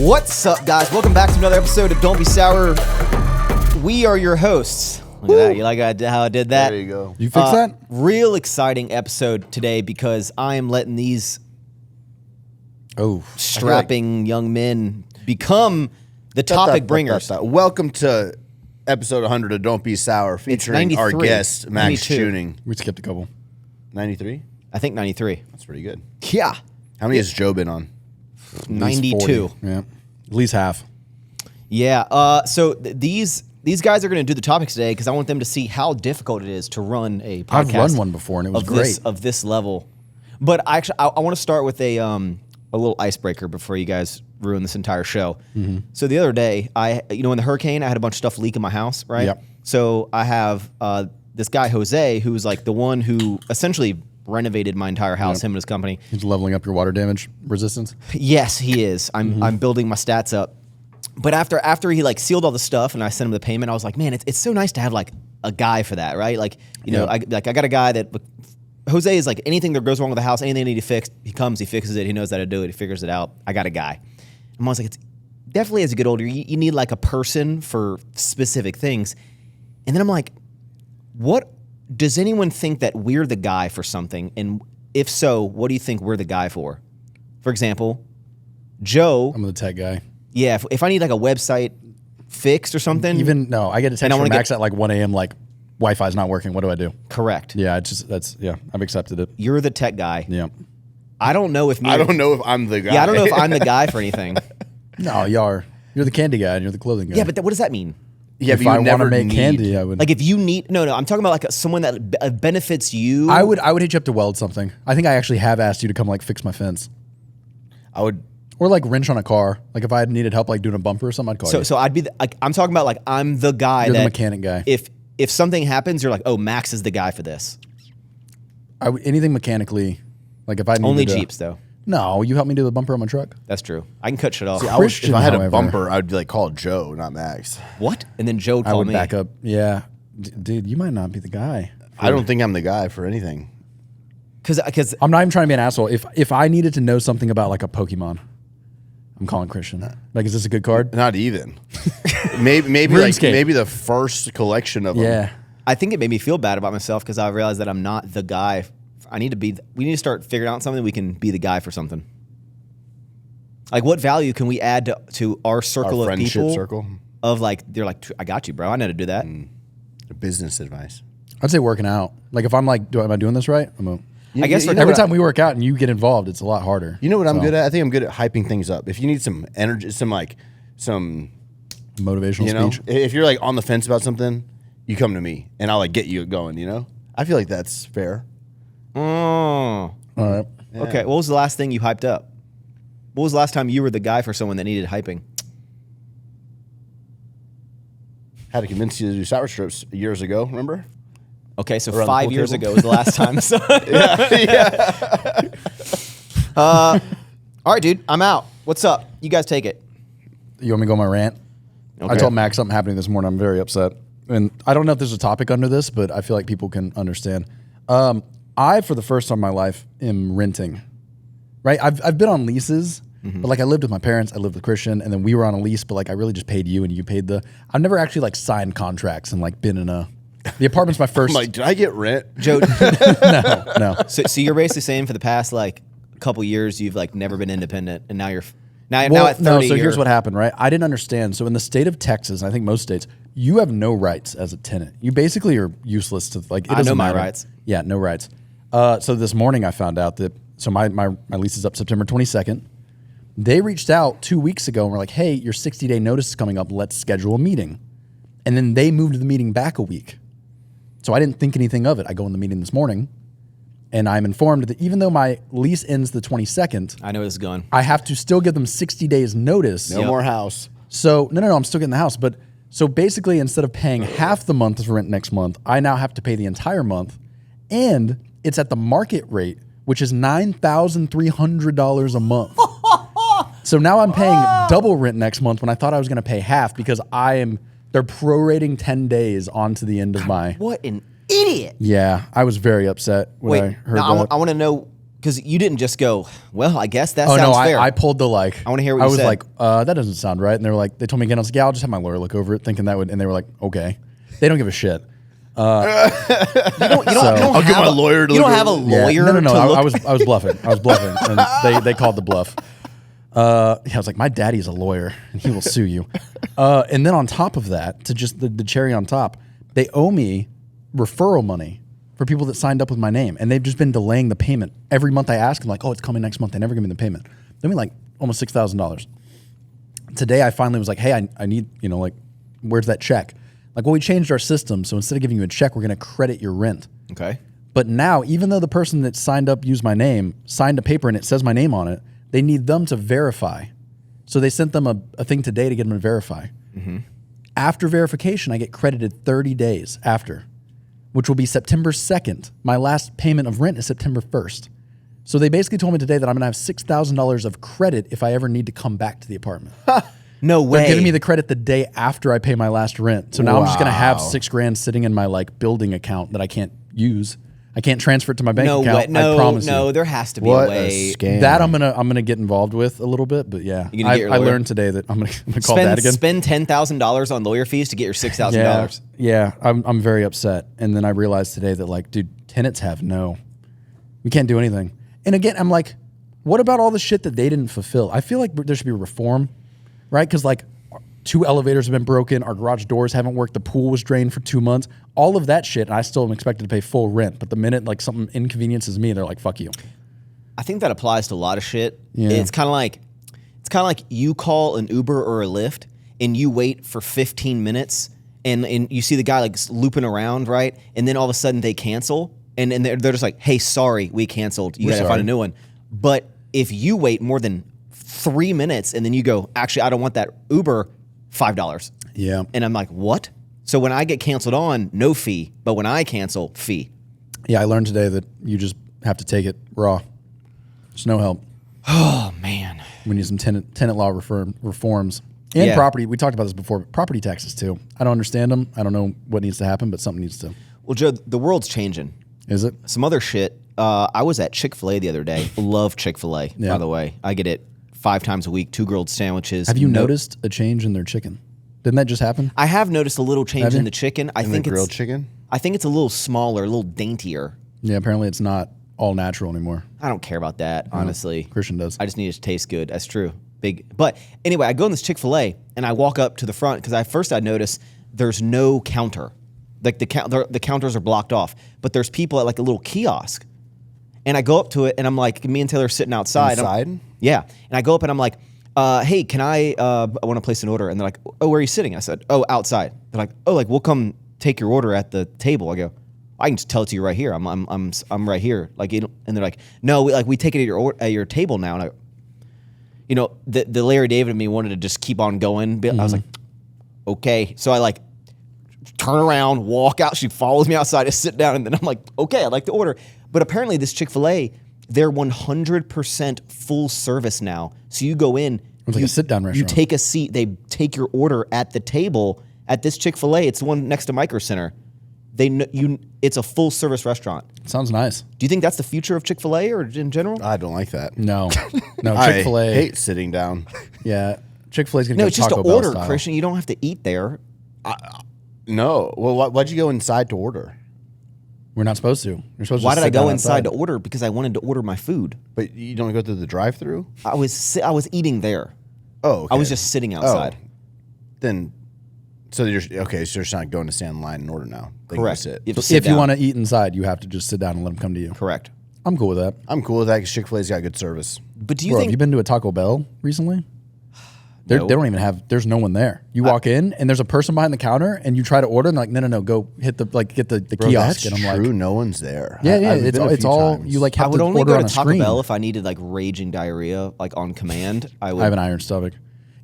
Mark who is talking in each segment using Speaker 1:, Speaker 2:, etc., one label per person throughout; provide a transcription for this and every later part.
Speaker 1: What's up, guys? Welcome back to another episode of Don't Be Sour. We are your hosts. Look at that. You like how I did that?
Speaker 2: There you go.
Speaker 3: You fix that?
Speaker 1: Real exciting episode today because I am letting these strapping young men become the topic bringers.
Speaker 2: Welcome to episode 100 of Don't Be Sour, featuring our guest, Maxx Tuning.
Speaker 3: We skipped a couple.
Speaker 2: 93?
Speaker 1: I think 93.
Speaker 2: That's pretty good.
Speaker 1: Yeah.
Speaker 2: How many has Joe been on?
Speaker 1: 92.
Speaker 3: Yeah. At least half.
Speaker 1: Yeah. So these guys are going to do the topics today because I want them to see how difficult it is to run a podcast.
Speaker 3: I've run one before and it was great.
Speaker 1: Of this level. But I want to start with a little icebreaker before you guys ruin this entire show. Mm-hmm. So the other day, in the hurricane, I had a bunch of stuff leak in my house, right?
Speaker 3: Yep.
Speaker 1: So I have this guy, Jose, who's like the one who essentially renovated my entire house, him and his company.
Speaker 3: He's leveling up your water damage resistance?
Speaker 1: Yes, he is. I'm building my stats up. But after he like sealed all the stuff and I sent him the payment, I was like, man, it's so nice to have like a guy for that, right? Like, I got a guy that Jose is like anything that goes wrong with the house, anything I need to fix, he comes, he fixes it, he knows how to do it, he figures it out. I got a guy. And I was like, it's definitely as you get older, you need like a person for specific things. And then I'm like, what does anyone think that we're the guy for something? And if so, what do you think we're the guy for? For example, Joe.
Speaker 3: I'm the tech guy.
Speaker 1: Yeah, if I need like a website fixed or something.
Speaker 3: I get a text from Maxx at like 1 a.m. like, Wi-Fi's not working. What do I do?
Speaker 1: Correct.
Speaker 3: Yeah, I've accepted it.
Speaker 1: You're the tech guy.
Speaker 3: Yeah.
Speaker 1: I don't know if
Speaker 2: I'm the guy.
Speaker 1: Yeah, I don't know if I'm the guy for anything.
Speaker 3: No, you are. You're the candy guy and you're the clothing guy.
Speaker 1: Yeah, but what does that mean?
Speaker 2: Yeah,
Speaker 3: if I want to make candy, I would.
Speaker 1: Like if you need, no, I'm talking about like someone that benefits you.
Speaker 3: I would hit you up to weld something. I think I actually have asked you to come like fix my fence.
Speaker 2: I would.
Speaker 3: Or like wrench on a car. Like if I had needed help like doing a bumper or something, I'd call you.
Speaker 1: So I'd be, I'm talking about like I'm the guy
Speaker 3: You're the mechanic guy.
Speaker 1: If something happens, you're like, oh, Maxx is the guy for this.
Speaker 3: Anything mechanically, like if I needed
Speaker 1: Only Jeeps though.
Speaker 3: No, you help me do the bumper on my truck.
Speaker 1: That's true. I can cut shit off.
Speaker 2: See, if I had a bumper, I'd be like, call Joe, not Maxx.
Speaker 1: What? And then Joe would call me.
Speaker 3: I would back up. Yeah. Dude, you might not be the guy.
Speaker 2: I don't think I'm the guy for anything.
Speaker 1: Because
Speaker 3: I'm not even trying to be an asshole. If I needed to know something about like a Pokemon, I'm calling Christian. Like, is this a good card?
Speaker 2: Not even. maybe the first collection of them.
Speaker 3: Yeah.
Speaker 1: I think it made me feel bad about myself because I realized that I'm not the guy. We need to start figuring out something we can be the guy for something. Like what value can we add to our circle of people?
Speaker 2: Circle?
Speaker 1: Of like, they're like, I got you, bro. I know how to do that.
Speaker 2: Business advice.
Speaker 3: I'd say working out. Like if I'm like, am I doing this right?
Speaker 1: I guess
Speaker 3: every time we work out and you get involved, it's a lot harder.
Speaker 2: You know what I'm good at? I think I'm good at hyping things up. If you need some energy, some
Speaker 3: motivational speech.
Speaker 2: If you're like on the fence about something, you come to me and I'll like get you going, I feel like that's fair.
Speaker 1: Oh.
Speaker 3: All right.
Speaker 1: Yeah. Okay. What was the last thing you hyped up? What was the last time you were the guy for someone that needed hyping?
Speaker 2: Had to convince you to do sour strips years ago, remember?
Speaker 1: Okay, so 5 years ago was the last time. So
Speaker 2: yeah.
Speaker 1: All right, dude, I'm out. What's up? You guys take it.
Speaker 3: You want me to go on my rant? Okay. I told Maxx something happening this morning. I'm very upset. And I don't know if there's a topic under this, but I feel like people can understand. I, for the first time in my life, am renting. Right? I've been on leases, but like I lived with my parents, I lived with Christian, and then we were on a lease, but like I really just paid you and you paid I've never actually like signed contracts and like been in the apartment's my first.
Speaker 2: I'm like, did I get rent?
Speaker 1: Joe.
Speaker 3: No.
Speaker 1: So you're basically saying for the past like couple years, you've like never been independent and now you're now at 30.
Speaker 3: No, so here's what happened, right? I didn't understand. So in the state of Texas, and I think most states, you have no rights as a tenant. You basically are useless to like. It
Speaker 1: I know my
Speaker 3: matter.
Speaker 1: rights.
Speaker 3: Yeah, no rights. So this morning I found out that my lease is up September 22nd. They reached out 2 weeks ago and were like, hey, your 60-day notice is coming up. Let's schedule a meeting. And then they moved the meeting back a week. So I didn't think anything of it. I go in the meeting this morning and I'm informed that even though my lease ends the 22nd,
Speaker 1: I know where this is going.
Speaker 3: I have to still give them 60 days notice.
Speaker 2: No more house.
Speaker 3: So no, I'm still getting the house. But so basically instead of paying half the month of rent next month, I now have to pay the entire month. And it's at the market rate, which is $9,300 a month. So now I'm paying double rent next month when I thought I was going to pay half because they're prorating 10 days onto the end of my.
Speaker 1: What an idiot.
Speaker 3: Yeah, I was very upset when I heard that.
Speaker 1: I want to know Because you didn't just go, well, I guess that
Speaker 3: Oh
Speaker 1: sounds
Speaker 3: no,
Speaker 1: fair.
Speaker 3: I pulled the like.
Speaker 1: I wanna hear what
Speaker 3: I
Speaker 1: you
Speaker 3: was
Speaker 1: said.
Speaker 3: like, that doesn't sound right. And they were like, they told me again. I was like, yeah, I'll just have my lawyer look over it, thinking that would. And they were like, okay. They don't give a shit.
Speaker 1: You don't
Speaker 2: I'll get my lawyer to
Speaker 1: You
Speaker 2: look
Speaker 1: don't have a
Speaker 2: over it.
Speaker 1: lawyer.
Speaker 3: No,
Speaker 1: to look-
Speaker 3: I was bluffing. I was bluffing, and they called the bluff. I was like, my daddy's a lawyer, and he will sue you. And then on top of that, to just the cherry on top, they owe me referral money for people that signed up with my name, and they've just been delaying the payment. Every month I ask them, like, oh, it's coming next month. They never give me the payment. They me like almost $6,000. Today I finally was like, hey, I need, like, where's that check? Like, well, we changed our system, so instead of giving you a check, we're going to credit your rent.
Speaker 1: Okay.
Speaker 3: But now, even though the person that signed up used my name, signed a paper and it says my name on it, they need them to verify. So they sent them a thing today to get them to verify. Mm-hmm. After verification, I get credited 30 days after, which will be September 2nd. My last payment of rent is September 1st. So they basically told me today that I'm going to have $6,000 of credit if I ever need to come back to the apartment.
Speaker 1: No way.
Speaker 3: They're giving me the credit the day after I pay my last rent. So now I'm just going to have $6,000 sitting in my like building account that I can't use. I can't transfer it to my bank account. I promise you.
Speaker 1: There has to be
Speaker 2: What
Speaker 1: a way.
Speaker 2: a scam.
Speaker 3: That I'm gonna get involved with a little bit, but yeah,
Speaker 1: You gonna get your
Speaker 3: I
Speaker 1: lawyer?
Speaker 3: learned today that I'm gonna call that again.
Speaker 1: Spend $10,000 on lawyer fees to get your $6,000.
Speaker 3: Yeah, I'm very upset. And then I realized today that like, dude, tenants have we can't do anything. And again, I'm like, what about all the shit that they didn't fulfill? I feel like there should be reform, right? Because like 2 elevators have been broken, our garage doors haven't worked, the pool was drained for 2 months, all of that shit, and I still am expected to pay full rent. But the minute like something inconveniences me, they're like, fuck you.
Speaker 1: I think that applies to a lot of shit.
Speaker 3: Yeah.
Speaker 1: It's kind of like you call an Uber or a Lyft and you wait for 15 minutes and you see the guy like looping around, right? And then all of a sudden they cancel and they're just like, hey, sorry, we canceled. You got to find a new one. But if you wait more than 3 minutes and then you go, actually, I don't want that Uber, $5.
Speaker 3: Yeah.
Speaker 1: And I'm like, what? So when I get canceled on, no fee. But when I cancel, fee.
Speaker 3: Yeah, I learned today that you just have to take it raw. There's no help.
Speaker 1: Oh, man.
Speaker 3: We need some tenant law reforms. And
Speaker 1: Yeah.
Speaker 3: property. We talked about this before. But property taxes, too. I don't understand them. I don't know what needs to happen, but something needs to.
Speaker 1: Well, Joe, the world's changing.
Speaker 3: Is it?
Speaker 1: Some other shit. I was at Chick-fil-A the other day. Love Chick-fil-A,
Speaker 3: Yeah.
Speaker 1: by the way. I get it 5 times a week, 2 grilled sandwiches.
Speaker 3: Have you noticed a change in their chicken? Didn't that just happen?
Speaker 1: I have noticed a little change
Speaker 3: Have you?
Speaker 1: in the chicken. I think
Speaker 2: the grilled
Speaker 1: it's
Speaker 2: chicken?
Speaker 1: I think it's a little smaller, a little daintier.
Speaker 3: Yeah, apparently it's not all natural anymore.
Speaker 1: I don't care about that, honestly.
Speaker 3: Christian does.
Speaker 1: I just need it to taste good. That's true. But anyway, I go in this Chick-fil-A and I walk up to the front because I notice there's no counter. Like the counters are blocked off, but there's people at like a little kiosk. And I go up to it and I'm like, me and Taylor are sitting outside.
Speaker 2: Inside?
Speaker 1: Yeah. And I go up and I'm like, hey, can I want to place an order? And they're like, oh, where are you sitting? I said, oh, outside. They're like, oh, like we'll come take your order at the table. I go, I can just tell it to you right here. I'm right here. Like, and they're like, no, we take it at your table now. And the Larry David and me wanted to just keep on going. But I was like, okay. So I like turn around, walk out. She follows me outside to sit down. And then I'm like, okay, I'd like to order. But apparently this Chick-fil-A, they're 100% full service now. So you go in.
Speaker 3: It's like a sit-down restaurant.
Speaker 1: You take a seat. They take your order at the table at this Chick-fil-A. It's the one next to Micro Center. It's a full service restaurant.
Speaker 3: Sounds nice.
Speaker 1: Do you think that's the future of Chick-fil-A or in general?
Speaker 2: I don't like that.
Speaker 3: No,
Speaker 2: I
Speaker 3: Chick-fil-A.
Speaker 2: hate sitting down.
Speaker 3: Yeah, Chick-fil-A's gonna
Speaker 1: No,
Speaker 3: go
Speaker 1: it's just to
Speaker 3: Taco Bell
Speaker 1: order,
Speaker 3: style.
Speaker 1: Christian. You don't have to eat there.
Speaker 2: No. Well, why'd you go inside to order?
Speaker 3: We're not supposed to. You're supposed to.
Speaker 1: Why
Speaker 3: just
Speaker 1: did I
Speaker 3: sit
Speaker 1: go
Speaker 3: down
Speaker 1: inside to
Speaker 3: outside.
Speaker 1: order? Because I wanted to order my food.
Speaker 2: But you don't go through the drive-through?
Speaker 1: I was eating there.
Speaker 2: Oh, okay.
Speaker 1: I was just sitting outside.
Speaker 2: Then, so you're okay. So you're just not going to stand in line and order now. They can
Speaker 1: Correct.
Speaker 2: just sit.
Speaker 1: You have to sit
Speaker 3: If you
Speaker 1: down.
Speaker 3: want to eat inside, you have to just sit down and let them come to you.
Speaker 1: Correct.
Speaker 3: I'm cool with that.
Speaker 2: I'm cool with that because Chick-fil-A's got good service.
Speaker 1: But do you
Speaker 3: Bro,
Speaker 1: think
Speaker 3: have you been to a Taco Bell recently? They
Speaker 1: No.
Speaker 3: don't even have. There's no one there. You walk in and there's a person behind the counter, and you try to order, and they're like, no, go hit the get the
Speaker 2: Bro,
Speaker 3: kiosk.
Speaker 2: that's
Speaker 3: And I'm
Speaker 2: true.
Speaker 3: like,
Speaker 2: No one's there.
Speaker 3: yeah,
Speaker 2: I've
Speaker 3: it's
Speaker 2: been a
Speaker 3: it's
Speaker 2: few
Speaker 3: all
Speaker 2: times.
Speaker 3: you like
Speaker 1: I
Speaker 3: have
Speaker 1: would
Speaker 3: to
Speaker 1: only
Speaker 3: order
Speaker 1: go
Speaker 3: on
Speaker 1: to
Speaker 3: a
Speaker 1: Taco
Speaker 3: screen.
Speaker 1: Bell if I needed like raging diarrhea, like on command. I
Speaker 3: I have an iron stomach.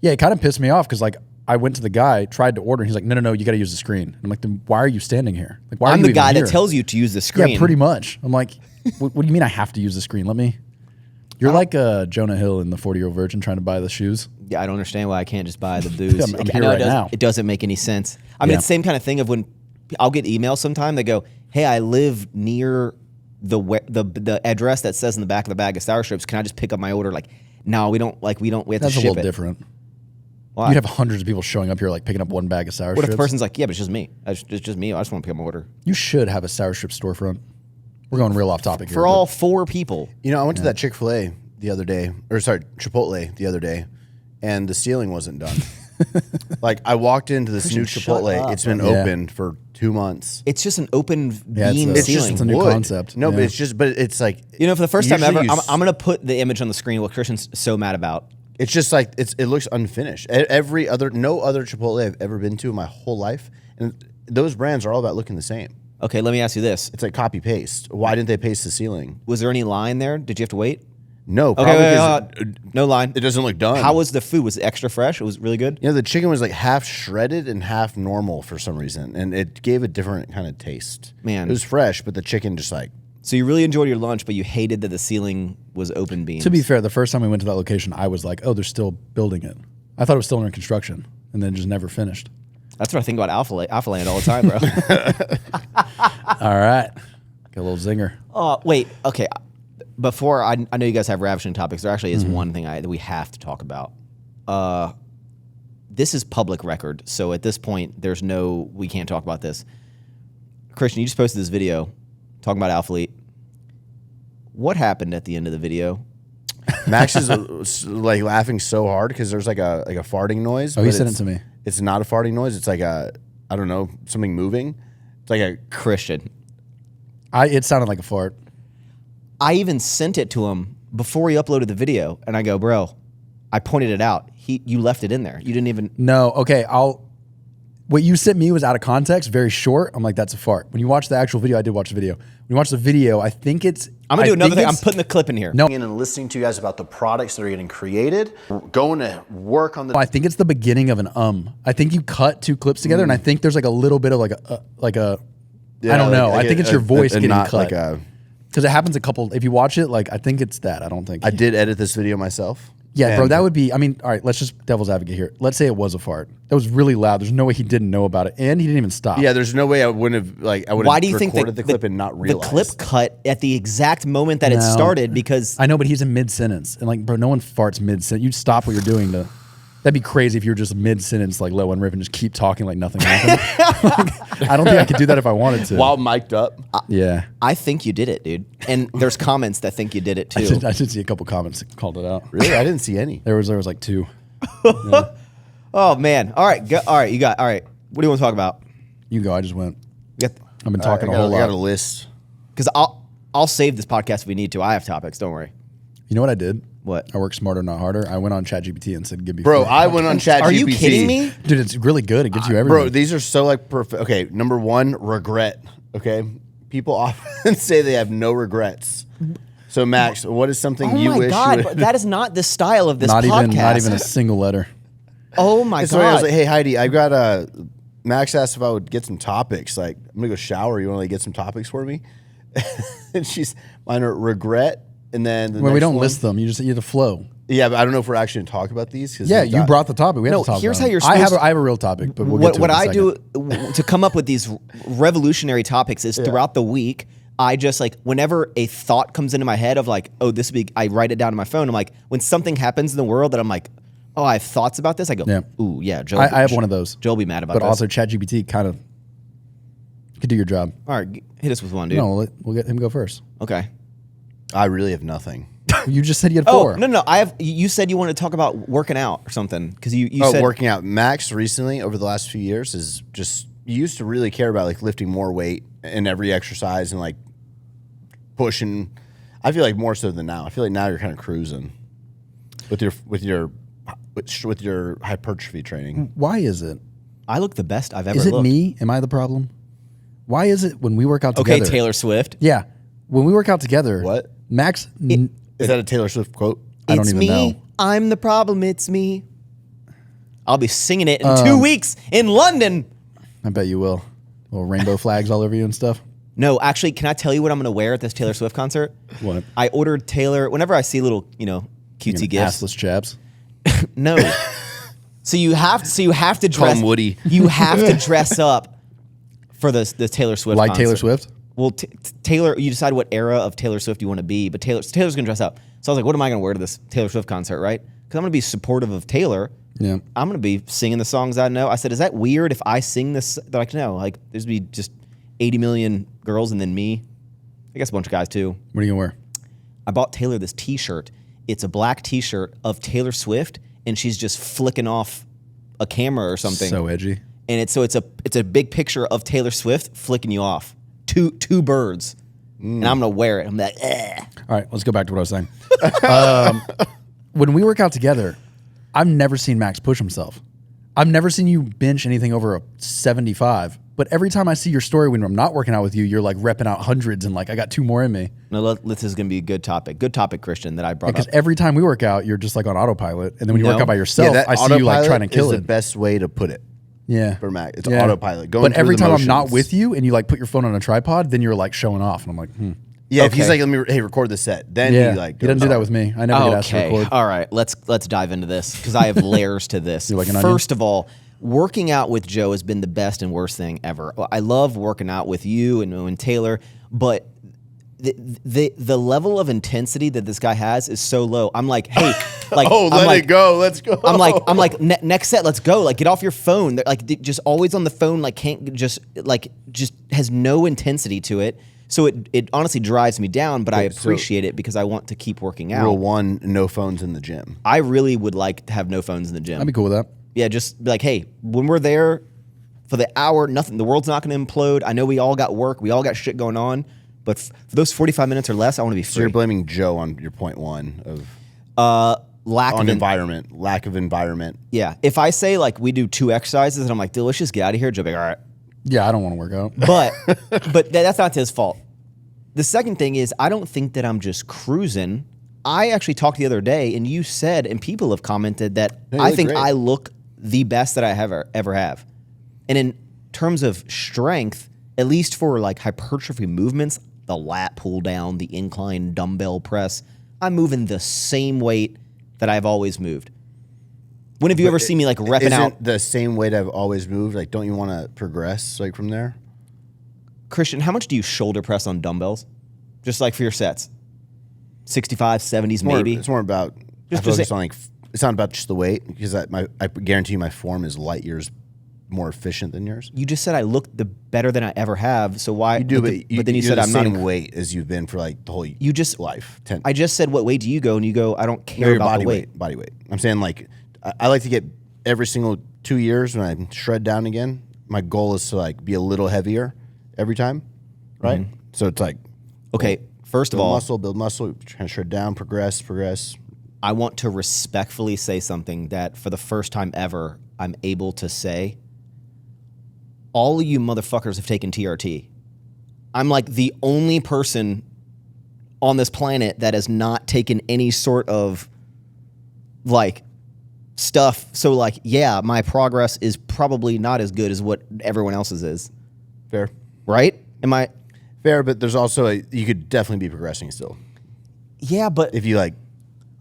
Speaker 3: Yeah, it kind of pissed me off because like I went to the guy, tried to order, and he's like, no, you got to use the screen. I'm like, then why are you standing here? Like, why are
Speaker 1: I'm
Speaker 3: you
Speaker 1: the
Speaker 3: even
Speaker 1: guy
Speaker 3: here?
Speaker 1: that tells you to use the screen.
Speaker 3: Yeah, pretty much. I'm like, what do you mean I have to use the screen? Let me. You're like Jonah Hill in the 40-Year-Old Virgin trying to buy the shoes.
Speaker 1: Yeah, I don't understand why I can't just buy the booze.
Speaker 3: I'm
Speaker 1: I
Speaker 3: here
Speaker 1: know
Speaker 3: right now.
Speaker 1: It doesn't make any sense. I mean,
Speaker 3: Yeah.
Speaker 1: it's the same kind of thing of when I'll get emails sometime. They go, hey, I live near the address that says in the back of the bag of sour strips. Can I just pick up my order? Like, no, we don't. We have
Speaker 3: That's
Speaker 1: to
Speaker 3: a
Speaker 1: ship
Speaker 3: little
Speaker 1: it.
Speaker 3: different.
Speaker 1: Why?
Speaker 3: You'd have hundreds of people showing up here, like picking up one bag of sour
Speaker 1: What
Speaker 3: strips.
Speaker 1: if the person's like, yeah, but it's just me. It's just me. I just want to pick up my order.
Speaker 3: You should have a sour strip storefront. We're going real off topic here.
Speaker 1: For all 4 people.
Speaker 2: You know, I went to that Chick-fil-A the other day, or sorry, Chipotle the other day, and the ceiling wasn't done. Like, I walked into this new
Speaker 1: Shut
Speaker 2: Chipotle.
Speaker 1: up.
Speaker 2: It's been opened for 2 months.
Speaker 1: It's just an open
Speaker 3: Yeah,
Speaker 1: beam
Speaker 3: it's
Speaker 1: ceiling.
Speaker 3: just a new
Speaker 2: Wood.
Speaker 3: concept.
Speaker 2: No, but
Speaker 3: Yeah.
Speaker 2: it's like,
Speaker 1: for the first time
Speaker 2: usually
Speaker 1: ever,
Speaker 2: you
Speaker 1: I'm going to put the image on the screen what Christian's so mad about.
Speaker 2: it's just like it looks unfinished. No other Chipotle I've ever been to in my whole life, and those brands are all about looking the same.
Speaker 1: Okay, let me ask you this.
Speaker 2: It's like copy paste. Why didn't they paste the ceiling?
Speaker 1: Was there any line there? Did you have to wait?
Speaker 2: No,
Speaker 1: Okay,
Speaker 2: probably
Speaker 1: wait,
Speaker 2: 'cause
Speaker 1: no line.
Speaker 2: it doesn't look done.
Speaker 1: How was the food? Was it extra fresh? It was really good?
Speaker 2: You know, the chicken was like half shredded and half normal for some reason, and it gave a different kind of taste.
Speaker 1: Man.
Speaker 2: It was fresh, but the chicken just like
Speaker 1: So you really enjoyed your lunch, but you hated that the ceiling was open beams.
Speaker 3: To be fair, the first time we went to that location, I was like, oh, they're still building it. I thought it was still under construction, and then just never finished.
Speaker 1: That's what I think about Alpha Land all the time, bro.
Speaker 3: All right. Got a little zinger.
Speaker 1: Oh, wait. Okay. Before, I know you guys have ravishing topics. There actually is one thing that we have to talk about. This is public record, so at this point, we can't talk about this. Christian, you just posted this video talking about Alphalete. What happened at the end of the video?
Speaker 2: Max is like laughing so hard because there's like a farting noise.
Speaker 3: Oh, he
Speaker 2: but
Speaker 3: sent it to me.
Speaker 2: It's not a farting noise. It's like I don't know, something moving. It's like a
Speaker 1: Christian.
Speaker 3: It sounded like a fart.
Speaker 1: I even sent it to him before he uploaded the video, and I go, bro, I pointed it out. You left it in there. You didn't even.
Speaker 3: No, okay. What you sent me was out of context, very short. I'm like, that's a fart. When you watch the actual video, I did watch the video. When you watch the video, I think it's.
Speaker 1: I'm gonna do another thing. I'm putting the clip in here.
Speaker 3: No,
Speaker 2: in and listening to you guys about the products that are getting created, going to work on the.
Speaker 3: I think it's the beginning of an I think you cut 2 clips together, and I think there's like a little bit of like a. I don't know. I think it's your voice getting
Speaker 2: not
Speaker 3: cut.
Speaker 2: like
Speaker 3: Because it happens a couple. If you watch it, like I think it's that. I don't think.
Speaker 2: I did edit this video myself.
Speaker 3: Yeah, bro, that would be. I mean, all right. Let's just devil's advocate here. Let's say it was a fart. That was really loud. There's no way he didn't know about it, and he didn't even stop.
Speaker 2: Yeah, there's no way I wouldn't have
Speaker 1: Why do you think
Speaker 2: recorded the clip and not realized
Speaker 1: the clip cut at the exact moment that it started? Because
Speaker 3: I know, but he's in mid sentence, and like, bro, no one farts mid sentence. You'd stop what you're doing to. That'd be crazy if you were just mid sentence, like low and rip, and just keep talking like nothing happened. I don't think I could do that if I wanted to.
Speaker 2: while mic'd up.
Speaker 3: Yeah,
Speaker 1: I think you did it, dude. And there's comments that think you did it too.
Speaker 3: I did see a couple comments that called it out.
Speaker 2: Really, I didn't see any.
Speaker 3: There was like 2.
Speaker 1: Oh man! All right, all right. What do you want to talk about?
Speaker 3: You go. I just went.
Speaker 1: I've
Speaker 3: I've been talking
Speaker 2: I
Speaker 3: a whole
Speaker 2: got a
Speaker 3: lot.
Speaker 2: list.
Speaker 1: Because I'll save this podcast if we need to. I have topics. Don't worry.
Speaker 3: You know what I did?
Speaker 1: What?
Speaker 3: I work smarter, not harder. I went on ChatGPT and said, "Give me."
Speaker 2: Bro,
Speaker 3: 4
Speaker 2: I went on ChatGPT.
Speaker 1: Are you kidding me?
Speaker 3: Dude, it's really good. It gives you everything.
Speaker 2: Bro, these are so like perfect. Okay, number 1, regret. Okay, people often say they have no regrets. So Max, what is something you wish?
Speaker 1: God,
Speaker 2: you
Speaker 1: but that is not the style of this
Speaker 3: not
Speaker 1: podcast.
Speaker 3: even a single letter.
Speaker 1: Oh my
Speaker 2: So I was
Speaker 1: God!
Speaker 2: like, hey Heidi, I've got Max asked if I would get some topics. Like, I'm gonna go shower. You want to like get some topics for me? And she's mine are regret, and then
Speaker 3: Well, we
Speaker 2: next
Speaker 3: don't
Speaker 2: one-
Speaker 3: list them. You just the flow.
Speaker 2: Yeah, but I don't know if we're actually gonna talk about these.
Speaker 3: Yeah, you brought the topic. We have
Speaker 1: No,
Speaker 3: to talk
Speaker 1: here's
Speaker 3: about
Speaker 1: how
Speaker 3: it.
Speaker 1: you're
Speaker 3: I have
Speaker 1: supposed
Speaker 3: I have a real topic, but we'll get to
Speaker 1: what
Speaker 3: it in a
Speaker 1: I do
Speaker 3: second.
Speaker 1: to come up with these revolutionary topics is throughout the week. I just like whenever a thought comes into my head of like, oh, this would be. I write it down on my phone. I'm like, when something happens in the world that I'm like, oh, I have thoughts about this. I go,
Speaker 3: Yeah.
Speaker 1: ooh, yeah, Joe.
Speaker 3: I have one of those.
Speaker 1: Joe will be mad about
Speaker 3: But
Speaker 1: this.
Speaker 3: also, ChatGPT kind of could do your job.
Speaker 1: All right, hit us with one, dude.
Speaker 3: No, we'll get him go first.
Speaker 1: Okay.
Speaker 2: I really have nothing.
Speaker 3: You just said you had
Speaker 1: Oh
Speaker 3: 4.
Speaker 1: no, I have. You said you wanted to talk about working out or something because you said
Speaker 2: Working out. Max recently over the last few years is just you used to really care about like lifting more weight in every exercise and like pushing. I feel like more so than now. I feel like now you're kind of cruising with your hypertrophy training.
Speaker 3: Why is it?
Speaker 1: I look the best I've ever
Speaker 3: Is it
Speaker 1: looked.
Speaker 3: me? Am I the problem? Why is it when we work out
Speaker 1: Okay,
Speaker 3: together?
Speaker 1: Taylor Swift.
Speaker 3: Yeah, when we work out together.
Speaker 2: What?
Speaker 3: Max?
Speaker 2: Is that a Taylor Swift quote?
Speaker 3: I don't
Speaker 1: It's
Speaker 3: even
Speaker 1: me.
Speaker 3: know.
Speaker 1: I'm the problem. It's me. I'll be singing it in 2 weeks in London.
Speaker 3: I bet you will. Little rainbow flags all over you and stuff.
Speaker 1: No, actually, can I tell you what I'm going to wear at this Taylor Swift concert?
Speaker 3: What?
Speaker 1: I ordered Taylor. Whenever I see little, cutesy gifts.
Speaker 3: Assless chaps.
Speaker 1: No. So you have to
Speaker 2: Call
Speaker 1: dress.
Speaker 2: him Woody.
Speaker 1: You have to dress up for the Taylor Swift.
Speaker 3: Like
Speaker 1: concert.
Speaker 3: Taylor Swift?
Speaker 1: well, Taylor, you decide what era of Taylor Swift you want to be, but Taylor's going to dress up. So I was like, what am I going to wear to this Taylor Swift concert, right? Because I'm going to be supportive of Taylor.
Speaker 3: Yeah.
Speaker 1: I'm going to be singing the songs I know. I said, is that weird if I sing this? They're like, no, like there's be just 80 million girls and then me. I guess a bunch of guys too.
Speaker 3: What are you going to wear?
Speaker 1: I bought Taylor this t-shirt. It's a black t-shirt of Taylor Swift, and she's just flicking off a camera or something.
Speaker 3: So edgy.
Speaker 1: And it's a big picture of Taylor Swift flicking you off. Two birds. And I'm going to wear it. I'm like, eh.
Speaker 3: All right, let's go back to what I was saying. When we work out together, I've never seen Max push himself. I've never seen you bench anything over a 75. But every time I see your story when I'm not working out with you, you're like repping out hundreds and like, I got 2 more in me.
Speaker 1: No, this is going to be a good topic. Good topic, Christian, that I brought up.
Speaker 3: Because every time we work out, you're just like on autopilot. And then when you work out by yourself,
Speaker 2: that
Speaker 3: I see you like trying to kill
Speaker 2: is
Speaker 3: it.
Speaker 2: the best way to put it.
Speaker 3: Yeah.
Speaker 2: For Max. It's autopilot.
Speaker 3: But every time I'm not with you and you like put your phone on a tripod, then you're like showing off. And I'm like,
Speaker 2: Yeah, if he's like, record the set. Then he like
Speaker 3: he doesn't do that with me. I never get asked to record.
Speaker 1: All right, let's dive into this because I have layers to this.
Speaker 3: You're like an
Speaker 1: First of all, working out with Joe has been the best and worst thing ever. I love working out with you and Taylor, but the level of intensity that this guy has is so low. I'm like, hey, like,
Speaker 2: let it go, let's go.
Speaker 1: I'm like, next set, let's go. Like, get off your phone. They're like, just always on the phone. Like, can't just has no intensity to it. So it honestly drives me down, but I appreciate it because I want to keep working out.
Speaker 2: Rule 1: no phones in the gym.
Speaker 1: I really would like to have no phones in the gym.
Speaker 3: I'd be cool with that.
Speaker 1: Yeah, just be like, hey, when we're there for the hour, nothing. The world's not going to implode. I know we all got work. We all got shit going on. But for those 45 minutes or less, I want to be free.
Speaker 2: So you're blaming Joe on your point 1 of lack of environment.
Speaker 1: Yeah. If I say like we do 2 exercises and I'm like, delicious, get out of here, Joe be like, all right.
Speaker 3: Yeah, I don't want to work out.
Speaker 1: But that's not his fault. The second thing is I don't think that I'm just cruising. I actually talked the other day and you said, and people have commented that I think I look the best that I ever have. And in terms of strength, at least for like hypertrophy movements, the lat pull down, the incline dumbbell press, I'm moving the same weight that I've always moved. When have you ever seen me like repping out?
Speaker 2: Isn't the same weight I've always moved? Like, don't you want to progress like from there?
Speaker 1: Christian, how much do you shoulder press on dumbbells? Just like for your sets? 65, 70s maybe?
Speaker 2: It's more about, it's not about just the weight because I guarantee you my form is light years more efficient than yours.
Speaker 1: You just said I look better than I ever have, so why?
Speaker 2: You do,
Speaker 1: but then you said I'm not
Speaker 2: the same weight as you've been for like the whole life.
Speaker 1: I just said what weight do you go, and you go I don't care about the weight.
Speaker 2: Body weight. I'm saying like I like to get every single 2 years when I shred down again. My goal is to like be a little heavier every time, right? Mm-hmm. So it's like
Speaker 1: okay. First of all,
Speaker 2: build muscle, try to shred down, progress.
Speaker 1: I want to respectfully say something that for the first time ever I'm able to say. All of you motherfuckers have taken TRT. I'm like the only person on this planet that has not taken any sort of like stuff. So like, yeah, my progress is probably not as good as what everyone else's is.
Speaker 2: Fair.
Speaker 1: Right? Am I?
Speaker 2: Fair, but there's also you could definitely be progressing still.
Speaker 1: Yeah, but
Speaker 2: if you like.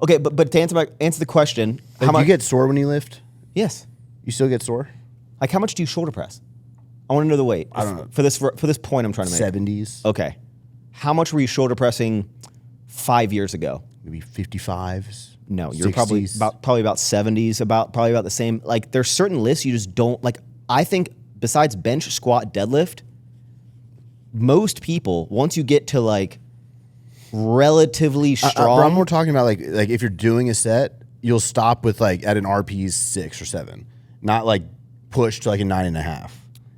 Speaker 1: Okay, but to answer the question,
Speaker 2: how much do you get sore when you lift?
Speaker 1: Yes.
Speaker 2: You still get sore?
Speaker 1: Like how much do you shoulder press? I want to know the weight.
Speaker 2: I don't know.
Speaker 1: For this point I'm trying to make.
Speaker 2: 70s.
Speaker 1: Okay. How much were you shoulder pressing 5 years ago?
Speaker 2: Maybe 55s.
Speaker 1: No, you're
Speaker 2: 60s.
Speaker 1: probably about 70s, probably about the same. Like there's certain lists you just don't like. I think besides bench, squat, deadlift, most people once you get to like relatively strong.
Speaker 2: I'm more talking about like if you're doing a set, you'll stop with like at an RP 6 or 7, not like push to like a 9.5.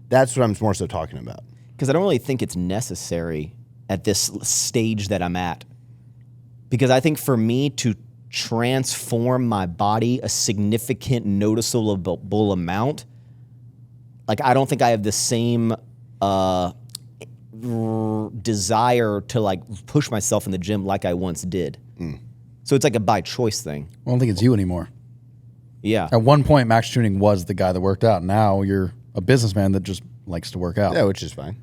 Speaker 2: That's what I'm more so talking about.
Speaker 1: Because I don't really think it's necessary at this stage that I'm at. Because I think for me to transform my body a significant, noticeable amount, like I don't think I have the same desire to like push myself in the gym like I once did. So it's like a by choice thing.
Speaker 3: I don't think it's you anymore.
Speaker 1: Yeah.
Speaker 3: At one point, Max Tuning was the guy that worked out. Now you're a businessman that just likes to work out.
Speaker 2: Yeah, which is fine.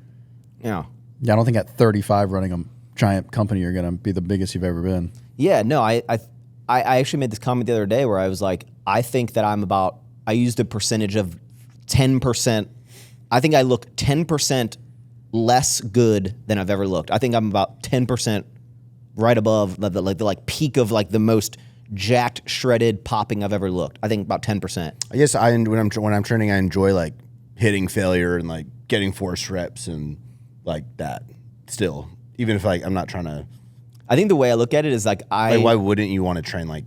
Speaker 1: Yeah.
Speaker 3: Yeah, I don't think at 35 running a giant company you're going to be the biggest you've ever been.
Speaker 1: Yeah, no, I actually made this comment the other day where I was like, I think that I used a percentage of 10%. I think I look 10% less good than I've ever looked. I think I'm about 10% right above the peak of like the most jacked, shredded, popping I've ever looked. I think about 10%.
Speaker 2: I guess when I'm training, I enjoy like hitting failure and like getting force reps and like that. Still, even if like I'm not trying to.
Speaker 1: I think the way I look at it is like
Speaker 2: why wouldn't you want to train like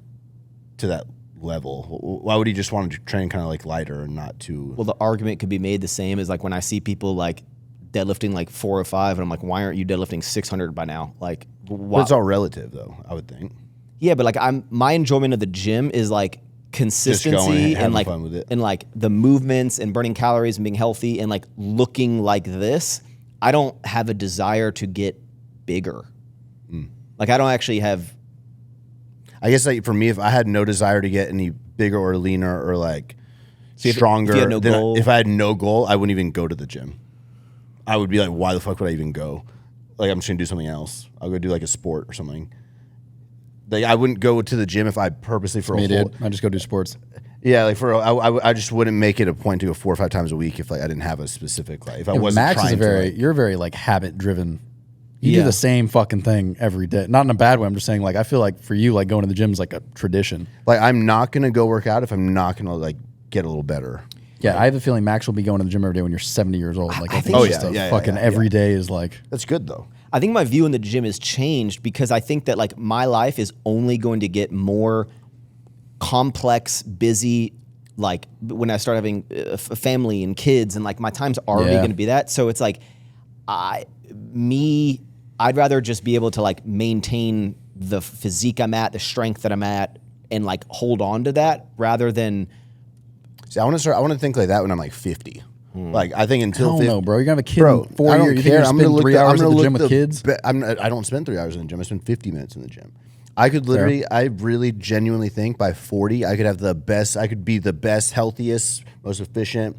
Speaker 2: to that level? Why would you just want to train kind of like lighter and not too?
Speaker 1: Well, the argument could be made the same as like when I see people like deadlifting like 405, and I'm like, why aren't you deadlifting 600 by now? Like,
Speaker 2: but it's all relative though, I would think.
Speaker 1: Yeah, but like my enjoyment of the gym is like consistency and like
Speaker 2: fun with it.
Speaker 1: and like the movements and burning calories and being healthy and like looking like this. I don't have a desire to get bigger. Like I don't actually have.
Speaker 2: I guess like for me, if I had no desire to get any bigger or leaner or like stronger, if I had no goal, I wouldn't even go to the gym. I would be like, why the fuck would I even go? Like I'm just gonna do something else. I'll go do like a sport or something. Like I wouldn't go to the gym if I purposely for
Speaker 3: I just go do sports.
Speaker 2: Yeah, like I just wouldn't make it a point to go 4 or 5 times a week if like I didn't have a specific like if I wasn't
Speaker 3: Max
Speaker 2: trying
Speaker 3: is you're very like habit driven. You do the same fucking thing every day. Not in a bad way. I'm just saying like I feel like for you like going to the gym is like a tradition.
Speaker 2: Like I'm not gonna go work out if I'm not gonna like get a little better.
Speaker 3: Yeah, I have a feeling Max will be going to the gym every day when you're 70 years old. Like I think
Speaker 2: fucking
Speaker 3: every day is like
Speaker 2: that's good though.
Speaker 1: I think my view in the gym has changed because I think that like my life is only going to get more complex, busy. Like when I start having a family and kids, and like my time's already going to be that. So it's like I'd rather just be able to like maintain the physique I'm at, the strength that I'm at, and like hold on to that rather than.
Speaker 2: See, I want to think like that when I'm like 50. Like I think until 50,
Speaker 3: no, bro, you're gonna have a kid in 4 years. You think you're gonna spend 3 hours in the gym with kids?
Speaker 2: I don't spend 3 hours in the gym. I spend 50 minutes in the gym. I could literally, I really genuinely think by 40, I could have the best. I could be the best, healthiest, most efficient,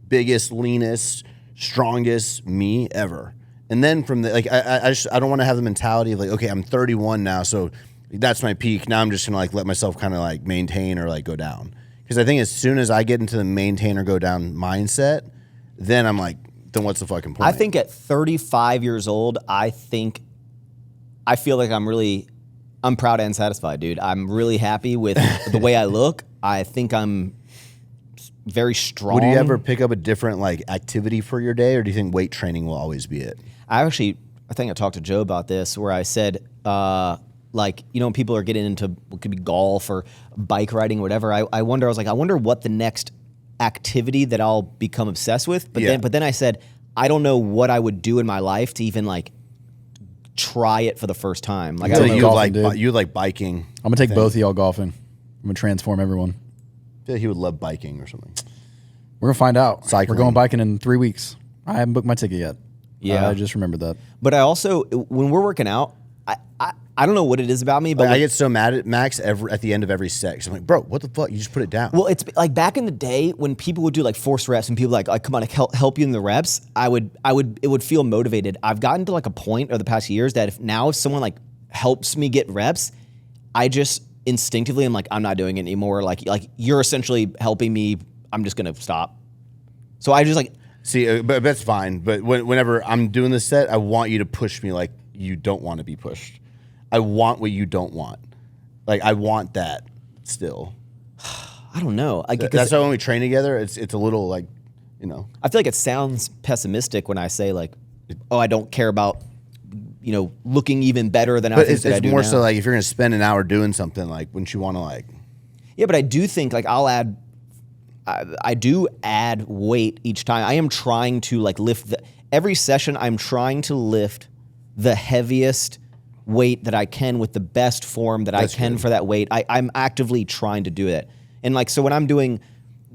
Speaker 2: biggest, leanest, strongest me ever. And then from the like, I don't want to have the mentality of like, okay, I'm 31 now, so that's my peak. Now I'm just gonna like let myself kind of like maintain or like go down. Because I think as soon as I get into the maintain or go down mindset, then I'm like, then what's the fucking point?
Speaker 1: I think at 35 years old, I feel like I'm proud and satisfied, dude. I'm really happy with the way I look. I think I'm very strong.
Speaker 2: Would you ever pick up a different like activity for your day, or do you think weight training will always be it?
Speaker 1: I think I talked to Joe about this, where I said, like, you know, when people are getting into what could be golf or bike riding or whatever, I wonder what the next activity that I'll become obsessed with. But then I said, I don't know what I would do in my life to even like try it for the first time. Like,
Speaker 2: I don't know, you like biking.
Speaker 3: I'm gonna take both of y'all golfing. I'm gonna transform everyone.
Speaker 2: I feel like he would love biking or something.
Speaker 3: We're gonna find out.
Speaker 2: Cycling.
Speaker 3: We're going biking in 3 weeks. I haven't booked my ticket yet.
Speaker 1: Yeah,
Speaker 3: I just remembered that.
Speaker 1: But I also, when we're working out, I don't know what it is about me, but
Speaker 2: like, I get so mad at Max at the end of every set. I'm like, bro, what the fuck? You just put it down.
Speaker 1: Well, it's like back in the day when people would do like forced reps and people like come on, help you in the reps. It would feel motivated. I've gotten to like a point over the past years that if someone like helps me get reps, I just instinctively am like, I'm not doing it anymore. Like you're essentially helping me. I'm just gonna stop. So I just like
Speaker 2: see, but that's fine. But whenever I'm doing this set, I want you to push me like you don't want to be pushed. I want what you don't want. Like, I want that still.
Speaker 1: I don't know.
Speaker 2: That's why when we train together, it's a little like, you know.
Speaker 1: I feel like it sounds pessimistic when I say like, oh, I don't care about, you know, looking even better than I think that I do now.
Speaker 2: It's more so like if you're going to spend an hour doing something, like, wouldn't you want to like.
Speaker 1: Yeah, but I do think like I do add weight each time. I am trying to like lift every session. I'm trying to lift the heaviest weight that I can with the best form that I can for that weight. I'm actively trying to do it. And like, so when I'm doing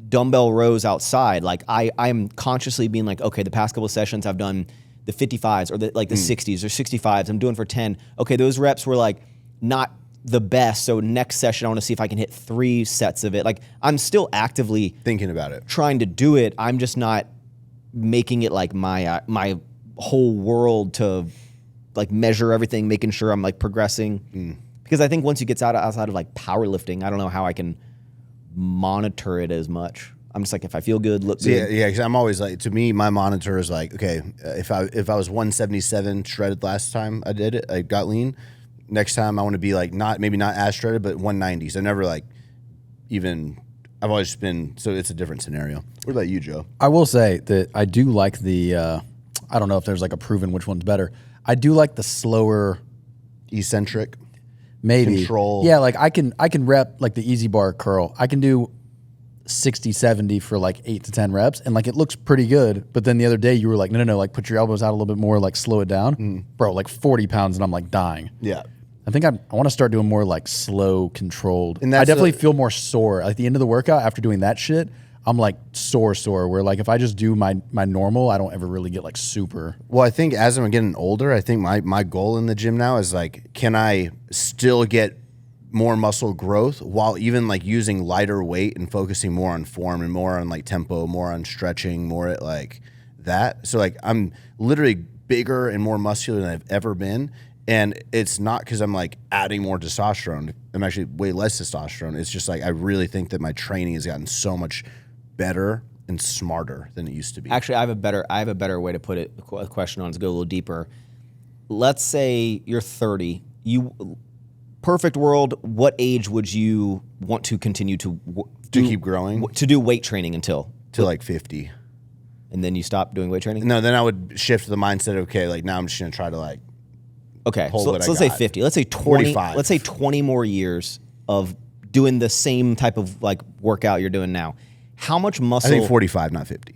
Speaker 1: dumbbell rows outside, like I'm consciously being like, okay, the past couple of sessions I've done the 55s or the 60s or 65s. I'm doing for 10. Okay, those reps were like not the best. So next session, I want to see if I can hit 3 sets of it. Like I'm still actively
Speaker 2: thinking about it,
Speaker 1: trying to do it. I'm just not making it like my whole world to like measure everything, making sure I'm like progressing. Because I think once you get outside of like powerlifting, I don't know how I can monitor it as much. I'm just like, if I feel good, look
Speaker 2: Yeah,
Speaker 1: good.
Speaker 2: yeah. Because I'm always like, to me, my monitor is like, okay, if I was 177 shredded last time I did it, I got lean. Next time I want to be like maybe not as shredded, but 190. So never like even. I've always just been, so it's a different scenario. What about you, Joe?
Speaker 3: I will say that I do like the. I don't know if there's like a proven which one's better. I do like the slower,
Speaker 2: Eccentric,
Speaker 3: maybe
Speaker 2: control.
Speaker 3: Yeah, like I can rep like the easy bar curl. I can do 60, 70 for like 8 to 10 reps, and like it looks pretty good. But then the other day you were like, no, like put your elbows out a little bit more, like slow it down, bro. Like 40 pounds, and I'm like dying.
Speaker 2: Yeah.
Speaker 3: I think I want to start doing more like slow, controlled.
Speaker 2: And
Speaker 3: I
Speaker 2: that's
Speaker 3: definitely feel more sore. At the end of the workout, after doing that shit, I'm like sore. Where like if I just do my normal, I don't ever really get like super.
Speaker 2: Well, I think as I'm getting older, I think my goal in the gym now is like, can I still get more muscle growth while even like using lighter weight and focusing more on form and more on like tempo, more on stretching, more at like that. So like I'm literally bigger and more muscular than I've ever been. And it's not because I'm like adding more testosterone. I'm actually way less testosterone. It's just like I really think that my training has gotten so much better and smarter than it used to be.
Speaker 1: Actually, I have a better way to put it. A question on to go a little deeper. Let's say you're 30. Perfect world. What age would you want to continue to
Speaker 2: keep growing?
Speaker 1: To do weight training until?
Speaker 2: To like 50.
Speaker 1: And then you stop doing weight training?
Speaker 2: No, then I would shift the mindset of, okay, like now I'm just going to try to like,
Speaker 1: okay, so let's say 50. Let's say 20.
Speaker 2: 45.
Speaker 1: Let's say 20 more years of doing the same type of like workout you're doing now. How much muscle?
Speaker 2: I think 45, not 50.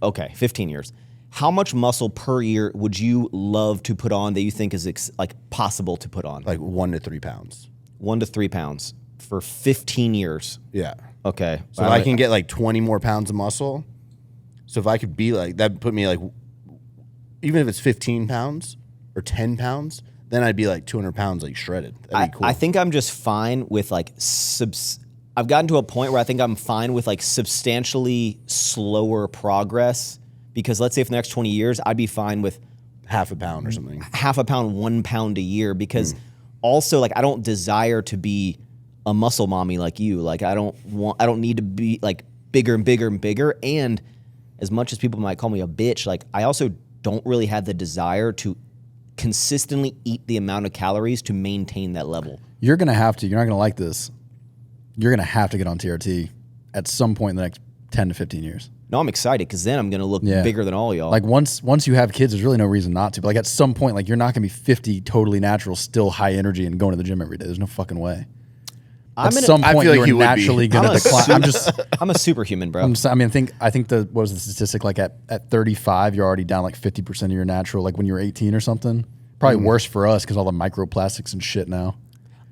Speaker 1: Okay, 15 years. How much muscle per year would you love to put on that you think is like possible to put on?
Speaker 2: Like 1 to 3 pounds.
Speaker 1: 1 to 3 pounds for 15 years.
Speaker 2: Yeah.
Speaker 1: Okay.
Speaker 2: So if I can get like 20 more pounds of muscle, so if I could be like, that put me like, even if it's 15 pounds or 10 pounds, then I'd be like 200 pounds like shredded. That'd be cool.
Speaker 1: I think I'm just fine with like I've gotten to a point where I think I'm fine with like substantially slower progress, because let's say for the next 20 years, I'd be fine with
Speaker 2: half a pound or something.
Speaker 1: Half a pound, 1 pound a year, because also like I don't desire to be a muscle mommy like you. Like I don't need to be like bigger and bigger and bigger. And as much as people might call me a bitch, like I also don't really have the desire to consistently eat the amount of calories to maintain that level.
Speaker 3: You're going to have to. You're not going to like this. You're going to have to get on TRT at some point in the next 10 to 15 years.
Speaker 1: No, I'm excited because then I'm going to look bigger than all y'all.
Speaker 3: Like once you have kids, there's really no reason not to. But like at some point, like you're not going to be 50 totally natural, still high energy and going to the gym every day. There's no fucking way. At some point, you're naturally going to decline.
Speaker 1: I'm a superhuman, bro.
Speaker 3: I think what was the statistic? Like at 35, you're already down like 50% of your natural. Like when you're 18 or something. Probably worse for us because all the microplastics and shit now.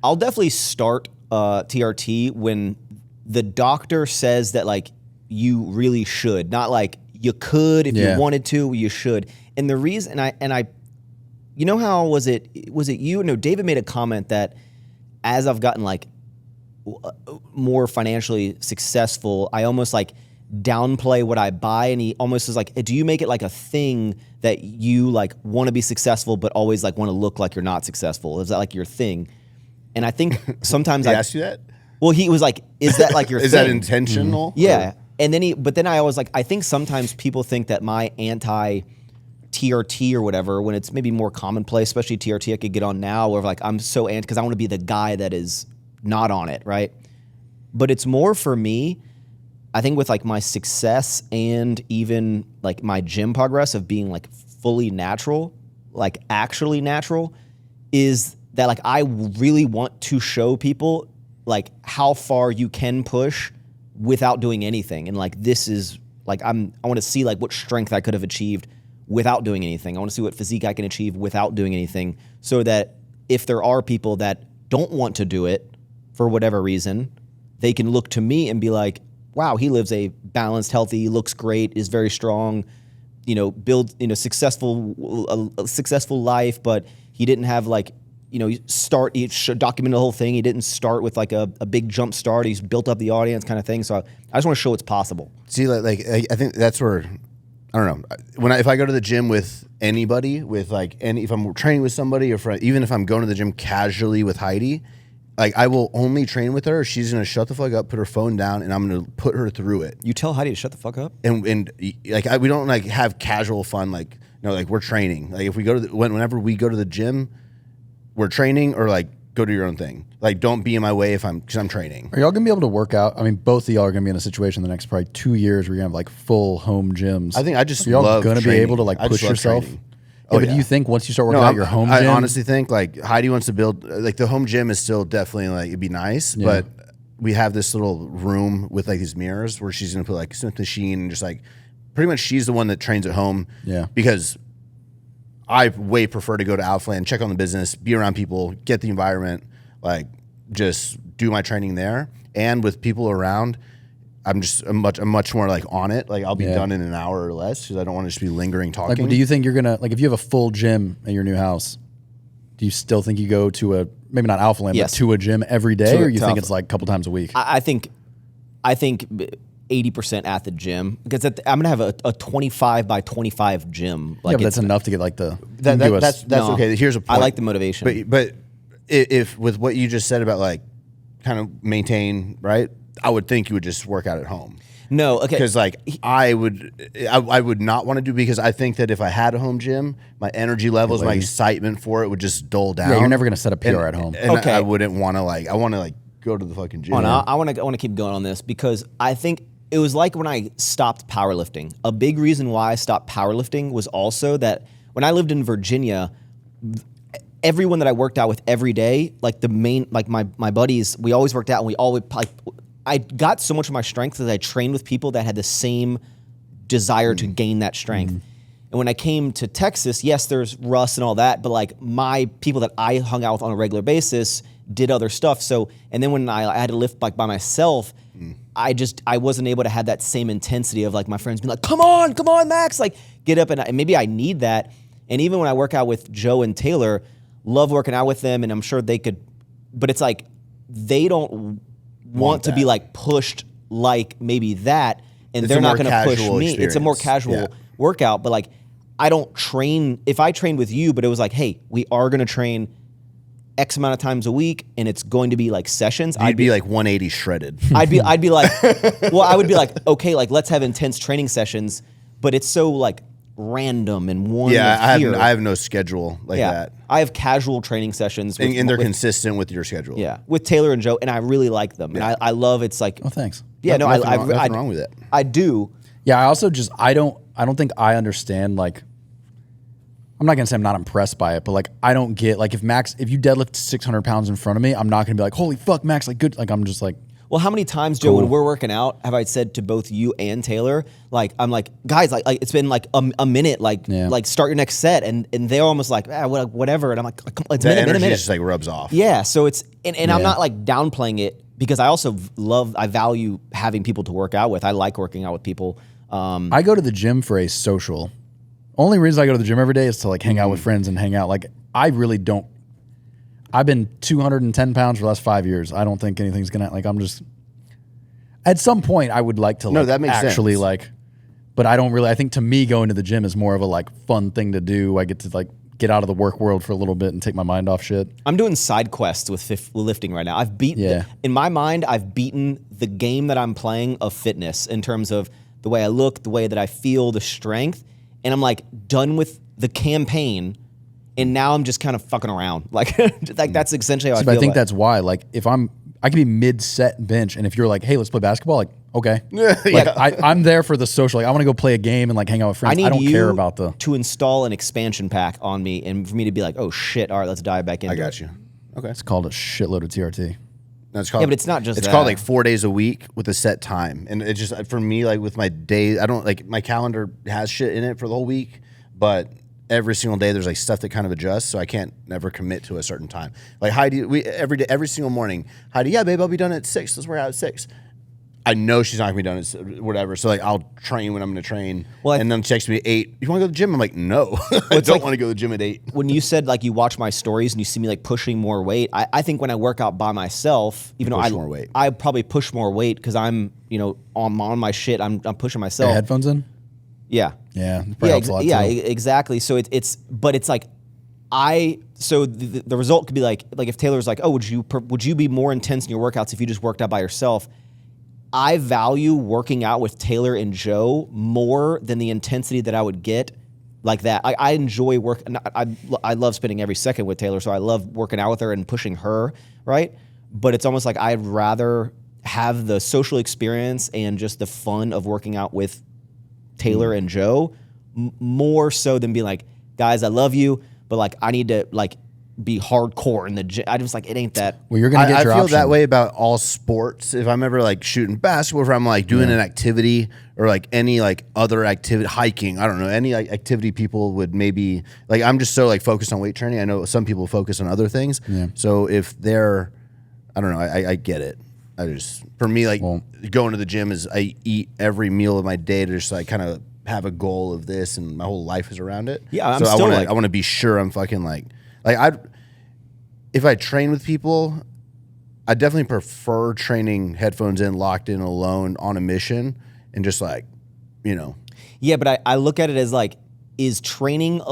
Speaker 1: I'll definitely start TRT when the doctor says that like you really should, not like you could if you wanted to, you should. And the reason, and I, you know how was it you? No, David made a comment that as I've gotten like more financially successful, I almost like downplay what I buy, and he almost is like, do you make it like a thing that you like want to be successful but always like want to look like you're not successful? Is that like your thing? And I think sometimes
Speaker 2: I asked you that.
Speaker 1: Well, he was like, is that like your
Speaker 2: is
Speaker 1: thing?
Speaker 2: that intentional?
Speaker 1: Mm-hmm. Yeah. And then I was like, I think sometimes people think that my anti TRT or whatever, when it's maybe more commonplace, especially TRT I could get on now, where like I'm so anti because I want to be the guy that is not on it, right? But it's more for me, I think with like my success and even like my gym progress of being like fully natural, like actually natural, is that like I really want to show people like how far you can push without doing anything. And like this is like I want to see like what strength I could have achieved without doing anything. I want to see what physique I can achieve without doing anything, so that if there are people that don't want to do it for whatever reason, they can look to me and be like, wow, he lives a balanced, healthy, looks great, is very strong, build, a successful life, but he didn't have like, he should document the whole thing. He didn't start with like a big jump start. He's built up the audience kind of thing. So I just want to show what's possible.
Speaker 2: See, like I think that's where, I don't know, if I go to the gym with anybody, with like if I'm training with somebody, or even if I'm going to the gym casually with Heidi, Like, I will only train with her. She's gonna shut the fuck up, put her phone down, and I'm gonna put her through it.
Speaker 1: You tell Heidi to shut the fuck up?
Speaker 2: And like, we don't like have casual fun. Like, no, like we're training. Like, if we go to whenever we go to the gym, we're training, or like go do your own thing. Like, don't be in my way because I'm training.
Speaker 3: Are y'all gonna be able to work out? I mean, both of y'all are gonna be in a situation in the next probably 2 years where you're gonna have like full home gyms.
Speaker 2: I think I just
Speaker 3: are y'all
Speaker 2: love
Speaker 3: gonna
Speaker 2: training.
Speaker 3: be able to like
Speaker 2: I just
Speaker 3: push
Speaker 2: love
Speaker 3: yourself.
Speaker 2: training.
Speaker 3: Yeah, but do you think once you start working out your home gym?
Speaker 2: I honestly think like Heidi wants to build like the home gym is still definitely like it'd be nice, but we have this little room with like these mirrors where she's gonna put like a Smith machine and just like pretty much she's the one that trains at home.
Speaker 3: Yeah.
Speaker 2: Because I way prefer to go to Outland, check on the business, be around people, get the environment, like just do my training there. And with people around, I'm much more like on it. Like I'll be done in an hour or less because I don't want to just be lingering talking.
Speaker 3: Like, do you think you're gonna like if you have a full gym at your new house? Do you still think you go to a maybe not Alpha Land, but to a gym every day, or you think it's like a couple times a week?
Speaker 1: I think 80% at the gym because I'm gonna have a 25 by 25 gym. Like
Speaker 3: but that's enough to get like the
Speaker 2: that's okay. Here's a point.
Speaker 1: I like the motivation,
Speaker 2: but if with what you just said about like kind of maintain right. I would think you would just work out at home.
Speaker 1: No, okay.
Speaker 2: Because like I would not want to do because I think that if I had a home gym, my energy levels, my excitement for it would just dull down.
Speaker 3: Yeah, you're never gonna set a PR at home.
Speaker 2: And I wouldn't want to like. I want to like go to the fucking gym.
Speaker 1: I want to keep going on this because I think it was like when I stopped powerlifting. A big reason why I stopped powerlifting was also that when I lived in Virginia, everyone that I worked out with every day, like the main, like my buddies, we always worked out and we always like. I got so much of my strength that I trained with people that had the same desire to gain that strength. And when I came to Texas, yes, there's Russ and all that, but like my people that I hung out with on a regular basis did other stuff. So, and then when I had to lift like by myself, I wasn't able to have that same intensity of like my friends being like, come on, Max, like get up. And maybe I need that. And even when I work out with Joe and Taylor, love working out with them and I'm sure they could, but it's like, they don't want to be like pushed like maybe that, and they're not going to push me.
Speaker 2: Experience.
Speaker 1: It's a more casual workout, but like I don't train. If I trained with you, but it was like, hey, we are going to train X amount of times a week, and it's going to be like sessions.
Speaker 2: I'd be like 180 shredded.
Speaker 1: I'd be like, well, I would be like, okay, like let's have intense training sessions, but it's so like random and one.
Speaker 2: Yeah, I have no schedule like that.
Speaker 1: I have casual training sessions,
Speaker 2: and they're consistent with your schedule.
Speaker 1: Yeah, with Taylor and Joe, and I really like them, and I love. It's like,
Speaker 3: oh, thanks.
Speaker 1: Yeah,
Speaker 2: nothing wrong with it.
Speaker 1: I do.
Speaker 3: Yeah, I also just I don't think I understand like. I'm not gonna say I'm not impressed by it, but like I don't get like if you deadlift 600 pounds in front of me, I'm not gonna be like, holy fuck, Max, like good. Like I'm just like.
Speaker 1: Well, how many times, Joe, when we're working out, have I said to both you and Taylor, like, I'm like, guys, like it's been like a minute, like start your next set, and they're almost like, whatever, and I'm like, it's
Speaker 2: that
Speaker 1: a minute.
Speaker 2: just like rubs off.
Speaker 1: Yeah, so it's and I'm not like downplaying it because I also I value having people to work out with. I like working out with people.
Speaker 3: I go to the gym for a social. Only reason I go to the gym every day is to like hang out with friends and hang out. Like I really don't. I've been 210 pounds for the last 5 years. I don't think anything's gonna like. I'm just. At some point, I would like to like
Speaker 2: that makes
Speaker 3: actually
Speaker 2: sense.
Speaker 3: like, but I don't really. I think to me, going to the gym is more of a like fun thing to do. I get to like get out of the work world for a little bit and take my mind off shit.
Speaker 1: I'm doing side quests with lifting right now. I've beaten in my mind. I've beaten the game that I'm playing of fitness in terms of the way I look, the way that I feel, the strength, and I'm like done with the campaign. And now I'm just kind of fucking around. Like that's essentially how I feel.
Speaker 3: I think that's why. Like if I could be mid-set bench, and if you're like, hey, let's play basketball, like, okay. Like I'm there for the social. Like I want to go play a game and like hang out with friends. I don't care about
Speaker 1: to install an expansion pack on me and for me to be like, oh shit, all right, let's dive back in.
Speaker 2: I got you. Okay.
Speaker 3: It's called a shitload of TRT.
Speaker 2: No, it's called,
Speaker 1: yeah, but it's not just
Speaker 2: it's
Speaker 1: that.
Speaker 2: called like 4 days a week with a set time. And it just, for me, like with my day, I don't like my calendar has shit in it for the whole week, but every single day there's like stuff that kind of adjusts, so I can't never commit to a certain time. Like Heidi, every single morning, Heidi, yeah, babe, I'll be done at 6. Let's work out at 6. I know she's not gonna be done at whatever, so like I'll train when I'm gonna train. Well, and then she texts me at 8. You want to go to the gym? I'm like, no, I don't want to go to the gym at 8.
Speaker 1: When you said like you watch my stories and you see me like pushing more weight, I think when I work out by myself, even though I probably push more weight because I'm on my shit. I'm pushing myself.
Speaker 3: Your headphones in?
Speaker 1: Yeah.
Speaker 3: Yeah. Helps a lot
Speaker 1: yeah.
Speaker 3: too.
Speaker 1: Exactly. So it's like So the result could be like if Taylor's like, oh, would you be more intense in your workouts if you just worked out by yourself? I value working out with Taylor and Joe more than the intensity that I would get like that. I enjoy work. I love spending every second with Taylor, so I love working out with her and pushing her, right? But it's almost like I'd rather have the social experience and just the fun of working out with Taylor and Joe more so than being like, guys, I love you, but like I need to like be hardcore in the gym. I just like, it ain't that.
Speaker 3: Well, you're gonna get your
Speaker 2: I feel
Speaker 3: option.
Speaker 2: that way about all sports. If I'm ever like shooting basketball, if I'm like doing an activity or like any like other activity, hiking, I don't know, any like activity people would maybe like. I'm just so like focused on weight training. I know some people focus on other things. Yeah. So if they're, I don't know, I get it. For me, like going to the gym is I eat every meal of my day to just like kind of have a goal of this, and my whole life is around it.
Speaker 1: Yeah,
Speaker 2: I want to be sure I'm fucking like if I train with people, I definitely prefer training headphones in, locked in, alone, on a mission, and just like, you know.
Speaker 1: Yeah, but I look at it as like, is training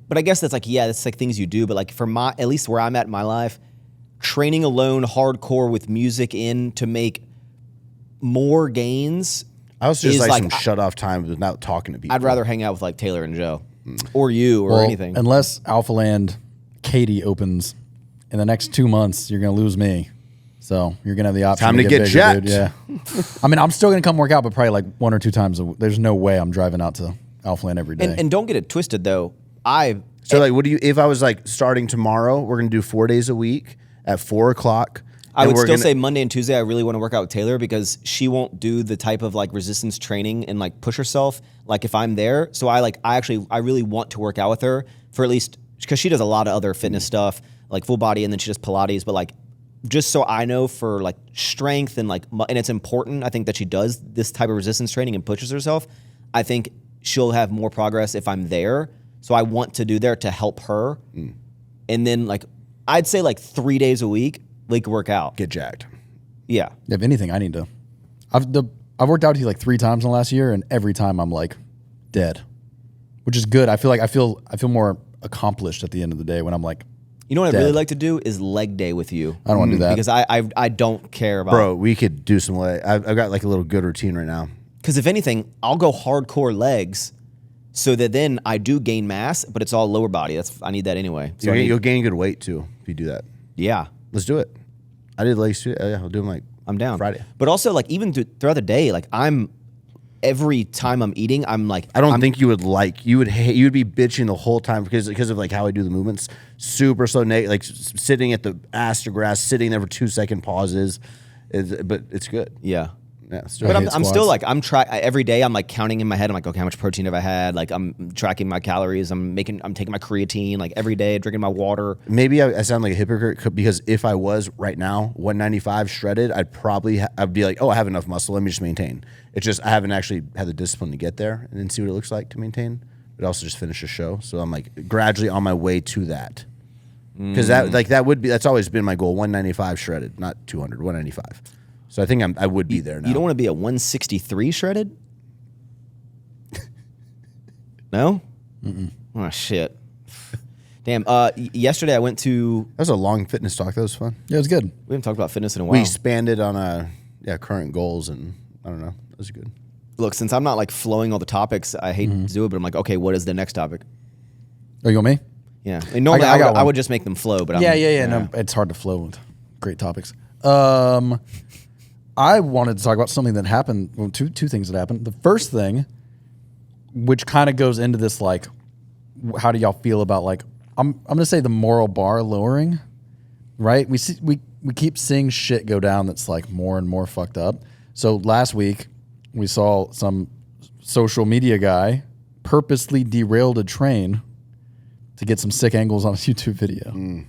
Speaker 1: but I guess that's like, yeah, that's like things you do, but like for at least where I'm at in my life, training alone, hardcore with music in to make more gains.
Speaker 2: I also just like some shut off time without talking to people.
Speaker 1: I'd rather hang out with like Taylor and Joe or you or anything.
Speaker 3: Unless Alpha Land Katie opens in the next 2 months, you're going to lose me. So you're going to have the option
Speaker 2: time to get
Speaker 3: bigger,
Speaker 2: jacked.
Speaker 3: Dude. Yeah. I mean, I'm still going to come work out, but probably like 1 or 2 times. There's no way I'm driving out to Alpha Land every day.
Speaker 1: And don't get it twisted though.
Speaker 2: So like, if I was like starting tomorrow, we're going to do 4 days a week at 4 o'clock.
Speaker 1: I would still say Monday and Tuesday I really want to work out with Taylor because she won't do the type of like resistance training and like push herself like if I'm there. So I really want to work out with her for at least, because she does a lot of other fitness stuff like full body, and then she does Pilates, but like just so I know for like strength and like, and it's important I think that she does this type of resistance training and pushes herself. I think she'll have more progress if I'm there. So I want to do there to help her. And then like I'd say like 3 days a week we could work out.
Speaker 2: Get jacked.
Speaker 1: Yeah.
Speaker 3: If anything, I need to. I've worked out with you like 3 times in the last year, and every time I'm like dead, which is good. I feel more accomplished at the end of the day when I'm like.
Speaker 1: You know what
Speaker 3: dead.
Speaker 1: I'd really like to do is leg day with you.
Speaker 3: I don't want to do that
Speaker 1: because I don't care about.
Speaker 2: Bro, we could do some leg. I've got like a little good routine right now.
Speaker 1: Because if anything, I'll go hardcore legs, so that then I do gain mass, but it's all lower body. I need that anyway. So
Speaker 2: you'll gain good weight too if you do that.
Speaker 1: Yeah.
Speaker 2: Let's do it. I did legs too. Yeah, I'll do them like
Speaker 1: I'm down
Speaker 2: Friday.
Speaker 1: But also like even throughout the day, like every time I'm eating, I'm like
Speaker 2: I don't think you would be bitching the whole time because of like how I do the movements. Super slow, like sitting at the ass to grass, sitting there for 2-second pauses. But it's good.
Speaker 1: Yeah.
Speaker 2: Yeah,
Speaker 1: but I'm still like every day I'm like counting in my head. I'm like, okay, how much protein have I had? Like I'm tracking my calories. I'm taking my creatine like every day, drinking my water.
Speaker 2: Maybe I sound like a hypocrite because if I was right now 195 shredded, I'd be like, oh, I have enough muscle. Let me just maintain. It's just I haven't actually had the discipline to get there and then see what it looks like to maintain. But also just finish a show. So I'm like gradually on my way to that. Because that's always been my goal. 195 shredded, not 200. 195. So I think I would be there now.
Speaker 1: You don't want to be a 163 shredded? No? Oh, shit. Damn. Yesterday I went to...
Speaker 2: That was a long fitness talk. That was fun.
Speaker 3: Yeah, it was good.
Speaker 1: We haven't talked about fitness in a while.
Speaker 2: We expanded on current goals, and I don't know. That was good.
Speaker 1: Look, since I'm not like flowing all the topics, I hate to do it, but I'm like, okay, what is the next topic?
Speaker 3: Oh, you want me?
Speaker 1: Yeah. I mean, normally I would just make them flow, but
Speaker 3: Yeah. No, it's hard to flow with great topics. I wanted to talk about something that happened. Well, two things that happened. The first thing, which kind of goes into this, like, how do y'all feel about like I'm gonna say the moral bar lowering, right? We keep seeing shit go down that's like more and more fucked up. So last week we saw some social media guy purposely derailed a train to get some sick angles on a YouTube video.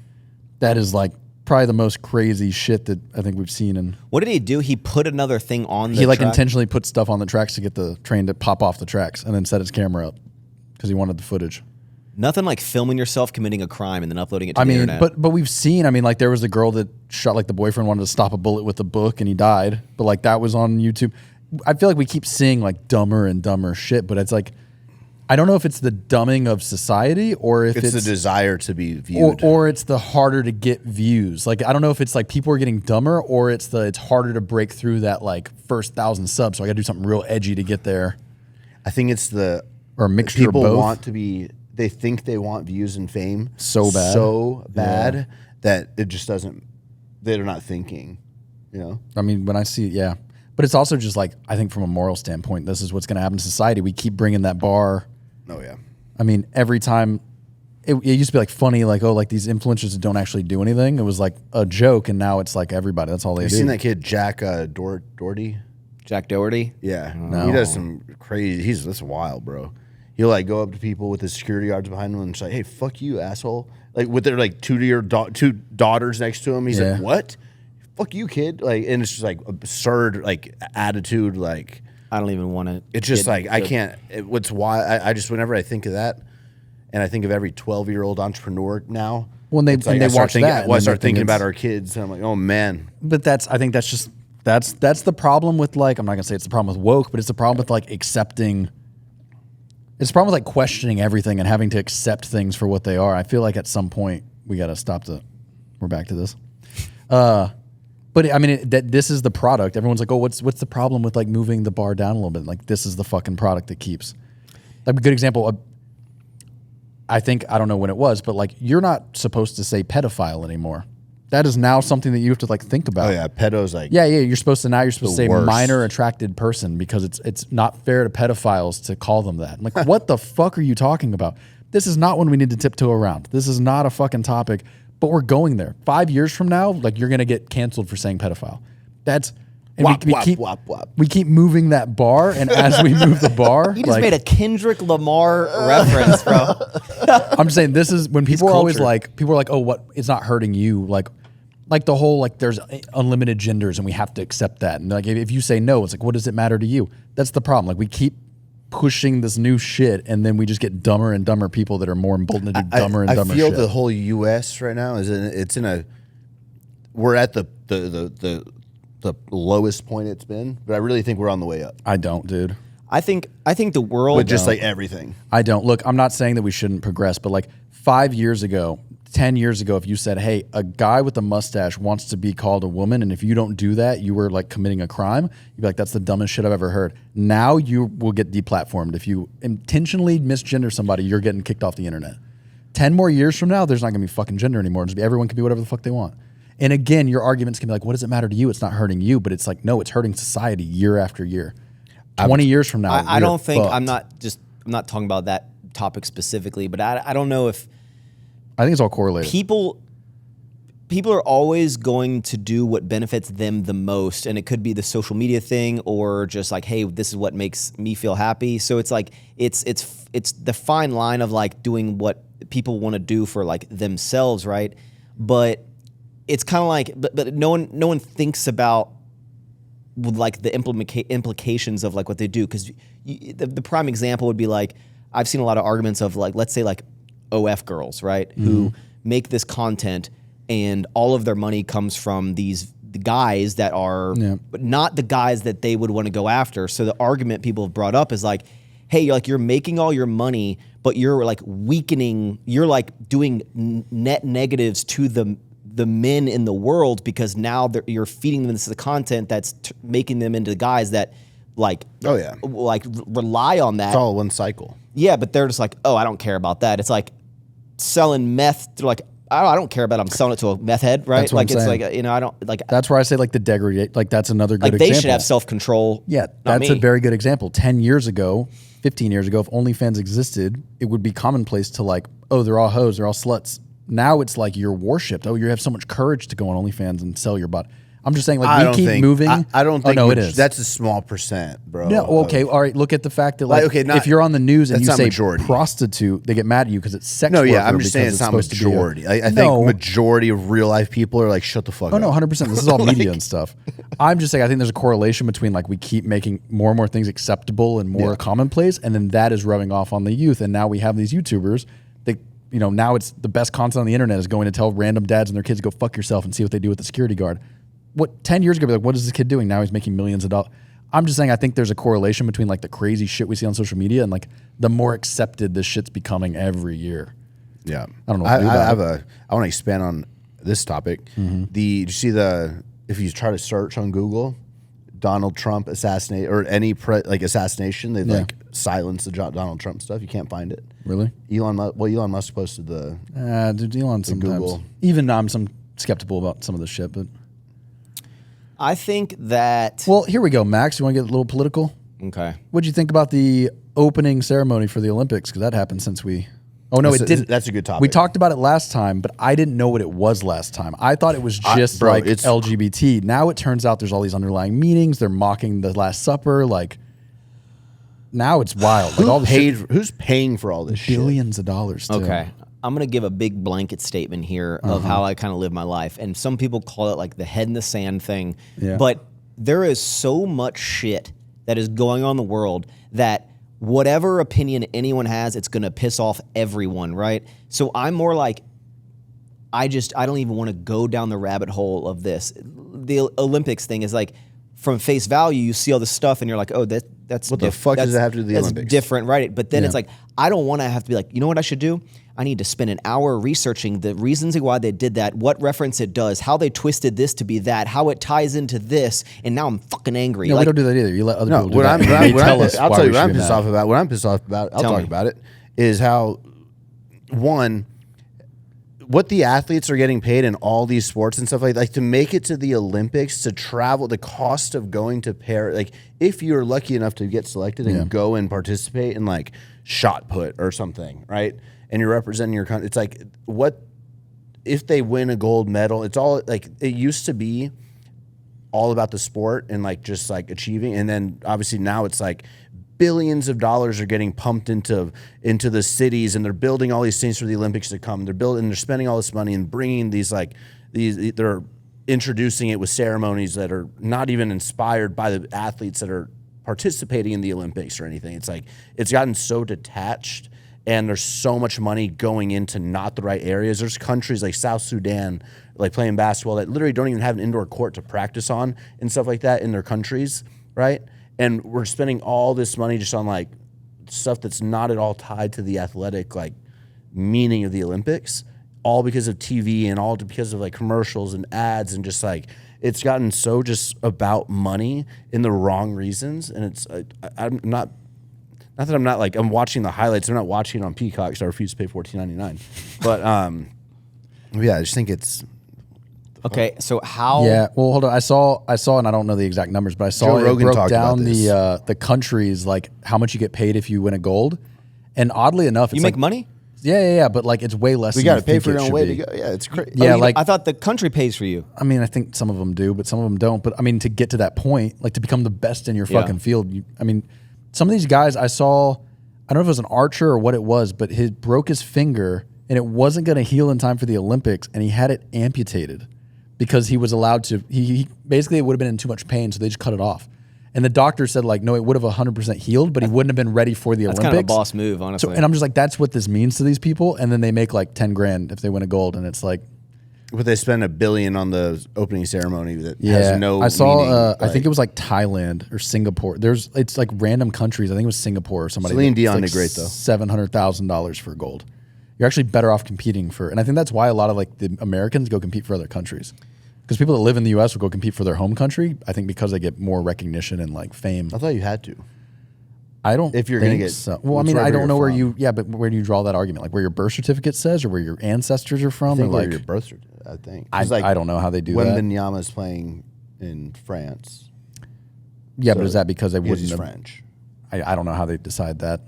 Speaker 3: That is like probably the most crazy shit that I think we've seen. And
Speaker 1: what did he do? He put another thing on the
Speaker 3: He like
Speaker 1: track?
Speaker 3: intentionally put stuff on the tracks to get the train to pop off the tracks and then set his camera up because he wanted the footage.
Speaker 1: Nothing like filming yourself committing a crime and then uploading it to the internet.
Speaker 3: But we've seen, like there was a girl that shot, like the boyfriend wanted to stop a bullet with a book and he died. But like that was on YouTube. I feel like we keep seeing like dumber and dumber shit, but it's like, I don't know if it's the dumbing of society or if
Speaker 2: it's the desire to be viewed,
Speaker 3: or it's the harder to get views. Like, I don't know if it's like people are getting dumber or it's harder to break through that like first 1,000 subs. So I got to do something real edgy to get there.
Speaker 2: I think it's or
Speaker 3: a mixture of both.
Speaker 2: People want to be. They think they want views and fame
Speaker 3: so bad
Speaker 2: that it just doesn't. They're not thinking.
Speaker 3: I mean, when I see but it's also just like, I think from a moral standpoint, this is what's going to happen to society. We keep bringing that bar.
Speaker 2: Oh yeah.
Speaker 3: I mean, every time it used to be like funny, like, oh, like these influencers that don't actually do anything. It was like a joke, and now it's like everybody. That's all they do.
Speaker 2: You seen that kid Jack Doherty?
Speaker 1: Jack Doherty?
Speaker 2: Yeah,
Speaker 3: No.
Speaker 2: He does some crazy. That's wild, bro. He'll like go up to people with his security guards behind him and say, "Hey, fuck you, asshole!" Like with their like two daughters next to him. He's like, "What? Fuck you, kid!" Like, and it's just like absurd, like attitude, like.
Speaker 1: I don't even want to.
Speaker 2: It's just like I can't. What's why I just whenever I think of that, and I think of every 12-year-old entrepreneur now.
Speaker 3: When they watch that,
Speaker 2: I start thinking about our kids, and I'm like, oh man.
Speaker 3: But I think that's just that's the problem with like, I'm not gonna say it's the problem with woke, but it's the problem with like accepting. It's the problem with like questioning everything and having to accept things for what they are. I feel like at some point we got to stop. We're back to this. But I mean, this is the product. Everyone's like, oh, what's the problem with like moving the bar down a little bit? Like, this is the fucking product that keeps. Like a good example, I think, I don't know when it was, but like, you're not supposed to say pedophile anymore. That is now something that you have to like think about.
Speaker 2: Oh yeah, pedo's like.
Speaker 3: Yeah, you're supposed to say
Speaker 2: worst.
Speaker 3: minor attracted person because it's not fair to pedophiles to call them that. I'm like, what the fuck are you talking about? This is not one we need to tiptoe around. This is not a fucking topic. But we're going there. 5 years from now, like you're gonna get canceled for saying pedophile. That's and we keep moving that bar, and as we move the bar,
Speaker 1: you just made a Kendrick Lamar reference, bro.
Speaker 3: I'm just saying this is when people are always like, oh, what? It's not hurting you, like the whole like there's unlimited genders and we have to accept that. And like if you say no, it's like what does it matter to you? That's the problem. Like we keep pushing this new shit, and then we just get dumber and dumber people that are more emboldened to do dumber and dumber shit.
Speaker 2: I feel the whole U.S. right now we're at the lowest point it's been, but I really think we're on the way up.
Speaker 3: I don't, dude.
Speaker 1: I think the world,
Speaker 2: but just like everything.
Speaker 3: I don't. Look, I'm not saying that we shouldn't progress, but like 5 years ago, 10 years ago, if you said, hey, a guy with a mustache wants to be called a woman, and if you don't do that, you were like committing a crime, you'd be like, that's the dumbest shit I've ever heard. Now you will get deplatformed. If you intentionally misgender somebody, you're getting kicked off the internet. 10 more years from now, there's not going to be fucking gender anymore. Everyone can be whatever the fuck they want. And again, your arguments can be like, what does it matter to you? It's not hurting you, but it's like, no, it's hurting society year after year. 20 years from now,
Speaker 1: I don't think, I'm not talking about that topic specifically, but I don't know if,
Speaker 3: I think it's all correlated.
Speaker 1: People are always going to do what benefits them the most, and it could be the social media thing or just like, hey, this is what makes me feel happy. So it's like it's the fine line of like doing what people want to do for like themselves, right? But it's kind of like, but no one thinks about like the implications of like what they do, because the prime example would be like, I've seen a lot of arguments of like, let's say like OF girls, right? Mm-hmm. Who make this content and all of their money comes from the guys that are but not the guys that they would want to go after. So the argument people have brought up is like, hey, you're making all your money, but you're like weakening, you're like doing net negatives to the men in the world, because now you're feeding them this the content that's making them into guys that like, like rely on that.
Speaker 2: It's all one cycle.
Speaker 1: Yeah, but they're just like, oh, I don't care about that. It's like selling meth. They're like, I don't care about it. I'm selling it to a meth head, right?
Speaker 3: That's what
Speaker 1: like
Speaker 3: I'm
Speaker 1: it's
Speaker 3: saying.
Speaker 1: like, I don't like.
Speaker 3: That's where I say like the degradation. Like that's another good
Speaker 1: like
Speaker 3: example.
Speaker 1: They should have self-control.
Speaker 3: Yeah, that's a very good example. 10 years ago, 15 years ago, if OnlyFans existed, it would be commonplace to like, oh, they're all hoes, they're all sluts. Now it's like you're worshipped. Oh, you have so much courage to go on OnlyFans and sell your butt. I'm just saying, like, we keep moving.
Speaker 2: I don't think.
Speaker 3: Oh, no, it is.
Speaker 2: That's a small percent, bro.
Speaker 3: No, okay, all right. Look at the fact that, like, if you're on the news and you say majority. Prostitute, they get mad at you because it's sex.
Speaker 2: No, yeah, I'm just saying it's not majority. I think majority of real life people are like, shut the fuck up.
Speaker 3: Oh no, 100%. This is all media and stuff. I'm just saying, I think there's a correlation between like we keep making more and more things acceptable and more commonplace, and then that is rubbing off on the youth. And now we have these YouTubers that, you know, now it's the best content on the internet is going to tell random dads and their kids to go fuck yourself and see what they do with the security guard. What 10 years ago, be like, what is this kid doing? Now he's making millions of dollars. I'm just saying I think there's a correlation between like the crazy shit we see on social media and like the more accepted this shit's becoming every year.
Speaker 2: Yeah.
Speaker 3: I don't know.
Speaker 2: I want to expand on this topic. Did you see if you try to search on Google, Donald Trump assassinate or any assassination, they like silence the Donald Trump stuff. You can't find it.
Speaker 3: Really?
Speaker 2: Elon Musk posted
Speaker 3: dude, Elon sometimes.
Speaker 2: Google.
Speaker 3: Even I'm some skeptical about some of this shit, but
Speaker 1: I think that.
Speaker 3: Well, here we go, Max. You want to get a little political?
Speaker 1: Okay.
Speaker 3: What'd you think about the opening ceremony for the Olympics? Because that happened since we. Oh no, it didn't.
Speaker 2: That's a good topic.
Speaker 3: We talked about it last time, but I didn't know what it was last time. I thought it was just it's LGBT. Now it turns out there's all these underlying meanings. They're mocking the Last Supper. Like now it's wild. Like
Speaker 2: who's paying for all this
Speaker 3: billions of dollars? Too.
Speaker 1: Okay. I'm going to give a big blanket statement here of how I kind of live my life. And some people call it like the head in the sand thing.
Speaker 3: Yeah.
Speaker 1: But there is so much shit that is going on in the world that whatever opinion anyone has, it's going to piss off everyone, right? So I'm more like, I don't even want to go down the rabbit hole of this. The Olympics thing is like, from face value, you see all this stuff and you're like, oh, that's
Speaker 2: what the fuck does it have to do with the
Speaker 1: that's
Speaker 2: Olympics?
Speaker 1: Different, right? But then it's like, I don't want to have to be like, you know what I should do? I need to spend an hour researching the reasons why they did that, what reference it does, how they twisted this to be that, how it ties into this, and now I'm fucking angry.
Speaker 3: No, we don't do that either. You let other people do that.
Speaker 2: I'll tell you what I'm pissed off about. What I'm pissed off about, I'll talk about it, is how, one, what the athletes are getting paid in all these sports and stuff like to make it to the Olympics, to travel, the cost of going to Paris, like if you're lucky enough to get selected and go and participate in like shot put or something, right? And you're representing your country. It's like, what if they win a gold medal? It's all like, it used to be all about the sport and like just like achieving. And then obviously now it's like billions of dollars are getting pumped into the cities, and they're building all these things for the Olympics to come. They're spending all this money and bringing they're introducing it with ceremonies that are not even inspired by the athletes that are participating in the Olympics or anything. It's like, it's gotten so detached, and there's so much money going into not the right areas. There's countries like South Sudan, like playing basketball, that literally don't even have an indoor court to practice on and stuff like that in their countries, right? And we're spending all this money just on like stuff that's not at all tied to the athletic like meaning of the Olympics, all because of TV and all because of like commercials and ads, and just like it's gotten so just about money in the wrong reasons. And it's I'm not that I'm not like I'm watching the highlights. I'm not watching it on Peacock, so I refuse to pay $14.99. But yeah, I just think it's.
Speaker 1: Okay, so how?
Speaker 3: Yeah, well, hold on. I saw, and I don't know the exact numbers, but I saw
Speaker 2: Joe Rogan
Speaker 3: broke down
Speaker 2: about
Speaker 3: the countries, like how much you get paid if you win a gold, and oddly enough,
Speaker 1: you make money.
Speaker 3: Yeah, but like it's way less.
Speaker 2: We got to pay for your own way to go. Yeah, it's crazy.
Speaker 3: Yeah, like
Speaker 1: I thought the country pays for you.
Speaker 3: I mean, I think some of them do, but some of them don't. But I mean, to get to that point, like to become the best in your fucking field, I mean, some of these guys I saw, I don't know if it was an archer or what it was, but he broke his finger and it wasn't going to heal in time for the Olympics, and he had it amputated because he was allowed to. He basically, it would have been in too much pain, so they just cut it off. And the doctor said, like, no, it would have 100% healed, but he wouldn't have been ready for the Olympics.
Speaker 1: That's kind of a boss move, honestly.
Speaker 3: So, and I'm just like, that's what this means to these people. And then they make like 10 grand if they win a gold, and it's like.
Speaker 2: But they spend $1 billion on the opening ceremony that has no
Speaker 3: I saw,
Speaker 2: meaning.
Speaker 3: I think it was like Thailand or Singapore. It's like random countries. I think it was Singapore or somebody.
Speaker 2: Celine Dion did great, though.
Speaker 3: $700,000 for gold. You're actually better off competing for, and I think that's why a lot of like the Americans go compete for other countries. Because people that live in the U.S. will go compete for their home country. I think because they get more recognition and like fame.
Speaker 2: I thought you had to.
Speaker 3: I don't.
Speaker 2: If you're going to get,
Speaker 3: so. Well, I mean, I don't know where you. Yeah, but where do you draw that argument? Like where your birth certificate says, or where your ancestors are from,
Speaker 2: I think
Speaker 3: or like
Speaker 2: where your birth certificate. I think.
Speaker 3: I don't know how they do that.
Speaker 2: Wembenyama is playing in France.
Speaker 3: Yeah, so but is that because they wouldn't?
Speaker 2: He's
Speaker 3: have,
Speaker 2: French.
Speaker 3: I don't know how they decide that.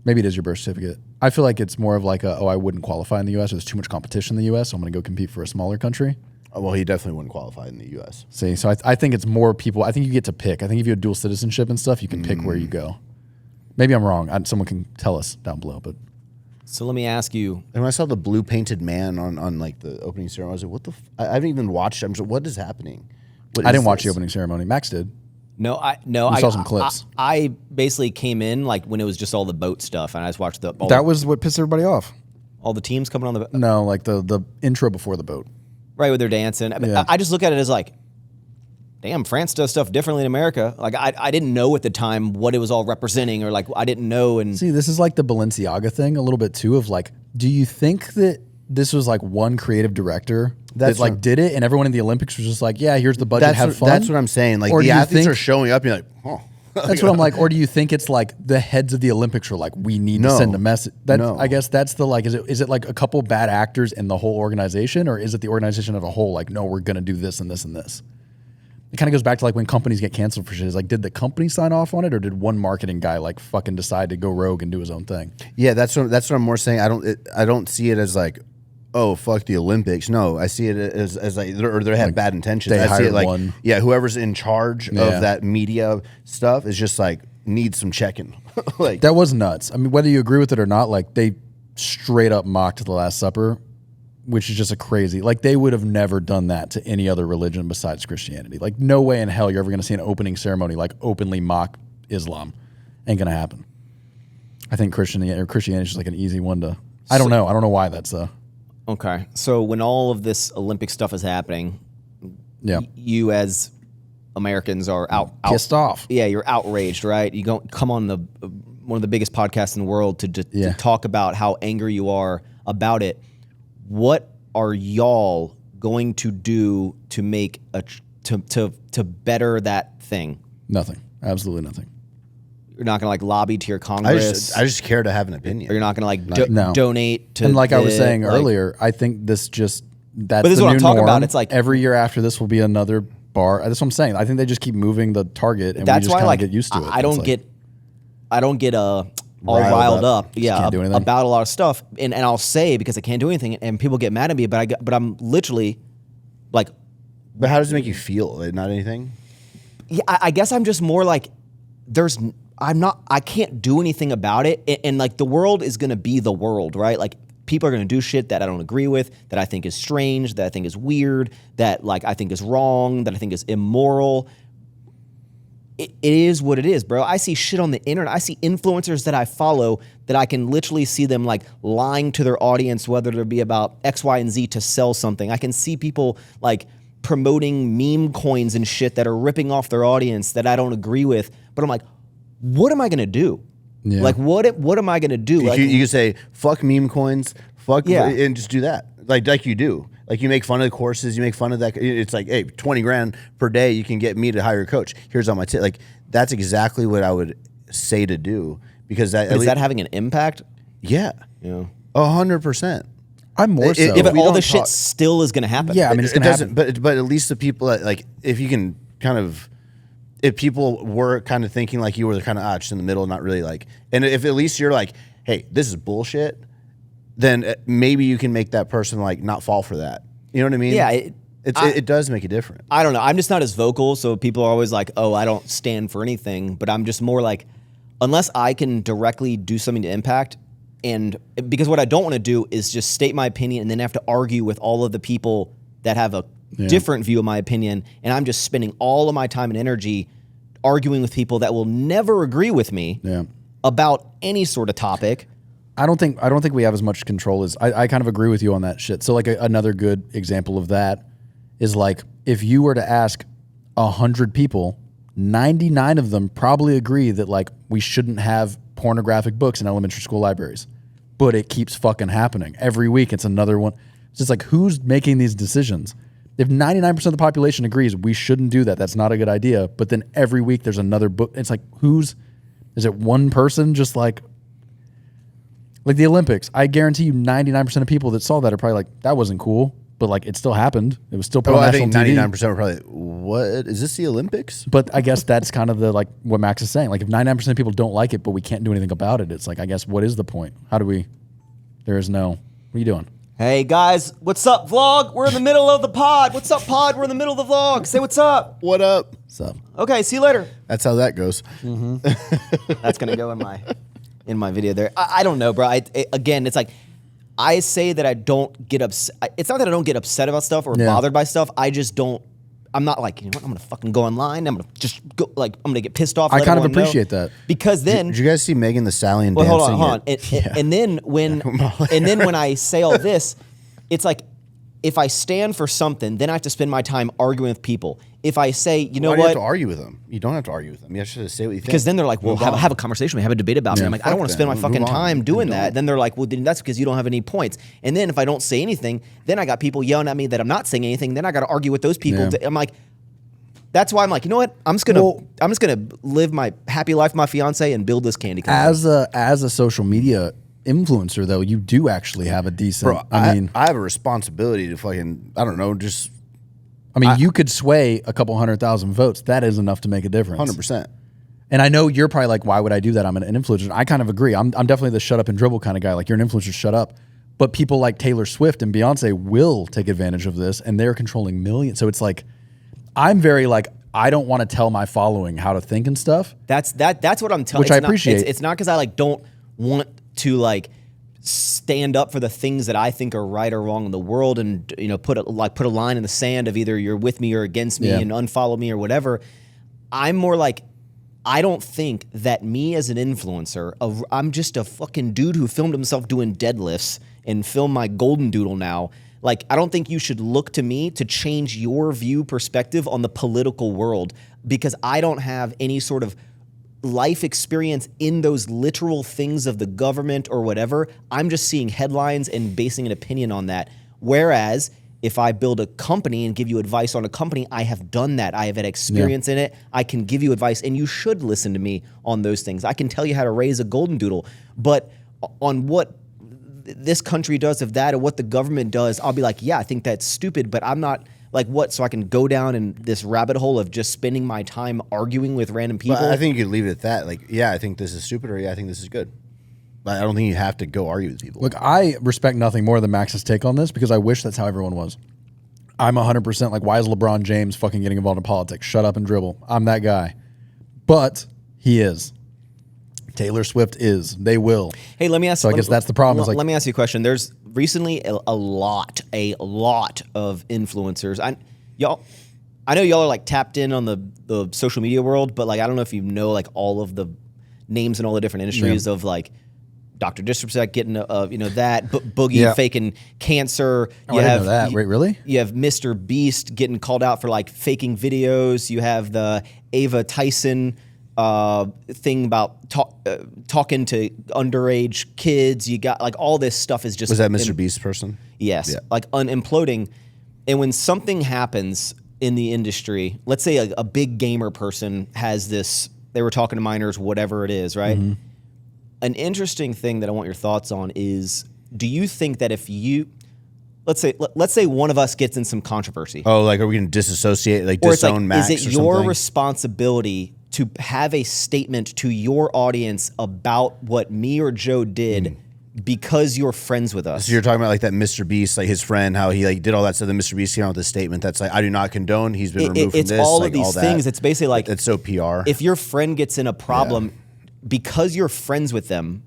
Speaker 3: Maybe it is your birth certificate. I feel like it's more of like I wouldn't qualify in the U.S. There's too much competition in the U.S., so I'm going to go compete for a smaller country.
Speaker 2: Well, he definitely wouldn't qualify in the U.S.
Speaker 3: See, so I think it's more people. I think you get to pick. I think if you have dual citizenship and stuff, you can pick where you go. Maybe I'm wrong. Someone can tell us down below. But
Speaker 1: so let me ask you.
Speaker 2: And when I saw the blue painted man on like the opening ceremony, I was like, "What the? I haven't even watched. I'm just, what is happening?"
Speaker 3: I didn't watch the opening ceremony. Max did.
Speaker 1: No, I
Speaker 3: saw some clips.
Speaker 1: I basically came in like when it was just all the boat stuff, and I just watched
Speaker 3: that was what pissed everybody off.
Speaker 1: All the teams coming on the boat.
Speaker 3: No, like the intro before the boat.
Speaker 1: Right, with their dancing. I mean, I just look at it as like, damn, France does stuff differently in America. Like I didn't know at the time what it was all representing, or like I didn't know. And
Speaker 3: see, this is like the Balenciaga thing a little bit too. Of like, do you think that this was like one creative director that like did it, and everyone in the Olympics was just like, yeah, here's the budget, have fun?
Speaker 2: That's what I'm saying. Like,
Speaker 3: or
Speaker 2: the athletes are showing up, and you're like, oh.
Speaker 3: That's what I'm like. Or do you think it's like the heads of the Olympics are like, we need to send a message? I guess that's the like, is it like a couple bad actors in the whole organization, or is it the organization of a whole? Like, no, we're going to do this and this and this. It kind of goes back to like when companies get canceled for shit. It's like, did the company sign off on it, or did one marketing guy like fucking decide to go rogue and do his own thing?
Speaker 2: Yeah, that's what I'm more saying. I don't see it as like, oh, fuck the Olympics. No, I see it as like, or they have bad intentions. I see it like, whoever's in charge of that media stuff is just like, needs some checking. Like,
Speaker 3: that was nuts. I mean, whether you agree with it or not, like they straight up mocked the Last Supper, which is just a crazy, like they would have never done that to any other religion besides Christianity. Like no way in hell you're ever going to see an opening ceremony like openly mock Islam. Ain't going to happen. I think Christianity is just like an easy one to, I don't know why that's
Speaker 1: Okay, so when all of this Olympic stuff is happening, you as Americans are
Speaker 3: pissed off.
Speaker 1: Yeah, you're outraged, right? You go come on the one of the biggest podcasts in the world to talk about how angry you are about it. What are y'all going to do to make to better that thing?
Speaker 3: Nothing. Absolutely nothing.
Speaker 1: You're not going to like lobby to your Congress.
Speaker 2: I just care to have an opinion.
Speaker 1: Or you're not going to like donate to.
Speaker 3: And like I was saying earlier, I think this just that's.
Speaker 1: But this is what I'm talking about. It's like
Speaker 3: every year after this will be another bar. That's what I'm saying. I think they just keep moving the target, and we just kind of get used to it.
Speaker 1: I don't get all riled up. Yeah, about a lot of stuff, and I'll say because I can't do anything, and people get mad at me. But I'm literally like.
Speaker 2: But how does it make you feel? Like, not anything.
Speaker 1: Yeah, I guess I'm just more like I can't do anything about it. And like the world is going to be the world, right? Like people are going to do shit that I don't agree with, that I think is strange, that I think is weird, that like I think is wrong, that I think is immoral. It is what it is, bro. I see shit on the internet. I see influencers that I follow that I can literally see them like lying to their audience, whether it be about X, Y, and Z to sell something. I can see people like promoting meme coins and shit that are ripping off their audience that I don't agree with. But I'm like, what am I gonna do? Yeah. Like, what am I gonna do? Like,
Speaker 2: you can say, fuck meme coins, and just do that. Like you do. Like you make fun of the courses, you make fun of that. It's like, hey, 20 grand per day, you can get me to hire a coach. Here's all my tip. Like that's exactly what I would say to do because
Speaker 1: is that having an impact?
Speaker 2: Yeah, 100%.
Speaker 3: I'm more so.
Speaker 1: Yeah, but all this shit still is gonna happen.
Speaker 3: Yeah, I mean, it's gonna happen.
Speaker 2: But at least the people like if you can kind of. If people were kind of thinking like you were kind of just in the middle, not really like, and if at least you're like, hey, this is bullshit, then maybe you can make that person like not fall for that. You know what I mean?
Speaker 1: Yeah.
Speaker 2: It does make a difference.
Speaker 1: I don't know. I'm just not as vocal. So people are always like, oh, I don't stand for anything, but I'm just more like, unless I can directly do something to impact. And because what I don't want to do is just state my opinion and then have to argue with all of the people that have a different view of my opinion, and I'm just spending all of my time and energy arguing with people that will never agree with me about any sort of topic.
Speaker 3: I don't think we have as much control as I kind of agree with you on that shit. So like another good example of that is like if you were to ask 100 people, 99 of them probably agree that like we shouldn't have pornographic books in elementary school libraries, but it keeps fucking happening every week. It's another one. It's just like who's making these decisions? If 99% of the population agrees we shouldn't do that, that's not a good idea. But then every week there's another book. It's like, is it one person just like the Olympics? I guarantee you 99% of people that saw that are probably like, that wasn't cool. But like, it still happened. It was still put on national TV.
Speaker 2: I think 99% were probably, what? Is this the Olympics?
Speaker 3: But I guess that's kind of like what Max is saying. Like if 99% of people don't like it, but we can't do anything about it, it's like, I guess, what is the point? What are you doing?
Speaker 1: Hey guys, what's up, vlog? We're in the middle of the pod. What's up, pod? We're in the middle of the vlog. Say what's up.
Speaker 2: What up?
Speaker 3: What's up?
Speaker 1: Okay, see you later.
Speaker 2: That's how that goes.
Speaker 1: Mm-hmm. That's gonna go in my video there. I don't know, bro. Again, it's like I say that I don't get upset. It's not that I don't get upset about stuff or bothered by stuff. I just don't. I'm not like, you know what, I'm gonna fucking go online. I'm gonna just go like I'm gonna get pissed off.
Speaker 3: I kind of appreciate that
Speaker 1: because then
Speaker 2: did you guys see Megan Thee Stallion dancing?
Speaker 1: Hold on. And then when I say all this, it's like if I stand for something, then I have to spend my time arguing with people. if I say, you know
Speaker 2: Why do you
Speaker 1: what?
Speaker 2: have to argue with them? You don't have to argue with them. You have to say what you think.
Speaker 1: Because then they're like, well, have a conversation. We have a debate about me. I'm like, I don't want to spend my fucking time doing that. Then they're like, well, then that's because you don't have any points. And then if I don't say anything, then I got people yelling at me that I'm not saying anything. Then I got to argue with those people. I'm like, that's why I'm like, you know what? I'm just gonna live my happy life with my fiance and build this candy company.
Speaker 3: As a social media influencer, though, you do actually have a decent.
Speaker 2: Bro, I have a responsibility to fucking, I don't know, just.
Speaker 3: You could sway a couple 100,000 votes. That is enough to make a difference.
Speaker 2: 100%.
Speaker 3: And I know you're probably like, why would I do that? I'm an influencer. I kind of agree. I'm definitely the shut up and dribble kind of guy. Like, you're an influencer, shut up. But people like Taylor Swift and Beyonce will take advantage of this, and they're controlling millions. So it's like, I'm very like, I don't want to tell my following how to think and stuff.
Speaker 1: That's what I'm telling.
Speaker 3: Which I appreciate.
Speaker 1: It's not because I like don't want to like stand up for the things that I think are right or wrong in the world, and put a line in the sand of either you're with me or against me and unfollow me or whatever. I'm more like, I don't think that me as an influencer, I'm just a fucking dude who filmed himself doing deadlifts and filmed my golden doodle now. Like, I don't think you should look to me to change your perspective on the political world, because I don't have any sort of life experience in those literal things of the government or whatever. I'm just seeing headlines and basing an opinion on that. Whereas if I build a company and give you advice on a company, I have done that. I have had experience in it. I can give you advice, and you should listen to me on those things. I can tell you how to raise a golden doodle, but on what this country does of that or what the government does, I'll be like, yeah, I think that's stupid, but I'm not like, what? So I can go down in this rabbit hole of just spending my time arguing with random people?
Speaker 2: But I think you could leave it at that. Like, yeah, I think this is stupid, or yeah, I think this is good. But I don't think you have to go argue with people.
Speaker 3: Look, I respect nothing more than Max's take on this, because I wish that's how everyone was. I'm 100% like, why is LeBron James fucking getting involved in politics? Shut up and dribble. I'm that guy. But he is. Taylor Swift is. They will.
Speaker 1: Hey, let me ask.
Speaker 3: So I guess that's the problem.
Speaker 1: Let me ask you a question. There's recently a lot of influencers. I know y'all are like tapped in on the social media world, but like, I don't know if you know like all of the names and all the different industries of like Dr. Disrespect getting that Boogie faking cancer.
Speaker 3: I didn't know that. Wait, really?
Speaker 1: You have Mr. Beast getting called out for like faking videos. You have the Ava Tyson thing about talking to underage kids. You got like all this stuff is just.
Speaker 2: Was that Mr. Beast person?
Speaker 1: Yes, like imploding. And when something happens in the industry, let's say a big gamer person has this. They were talking to minors, whatever it is, right? Mm-hmm. An interesting thing that I want your thoughts on is: do you think that if you, let's say one of us gets in some controversy?
Speaker 2: Oh, like are we going to disassociate, like disown Maxx?
Speaker 1: Is it your responsibility to have a statement to your audience about what me or Joe did because you're friends with us?
Speaker 2: So you're talking about like that Mr. Beast, like his friend, how he like did all that stuff. Then Mr. Beast came out with a statement that's like, I do not condone. He's been removed from this.
Speaker 1: It's all of these things. It's basically like
Speaker 2: it's so PR.
Speaker 1: If your friend gets in a problem because you're friends with them,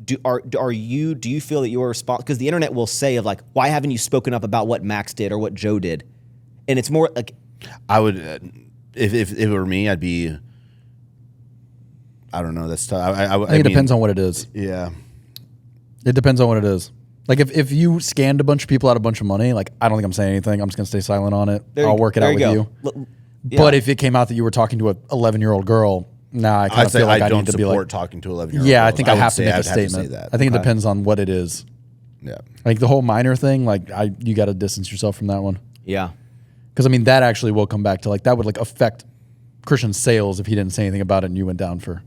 Speaker 1: do you feel that you're responsible? Because the internet will say of like, why haven't you spoken up about what Maxx did or what Joe did? And it's more like,
Speaker 2: I would if it were me, I'd be. I don't know. That's tough.
Speaker 3: I think it depends on what it is.
Speaker 2: Yeah. It
Speaker 3: depends on what it is. Like if you scanned a bunch of people out a bunch of money, like I don't think I'm saying anything. I'm just gonna stay silent on it. I'll work it out with you. Yeah. But if it came out that you were talking to an 11-year-old girl, I kind of feel like I need to be like
Speaker 2: talking to 11-year-old.
Speaker 3: Yeah, I think I have to make a statement. I think it depends on what it is.
Speaker 2: Yeah.
Speaker 3: Like the whole minor thing, like you got to distance yourself from that one.
Speaker 1: Yeah.
Speaker 3: Because I mean that actually will come back to like that would like affect Christian's sales if he didn't say anything about it and you went down for.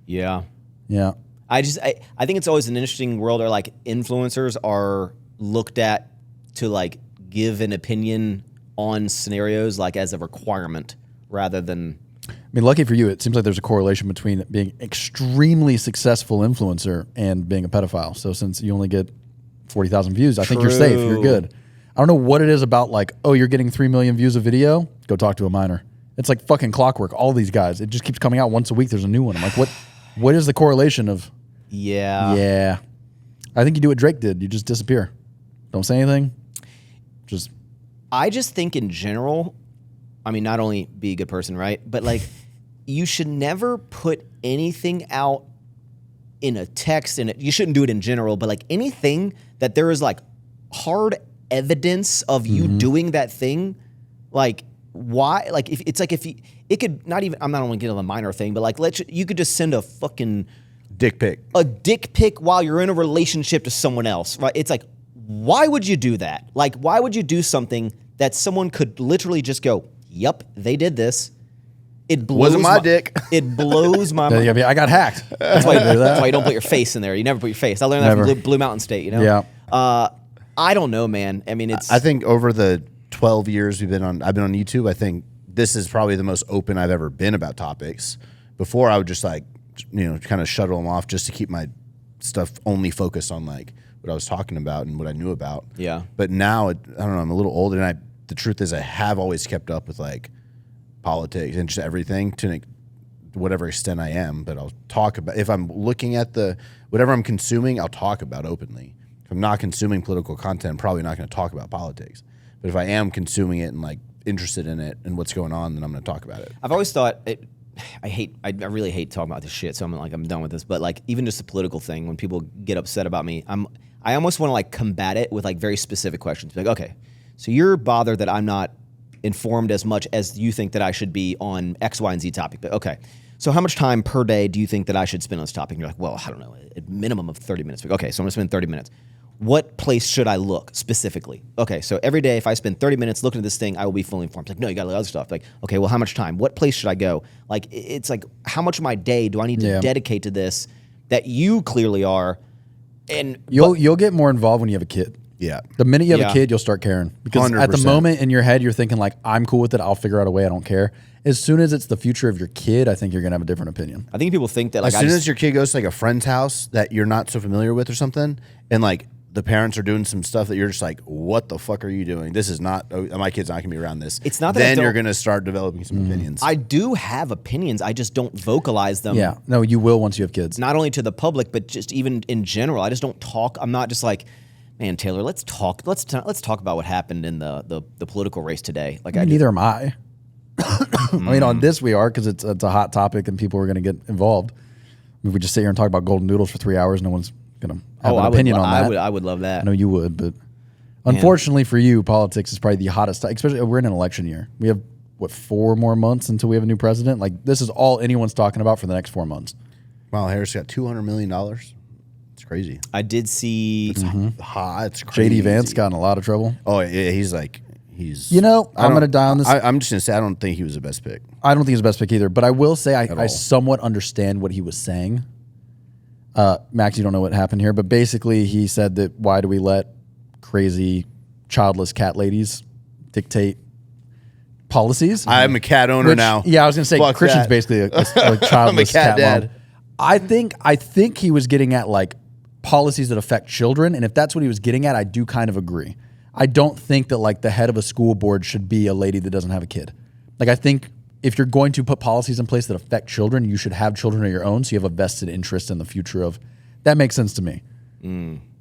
Speaker 1: Yeah.
Speaker 3: Yeah.
Speaker 1: I think it's always an interesting world where like influencers are looked at to like give an opinion on scenarios like as a requirement rather than.
Speaker 3: I mean, lucky for you, it seems like there's a correlation between being extremely successful influencer and being a pedophile. So since you only get 40,000 views, I think you're safe. You're good. I don't know what it is about like, oh, you're getting 3 million views a video. Go talk to a minor. It's like fucking clockwork. All these guys, it just keeps coming out once a week. There's a new one. I'm like, what is the correlation of?
Speaker 1: Yeah.
Speaker 3: Yeah. I think you do what Drake did. You just disappear. Don't say anything.
Speaker 1: I just think in general, I mean, not only be a good person, right? But like, you should never put anything out in a text, and you shouldn't do it in general, but like anything that there is like hard evidence of you doing that thing, like why? Like, if it's like it could not even. I'm not only getting a minor thing, but like, you could just send a fucking
Speaker 2: dick pic
Speaker 1: while you're in a relationship to someone else, right? It's like, why would you do that? Like, why would you do something that someone could literally just go, "Yep, they did this." It blows
Speaker 2: wasn't my dick.
Speaker 1: It blows my mind.
Speaker 3: I got hacked.
Speaker 1: That's why you don't put your face in there. You never put your face. I learned that from Blue Mountain State. You know.
Speaker 3: Yeah.
Speaker 1: I don't know, man. I mean,
Speaker 2: I think over the 12 years I've been on YouTube, I think this is probably the most open I've ever been about topics. Before, I would just like, kind of shuttle them off just to keep my stuff only focused on like what I was talking about and what I knew about.
Speaker 1: Yeah.
Speaker 2: But now, I don't know, I'm a little older, and the truth is I have always kept up with like politics and just everything to whatever extent I am. But I'll talk about, if I'm looking at whatever I'm consuming, I'll talk about openly. If I'm not consuming political content, I'm probably not going to talk about politics. But if I am consuming it and like interested in it and what's going on, then I'm going to talk about it.
Speaker 1: I've always thought I really hate talking about this shit. So I'm done with this. But like, even just a political thing, when people get upset about me, I almost want to like combat it with like very specific questions. Like, okay, so you're bothered that I'm not informed as much as you think that I should be on X, Y, and Z topic. But okay, so how much time per day do you think that I should spend on this topic? And you're like, well, I don't know, a minimum of 30 minutes. Okay, so I'm going to spend 30 minutes. What place should I look specifically? Okay, so every day if I spend 30 minutes looking at this thing, I will be fully informed. It's like, no, you got to look at other stuff. Like, okay, well, how much time? What place should I go? Like, it's like, how much of my day do I need to dedicate to this that you clearly are? And
Speaker 3: you'll get more involved when you have a kid.
Speaker 2: Yeah.
Speaker 3: The minute you have a kid, you'll start caring. Because
Speaker 2: 100%.
Speaker 3: At the moment in your head, you're thinking like, I'm cool with it. I'll figure out a way. I don't care. As soon as it's the future of your kid, I think you're going to have a different opinion.
Speaker 1: I think people think that like,
Speaker 2: as soon as your kid goes to like a friend's house that you're not so familiar with or something, and like the parents are doing some stuff that you're just like, what the fuck are you doing? This is not, my kid's not going to be around this.
Speaker 1: It's not that
Speaker 2: then you're going to start developing some opinions.
Speaker 1: I do have opinions. I just don't vocalize them.
Speaker 3: Yeah. No, you will once you have kids.
Speaker 1: Not only to the public, but just even in general. I just don't talk. I'm not just like, man, Taylor, let's talk. Let's talk about what happened in the political race today. Like,
Speaker 3: neither am I. I mean, on this we are because it's a hot topic and people are going to get involved. If we just sit here and talk about golden noodles for 3 hours, no one's going to have an opinion on that.
Speaker 1: I would love that.
Speaker 3: I know you would, but unfortunately for you, politics is probably the hottest. Especially we're in an election year. We have 4 more months until we have a new president. Like, this is all anyone's talking about for the next 4 months.
Speaker 2: Kamala Harris got $200 million. It's crazy.
Speaker 1: I did see.
Speaker 2: It's hot. It's crazy.
Speaker 3: JD Vance got in a lot of trouble.
Speaker 2: Oh yeah, he's.
Speaker 3: I'm going to die on this.
Speaker 2: I'm just going to say I don't think he was the best pick.
Speaker 3: I don't think he's the best pick either. But I will say I somewhat understand what he was saying. Max, you don't know what happened here, but basically he said that why do we let crazy childless cat ladies dictate policies?
Speaker 2: I'm a cat owner now.
Speaker 3: Yeah, I was going to say
Speaker 2: Fuck
Speaker 3: Christian's
Speaker 2: that.
Speaker 3: basically a childless
Speaker 2: I'm a cat dad.
Speaker 3: mom. I think he was getting at like policies that affect children, and if that's what he was getting at, I do kind of agree. I don't think that like the head of a school board should be a lady that doesn't have a kid. Like, I think if you're going to put policies in place that affect children, you should have children of your own so you have a vested interest in the future of. That makes sense to me.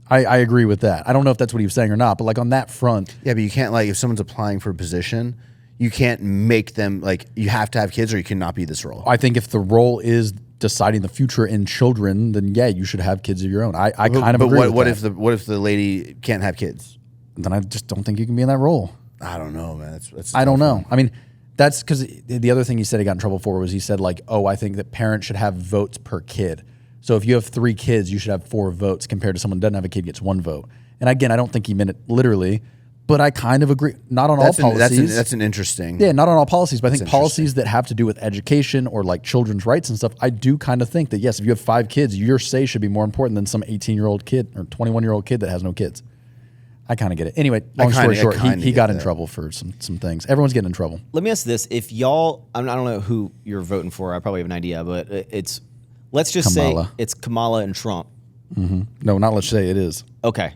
Speaker 3: I agree with that. I don't know if that's what he was saying or not, but like on that front.
Speaker 2: Yeah, but you can't, like, if someone's applying for a position, you can't make them, like, you have to have kids or you cannot be this role.
Speaker 3: I think if the role is deciding the future in children, then yeah, you should have kids of your own. I kind of agree with that.
Speaker 2: What if the lady can't have kids?
Speaker 3: Then I just don't think you can be in that role.
Speaker 2: I don't know, man. That's
Speaker 3: I don't know. I mean, that's because the other thing he said he got in trouble for was he said like, oh, I think that parents should have votes per kid. So if you have 3 kids, you should have 4 votes compared to someone who doesn't have a kid gets 1 vote. And again, I don't think he meant it literally, but I kind of agree. Not on all policies.
Speaker 2: That's an interesting.
Speaker 3: Yeah, not on all policies, but I think policies that have to do with education or like children's rights and stuff, I do kind of think that yes, if you have 5 kids, your say should be more important than some 18-year-old kid or 21-year-old kid that has no kids. I kind of get it. Anyway, long story short, he got in trouble for some things. Everyone's getting in trouble.
Speaker 1: Let me ask this: if y'all, I don't know who you're voting for. I probably have an idea, but let's just
Speaker 3: Kamala.
Speaker 1: say it's Kamala and Trump.
Speaker 3: Mm-hmm. No, not let's say it is.
Speaker 1: Okay,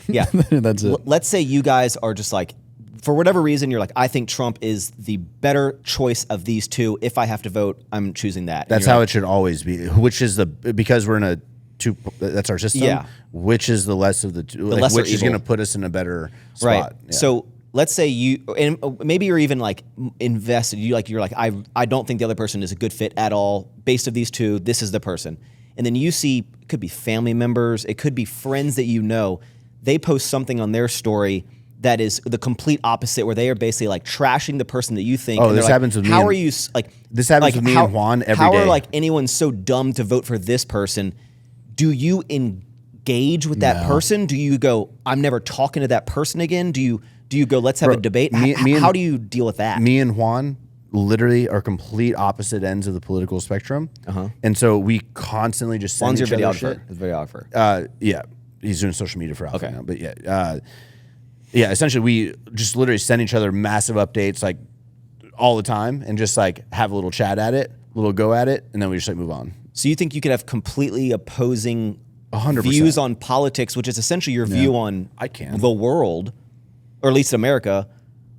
Speaker 1: yeah.
Speaker 3: That's it.
Speaker 1: Let's say you guys are just like, for whatever reason, you're like, I think Trump is the better choice of these two. If I have to vote, I'm choosing that.
Speaker 2: That's how it should always be. Which is because we're in a that's our system.
Speaker 1: Yeah.
Speaker 2: Which is the less of the two? Like, which is going to put us in a better spot?
Speaker 1: Right.
Speaker 2: Yeah.
Speaker 1: So let's say you, and maybe you're even like invested. You're like, I don't think the other person is a good fit at all. Based of these two, this is the person. And then you see, it could be family members, it could be friends that you know. They post something on their story that is the complete opposite, where they are basically like trashing the person that you think.
Speaker 2: Oh,
Speaker 1: and
Speaker 2: this
Speaker 1: like,
Speaker 2: happens with me.
Speaker 1: How
Speaker 2: and-
Speaker 1: are you like?
Speaker 2: This happens with me and Juan every
Speaker 1: how
Speaker 2: day.
Speaker 1: are like anyone so dumb to vote for this person? Do you engage with that person? Do you go, I'm never talking to that person again? Do you go, let's have a debate? How do you deal with that?
Speaker 2: Me and Juan literally are complete opposite ends of the political spectrum. And so we constantly just send
Speaker 1: Juan's
Speaker 2: each
Speaker 1: your
Speaker 2: other shit.
Speaker 1: videographer.
Speaker 2: Yeah. He's doing social media for Alpha now. But yeah, essentially we just literally send each other massive updates like all the time and just like have a little chat at it, a little go at it, and then we just like move on.
Speaker 1: So you think you could have completely opposing
Speaker 2: 100%.
Speaker 1: views on politics, which is essentially your view on the world, or at least America,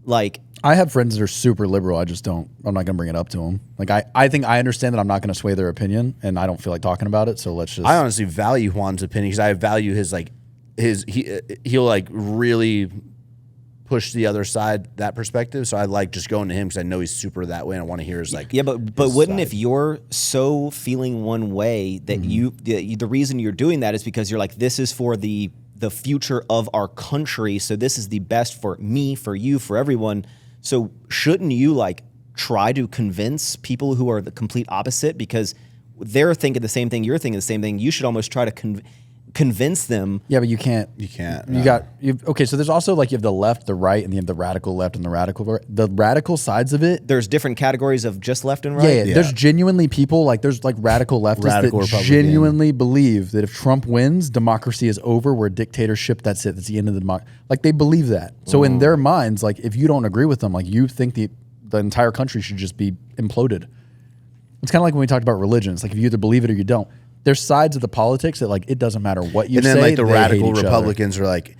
Speaker 1: like...
Speaker 3: I have friends that are super liberal. I'm not going to bring it up to them. Like I think I understand that I'm not going to sway their opinion, and I don't feel like talking about it. So let's just.
Speaker 2: I honestly value Juan's opinion because I value his like he'll like really push the other side, that perspective. So I like just going to him because I know he's super that way, and I want to hear his like.
Speaker 1: Yeah, but wouldn't if you're so feeling one way that the reason you're doing that is because you're like, this is for the future of our country, so this is the best for me, for you, for everyone. So shouldn't you like try to convince people who are the complete opposite because they're thinking the same thing, you're thinking the same thing? You should almost try to convince them.
Speaker 3: Yeah, but you can't.
Speaker 2: You can't.
Speaker 3: Okay, so there's also like you have the left, the right, and you have the radical left and the radical right. The radical sides of it.
Speaker 1: There's different categories of just left and right.
Speaker 3: Yeah. There's genuinely people like there's like radical leftists
Speaker 2: Radical
Speaker 3: that
Speaker 2: Republican.
Speaker 3: genuinely believe that if Trump wins, democracy is over. We're a dictatorship. That's it. That's the end of the democracy. Like they believe that. So in their minds, like if you don't agree with them, like you think the entire country should just be imploded. It's kind of like when we talked about religion. It's like if you either believe it or you don't. There's sides of the politics that like it doesn't matter what you say.
Speaker 2: And then like the
Speaker 3: they
Speaker 2: radical
Speaker 3: hate each
Speaker 2: Republicans are like,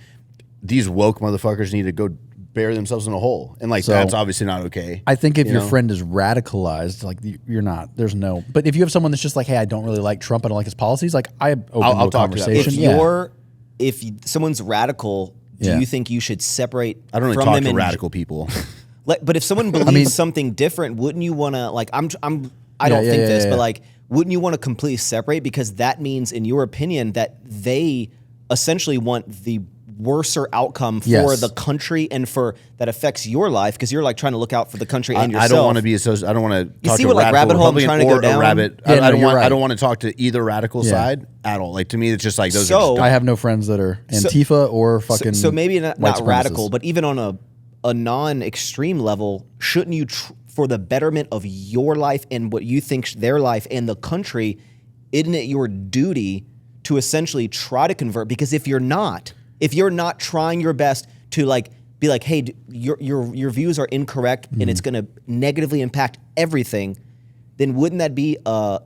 Speaker 2: these woke motherfuckers need to go bury themselves in a hole, and like that's obviously not okay.
Speaker 3: I think if your friend is radicalized, like you're not. There's no. But if you have someone that's just like, hey, I don't really like Trump, I don't like his policies. Like I open
Speaker 2: I'll
Speaker 3: the
Speaker 2: talk to that.
Speaker 3: conversation.
Speaker 1: If someone's radical, do you think you should separate?
Speaker 2: I don't really
Speaker 1: from
Speaker 2: talk
Speaker 1: them
Speaker 2: to radical people.
Speaker 1: But if someone believes something different, wouldn't you want to like? I don't think this, but like, wouldn't you want to completely separate? Because that means, in your opinion, that they essentially want the worser outcome for the country and for that affects your life, because you're like trying to look out for the country and yourself.
Speaker 2: I don't want to be I don't want to talk
Speaker 1: see
Speaker 2: to
Speaker 1: what,
Speaker 2: a
Speaker 1: like,
Speaker 2: radical
Speaker 1: rabbit hole I'm
Speaker 2: Republican
Speaker 1: trying to go
Speaker 2: or a
Speaker 1: down?
Speaker 2: rabbit.
Speaker 3: Yeah,
Speaker 2: I don't want.
Speaker 3: right.
Speaker 2: I don't want to talk to either radical side at all. Like to me, it's just like those. Are just
Speaker 3: I have no friends that are Antifa or fucking.
Speaker 1: So maybe not
Speaker 3: white
Speaker 1: radical,
Speaker 3: supremacists.
Speaker 1: but even on a non-extreme level, shouldn't you, for the betterment of your life and what you think's their life and the country, isn't it your duty to essentially try to convert? Because if you're not trying your best to like be like, hey, your views are incorrect and it's going to negatively impact everything, then wouldn't that be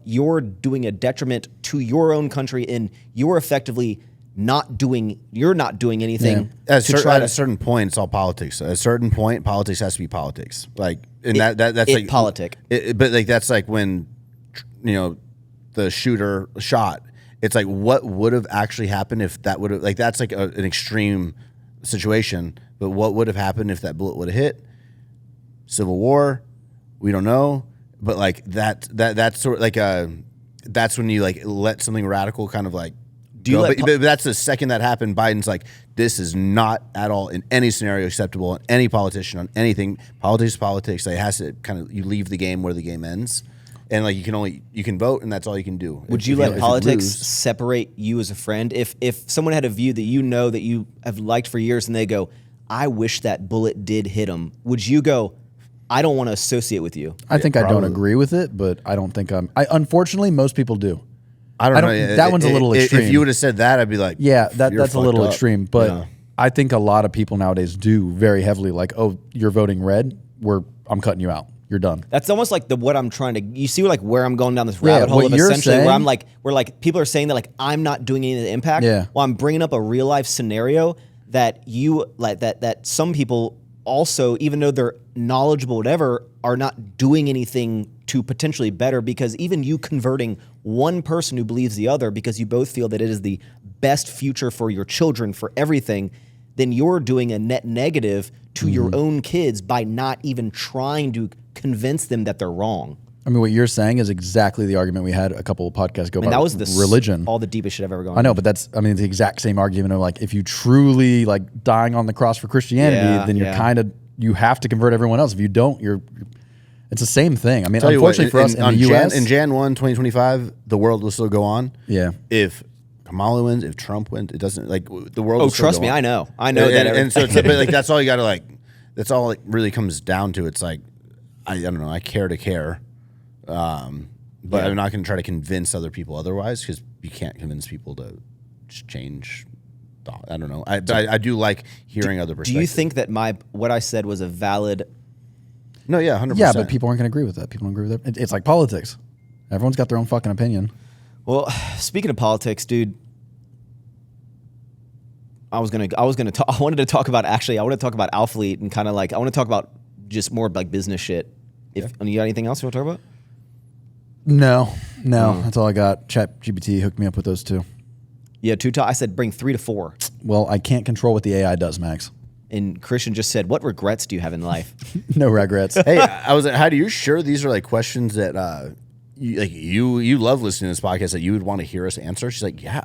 Speaker 1: you're doing a detriment to your own country, and you're effectively not doing anything
Speaker 2: At
Speaker 1: to
Speaker 2: a certain point, it's all politics. At a certain point, politics has to be politics. Like, and that's like
Speaker 1: politic.
Speaker 2: But like that's like when the shooter shot. It's like what would have actually happened if that would have like that's like an extreme situation. But what would have happened if that bullet would have hit? Civil War, we don't know. But like that's sort of like that's when you like let something radical kind of like. But that's the second that happened. Biden's like, this is not at all in any scenario acceptable on any politician on anything. Politics is politics. It has to kind of you leave the game where the game ends, and like you can vote, and that's all you can do.
Speaker 1: Would you let politics separate you as a friend? If someone had a view that that you have liked for years, and they go, I wish that bullet did hit him, would you go, I don't want to associate with you?
Speaker 3: I think I don't agree with it, but I don't think unfortunately, most people do.
Speaker 2: I don't know.
Speaker 3: That one's a little extreme.
Speaker 2: If you would have said that, I'd be like,
Speaker 3: yeah, that's a little extreme. But
Speaker 2: yeah.
Speaker 3: I think a lot of people nowadays do very heavily like, oh, you're voting red. I'm cutting you out. You're done.
Speaker 1: That's almost like what I'm trying to. You see, like where I'm going down this rabbit hole of essentially
Speaker 3: saying,
Speaker 1: where I'm like, where like people are saying that like I'm not doing any of the impact.
Speaker 3: Yeah.
Speaker 1: Well, I'm bringing up a real life scenario that you like that some people also, even though they're knowledgeable, whatever, are not doing anything to potentially better, because even you converting one person who believes the other because you both feel that it is the best future for your children, for everything, then you're doing a net negative to your own kids by not even trying to convince them that they're wrong.
Speaker 3: I mean, what you're saying is exactly the argument we had a couple of podcasts ago about
Speaker 1: that was
Speaker 3: religion.
Speaker 1: all the deepest shit I've ever gone.
Speaker 3: I know, but it's the exact same argument of like, if you truly like dying on the cross for Christianity, then you're you have to convert everyone else. If you don't, it's the same thing. I mean, unfortunately for us in the U.S.
Speaker 2: in Jan 1, 2025, the world will still go on.
Speaker 3: Yeah.
Speaker 2: If Kamala wins, if Trump wins, it doesn't, like, the world will still
Speaker 1: trust
Speaker 2: go
Speaker 1: me,
Speaker 2: on.
Speaker 1: I know that.
Speaker 2: And so it's, but like, that's all you got to like, that's all it really comes down to. It's like, I don't know, I care to care. But I'm not going to try to convince other people otherwise, because you can't convince people to just change. I don't know. I do like hearing other perspectives.
Speaker 1: Do you think that what I said was a valid?
Speaker 2: No, yeah, 100%.
Speaker 3: Yeah, but people aren't going to agree with that. People don't agree with that. It's like politics. Everyone's got their own fucking opinion.
Speaker 1: Well, speaking of politics, dude, I wanted to talk about Alfleet and kind of like, I want to talk about just more like business shit. You got anything else you want to talk about?
Speaker 3: No, that's all I got. ChatGPT hooked me up with those two.
Speaker 1: Yeah, I said bring 3 to 4.
Speaker 3: Well, I can't control what the AI does, Max.
Speaker 1: And Christian just said, "What regrets do you have in life?"
Speaker 3: No regrets.
Speaker 2: Hey, I was like, Heidi, you're sure these are like questions that you love listening to this podcast that you would want to hear us answer? She's like, yeah.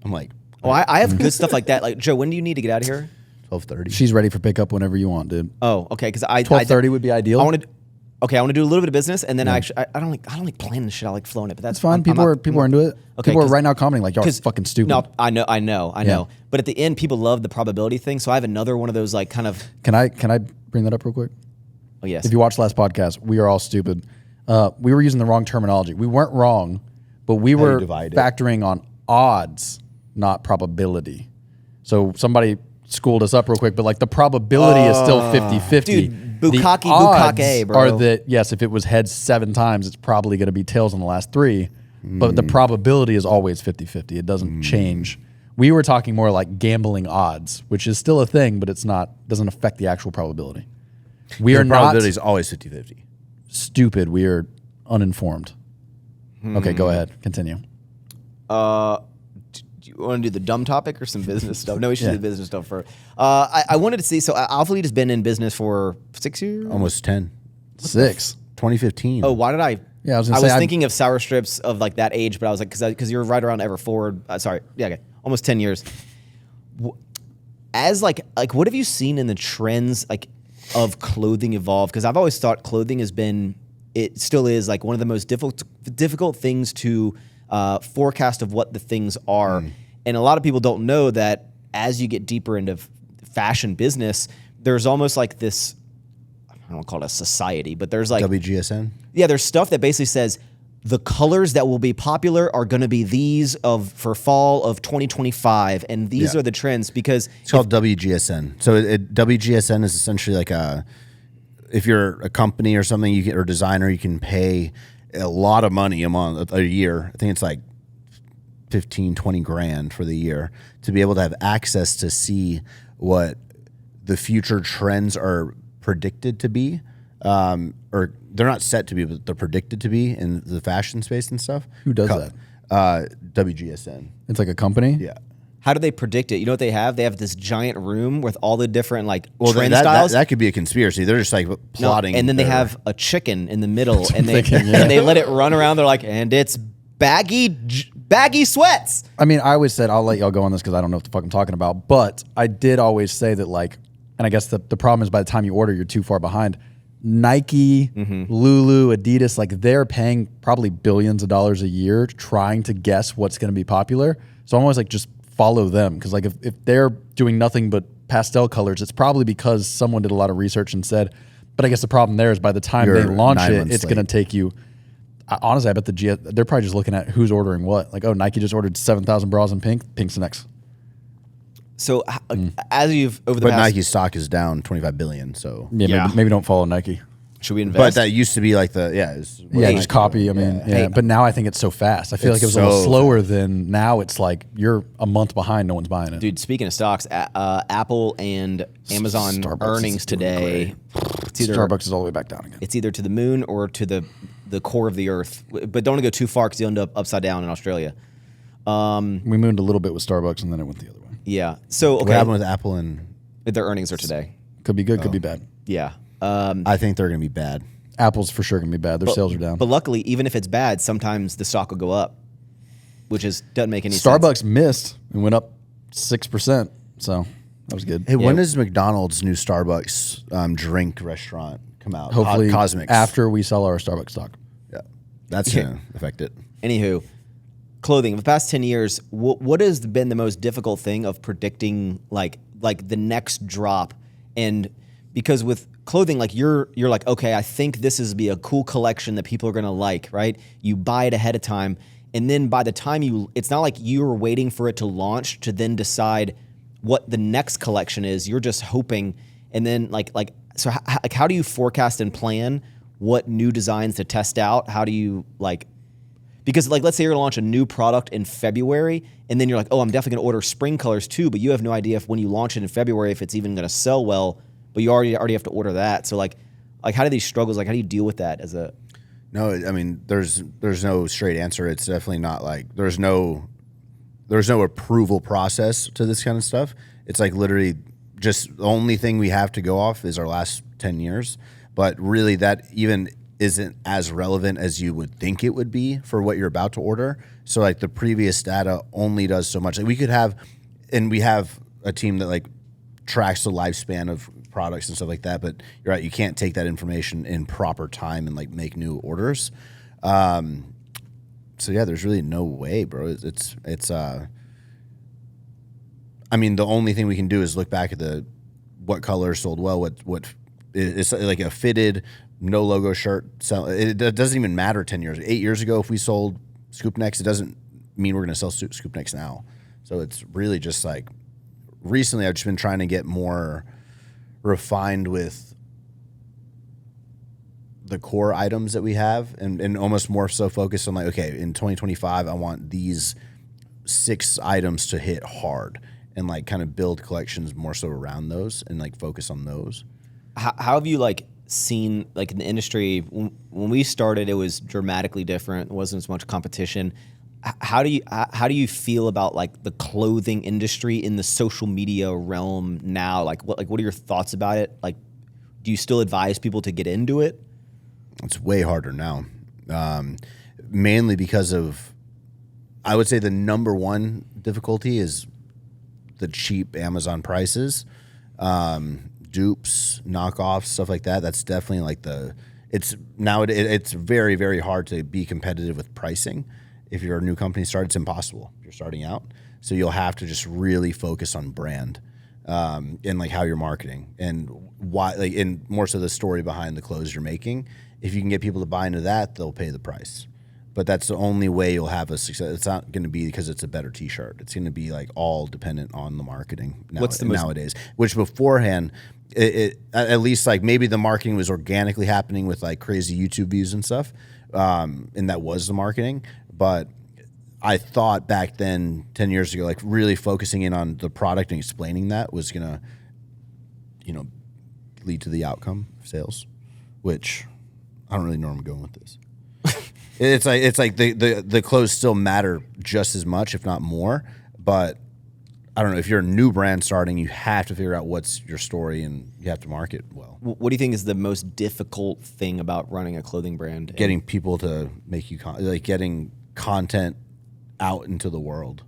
Speaker 2: I'm like,
Speaker 1: oh, I have good stuff like that. Like, Joe, when do you need to get out of here?
Speaker 2: 12:30.
Speaker 3: She's ready for pickup whenever you want, dude.
Speaker 1: Oh, okay. Because
Speaker 3: 12:30 would be ideal.
Speaker 1: I want to do a little bit of business, and then I don't like planning the shit. I like flowing it, but that's
Speaker 3: fine. People are into it.
Speaker 1: Okay,
Speaker 3: people are right now commenting like, y'all are fucking stupid.
Speaker 1: No, I know. But at the end, people love the probability thing. So I have another one of those like kind of.
Speaker 3: Can I bring that up real quick?
Speaker 1: Oh yes.
Speaker 3: If you watched the last podcast, we are all stupid. We were using the wrong terminology. We weren't wrong, but we were factoring on odds, not probability. So somebody schooled us up real quick, but like the probability is still 50-50.
Speaker 1: Dude, bukake, bro.
Speaker 3: Are that, yes, if it was heads 7 times, it's probably going to be tails on the last 3. But the probability is always 50-50. It doesn't change. We were talking more like gambling odds, which is still a thing, but doesn't affect the actual probability. We are not
Speaker 2: probability is always 50-50.
Speaker 3: Stupid. We are uninformed. Okay, go ahead. Continue.
Speaker 1: Do you want to do the dumb topic or some business stuff? No, we should do the business stuff first. I wanted to see. So Alphalete has been in business for 6 years,
Speaker 2: Almost 10.
Speaker 3: 6.
Speaker 2: 2015.
Speaker 1: Oh, why did I?
Speaker 3: Yeah, I was
Speaker 1: thinking of sour strips of like that age, but I was like, because you're right around ever forward. Almost 10 years. As like what have you seen in the trends like of clothing evolve? Because I've always thought clothing it still is like one of the most difficult things to forecast of what the things are. And a lot of people don't know that as you get deeper into fashion business, there's almost like this, I don't want to call it a society, but there's like
Speaker 2: WGSN.
Speaker 1: Yeah, there's stuff that basically says the colors that will be popular are going to be these for fall of 2025, and these are the trends because
Speaker 2: it's called WGSN. So WGSN is essentially like if you're a company or something, or designer, you can pay a lot of money a year. I think it's like 15, 20 grand for the year to be able to have access to see what the future trends are predicted to be, or they're not set to be, but they're predicted to be in the fashion space and stuff.
Speaker 3: Who does that?
Speaker 2: WGSN.
Speaker 3: It's like a company?
Speaker 2: Yeah.
Speaker 1: How do they predict it? You know what they have? They have this giant room with all the different trend styles.
Speaker 2: That could be a conspiracy. They're just like plotting.
Speaker 1: No, and then they have a chicken in the middle, and they let it run around. They're like, and it's baggy sweats.
Speaker 3: I mean, I always said, I'll let y'all go on this because I don't know what the fuck I'm talking about. But I did always say that, like, and I guess the problem is by the time you order, you're too far behind. Nike, Lulu, Adidas, like they're paying probably billions of dollars a year trying to guess what's going to be popular. So I'm always like, just follow them. Because like if they're doing nothing but pastel colors, it's probably because someone did a lot of research and said, but I guess the problem there is by the time they launch it, it's going to take you. Honestly, I bet they're probably just looking at who's ordering what. Like, oh, Nike just ordered 7,000 bras in pink. Pink's next.
Speaker 1: So as you've over the
Speaker 2: but
Speaker 1: past,
Speaker 2: Nike's stock is down 25 billion. So
Speaker 3: maybe don't follow Nike.
Speaker 1: Should we invest?
Speaker 2: But that used to be like
Speaker 3: just copy. I mean,
Speaker 1: Hey,
Speaker 3: but now I think it's so fast. I feel like it was a little slower than now. It's like you're a month behind. No one's buying it.
Speaker 1: Dude, speaking of stocks, Apple and Amazon
Speaker 3: Starbucks
Speaker 1: earnings today.
Speaker 3: Starbucks is all the way back down again.
Speaker 1: It's either to the moon or to the core of the earth. But don't go too far because you'll end up upside down in Australia.
Speaker 3: We moved a little bit with Starbucks and then it went the other way.
Speaker 1: Yeah. So
Speaker 2: what happened with Apple and
Speaker 1: their earnings are today.
Speaker 3: Could be good, could be bad.
Speaker 1: Yeah.
Speaker 2: I think they're going to be bad.
Speaker 3: Apple's for sure gonna be bad. Their sales are down.
Speaker 1: But luckily, even if it's bad, sometimes the stock will go up, which doesn't make any sense.
Speaker 3: Starbucks missed and went up 6%. So that was good.
Speaker 2: Hey, when does McDonald's new Starbucks drink restaurant come out?
Speaker 3: Hopefully
Speaker 2: Cosmics.
Speaker 3: after we sell our Starbucks stock.
Speaker 2: Yeah, that's gonna affect it.
Speaker 1: Anywho, clothing. The past 10 years, what has been the most difficult thing of predicting like the next drop? And because with clothing, like you're like, okay, I think this is be a cool collection that people are gonna like, right? You buy it ahead of time, and then by the time it's not like you're waiting for it to launch to then decide what the next collection is. You're just hoping, and then so how do you forecast and plan what new designs to test out? How do you because let's say you're gonna launch a new product in February, and then you're like, oh, I'm definitely gonna order spring colors too, but you have no idea if when you launch it in February if it's even gonna sell well, but you already have to order that. So like how do these struggles, how do you deal with that as a?
Speaker 2: No, I mean there's no straight answer. It's definitely not like there's no approval process to this kind of stuff. It's like literally just the only thing we have to go off is our last 10 years, but really that even isn't as relevant as you would think it would be for what you're about to order. So like the previous data only does so much. Like we have a team that like tracks the lifespan of products and stuff like that, but you're right, you can't take that information in proper time and like make new orders. So yeah, there's really no way, bro. I mean, the only thing we can do is look back at what colors sold well, what is like a fitted, no logo shirt. It doesn't even matter 10 years. 8 years ago, if we sold Scoop Necks, it doesn't mean we're going to sell Scoop Necks now. So it's really just like, recently I've just been trying to get more refined with the core items that we have and almost more so focused on like, okay, in 2025, I want these 6 items to hit hard and like kind of build collections more so around those and like focus on those.
Speaker 1: How have you seen in the industry when we started, it was dramatically different. It wasn't as much competition. How do you feel about the clothing industry in the social media realm now? What are your thoughts about it? Do you still advise people to get into it?
Speaker 2: It's way harder now, mainly because of, I would say the number one difficulty is the cheap Amazon prices, dupes, knockoffs, stuff like that. That's definitely it's very, very hard to be competitive with pricing. If you're a new company started, it's impossible. If you're starting out. So you'll have to just really focus on brand and how you're marketing and why, and more so the story behind the clothes you're making. If you can get people to buy into that, they'll pay the price. But that's the only way you'll have a success. It's not going to be because it's a better T-shirt. It's going to be all dependent on the marketing nowadays. Which beforehand, at least maybe the marketing was organically happening with crazy YouTube views and stuff, and that was the marketing. But I thought back then, 10 years ago, really focusing in on the product and explaining that was going to, lead to the outcome of sales, which I don't really know where I'm going with this. It's like the clothes still matter just as much, if not more. But I don't know, if you're a new brand starting, you have to figure out what's your story and you have to market well.
Speaker 1: What do you think is the most difficult thing about running a clothing brand?
Speaker 2: Getting people to make you getting content out into the world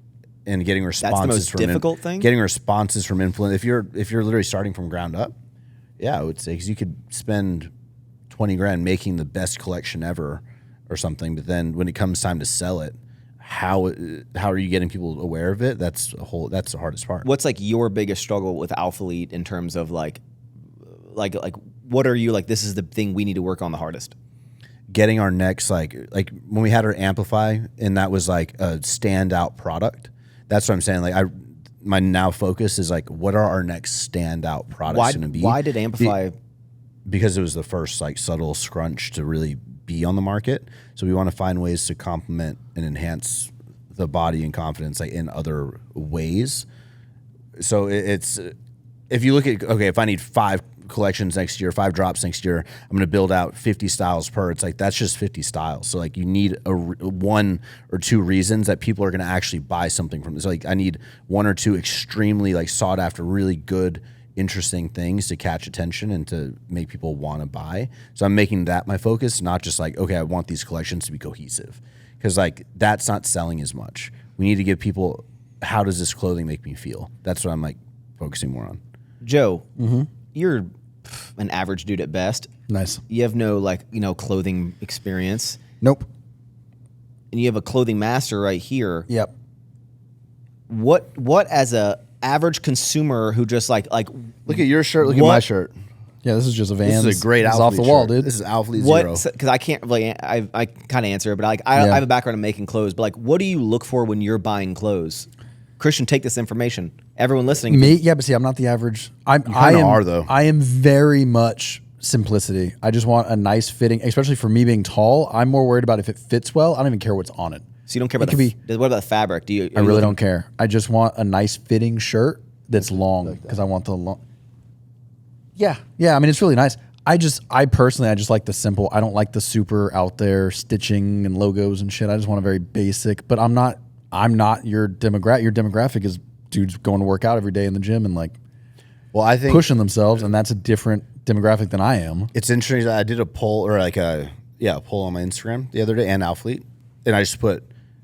Speaker 2: and getting responses.
Speaker 1: That's the most difficult thing.
Speaker 2: Getting responses from influence. If you're literally starting from ground up, yeah, I would say, because you could spend $20,000 making the best collection ever or something, but then when it comes time to sell it, how are you getting people aware of it? That's the hardest part.
Speaker 1: What's your biggest struggle with Alpha Elite in terms of what are you this is the thing we need to work on the hardest?
Speaker 2: Getting our next like when we had our Amplify and that was a standout product. That's what I'm saying. My now focus is what are our next standout products going to be?
Speaker 1: Why did Amplify?
Speaker 2: Because it was the first subtle scrunch to really be on the market. So we want to find ways to complement and enhance the body and confidence in other ways. So it's, if you look at, okay, if I need 5 collections next year, 5 drops next year, I'm going to build out 50 styles per. It's that's just 50 styles. So you need one or two reasons that people are going to actually buy something from this. I need 1 or 2 extremely sought after, really good interesting things to catch attention and to make people want to buy. So I'm making that my focus, not just like, okay, I want these collections to be cohesive, because like that's not selling as much. We need to give people, how does this clothing make me feel? That's what I'm like focusing more on.
Speaker 1: Joe, you're an average dude at best.
Speaker 3: Nice.
Speaker 1: You have no clothing experience.
Speaker 3: Nope.
Speaker 1: And you have a clothing master right here.
Speaker 3: Yep.
Speaker 1: What as a average consumer who just like
Speaker 2: look at your shirt, look at my shirt.
Speaker 3: Yeah, this is just a Vans.
Speaker 2: This is a great
Speaker 3: It's
Speaker 2: Alphalete
Speaker 3: off the wall,
Speaker 2: shirt.
Speaker 3: dude.
Speaker 2: This is Alphalete Zero.
Speaker 1: Because I can't really, I kind of answer it, but like I have a background in making clothes. But like, what do you look for when you're buying clothes? Christian, take this information. Everyone listening.
Speaker 3: Me, yeah, but see, I'm not the average. I
Speaker 2: are, though.
Speaker 3: I am very much simplicity. I just want a nice fitting, especially for me being tall. I'm more worried about if it fits well. I don't even care what's on it.
Speaker 1: So you don't care about what about the fabric?
Speaker 3: I really don't care. I just want a nice fitting shirt that's long because I want the long. Yeah. I mean, it's really nice. I personally like the simple. I don't like the super out there stitching and logos and shit. I just want a very basic. But I'm not your demographic. Your demographic is dudes going to work out every day in the gym and like,
Speaker 2: I think
Speaker 3: pushing themselves, and that's a different demographic than I am.
Speaker 2: It's interesting that I did a poll or like a poll on my Instagram the other day and Alphalete, and I just put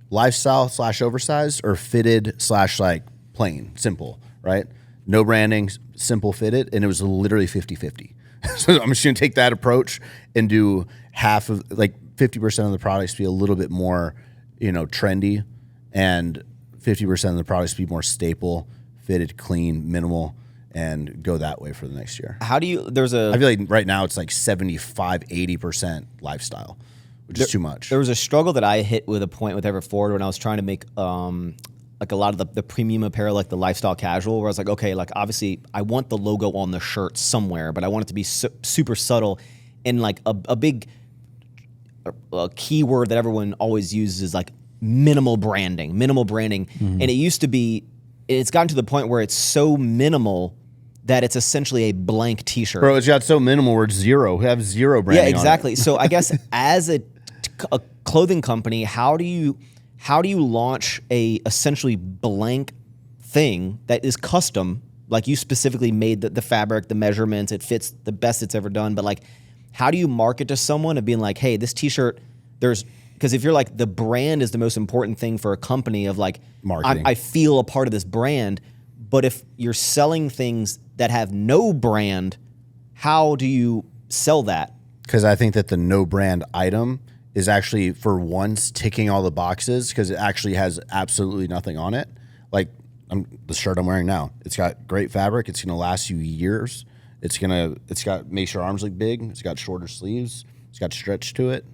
Speaker 2: lifestyle / oversized or fitted / like plain, simple, right? No branding, simple fitted, and it was literally 50-50. So I'm just gonna take that approach and do half of like 50% of the products be a little bit more, trendy, and 50% of the products be more staple, fitted, clean, minimal, and go that way for the next year.
Speaker 1: How do you? I
Speaker 2: feel like right now it's like 75-80% lifestyle, which is too much.
Speaker 1: There was a struggle that I hit with a point with Ever Forward when I was trying to make like a lot of the premium apparel, like the lifestyle casual, where I was like, okay, like obviously I want the logo on the shirt somewhere, but I want it to be super subtle, and like a big keyword that everyone always uses is like minimal branding, and it used to be. It's gotten to the point where it's so minimal that it's essentially a blank T-shirt.
Speaker 2: Bro, it's got so minimal where it's zero. We have zero branding.
Speaker 1: Yeah, exactly.
Speaker 2: On it.
Speaker 1: So I guess as a clothing company, how do you launch a essentially blank thing that is custom? Like you specifically made the fabric, the measurements, it fits the best it's ever done. But like, how do you market to someone and being like, hey, this T-shirt, because if you're like, the brand is the most important thing for a company of like,
Speaker 2: marketing.
Speaker 1: I feel a part of this brand. But if you're selling things that have no brand, how do you sell that?
Speaker 2: Because I think that the no brand item is actually for once ticking all the boxes because it actually has absolutely nothing on it. Like the shirt I'm wearing now, it's got great fabric. It's going to last you years. Makes your arms look big. It's got shorter sleeves. It's got stretch to it.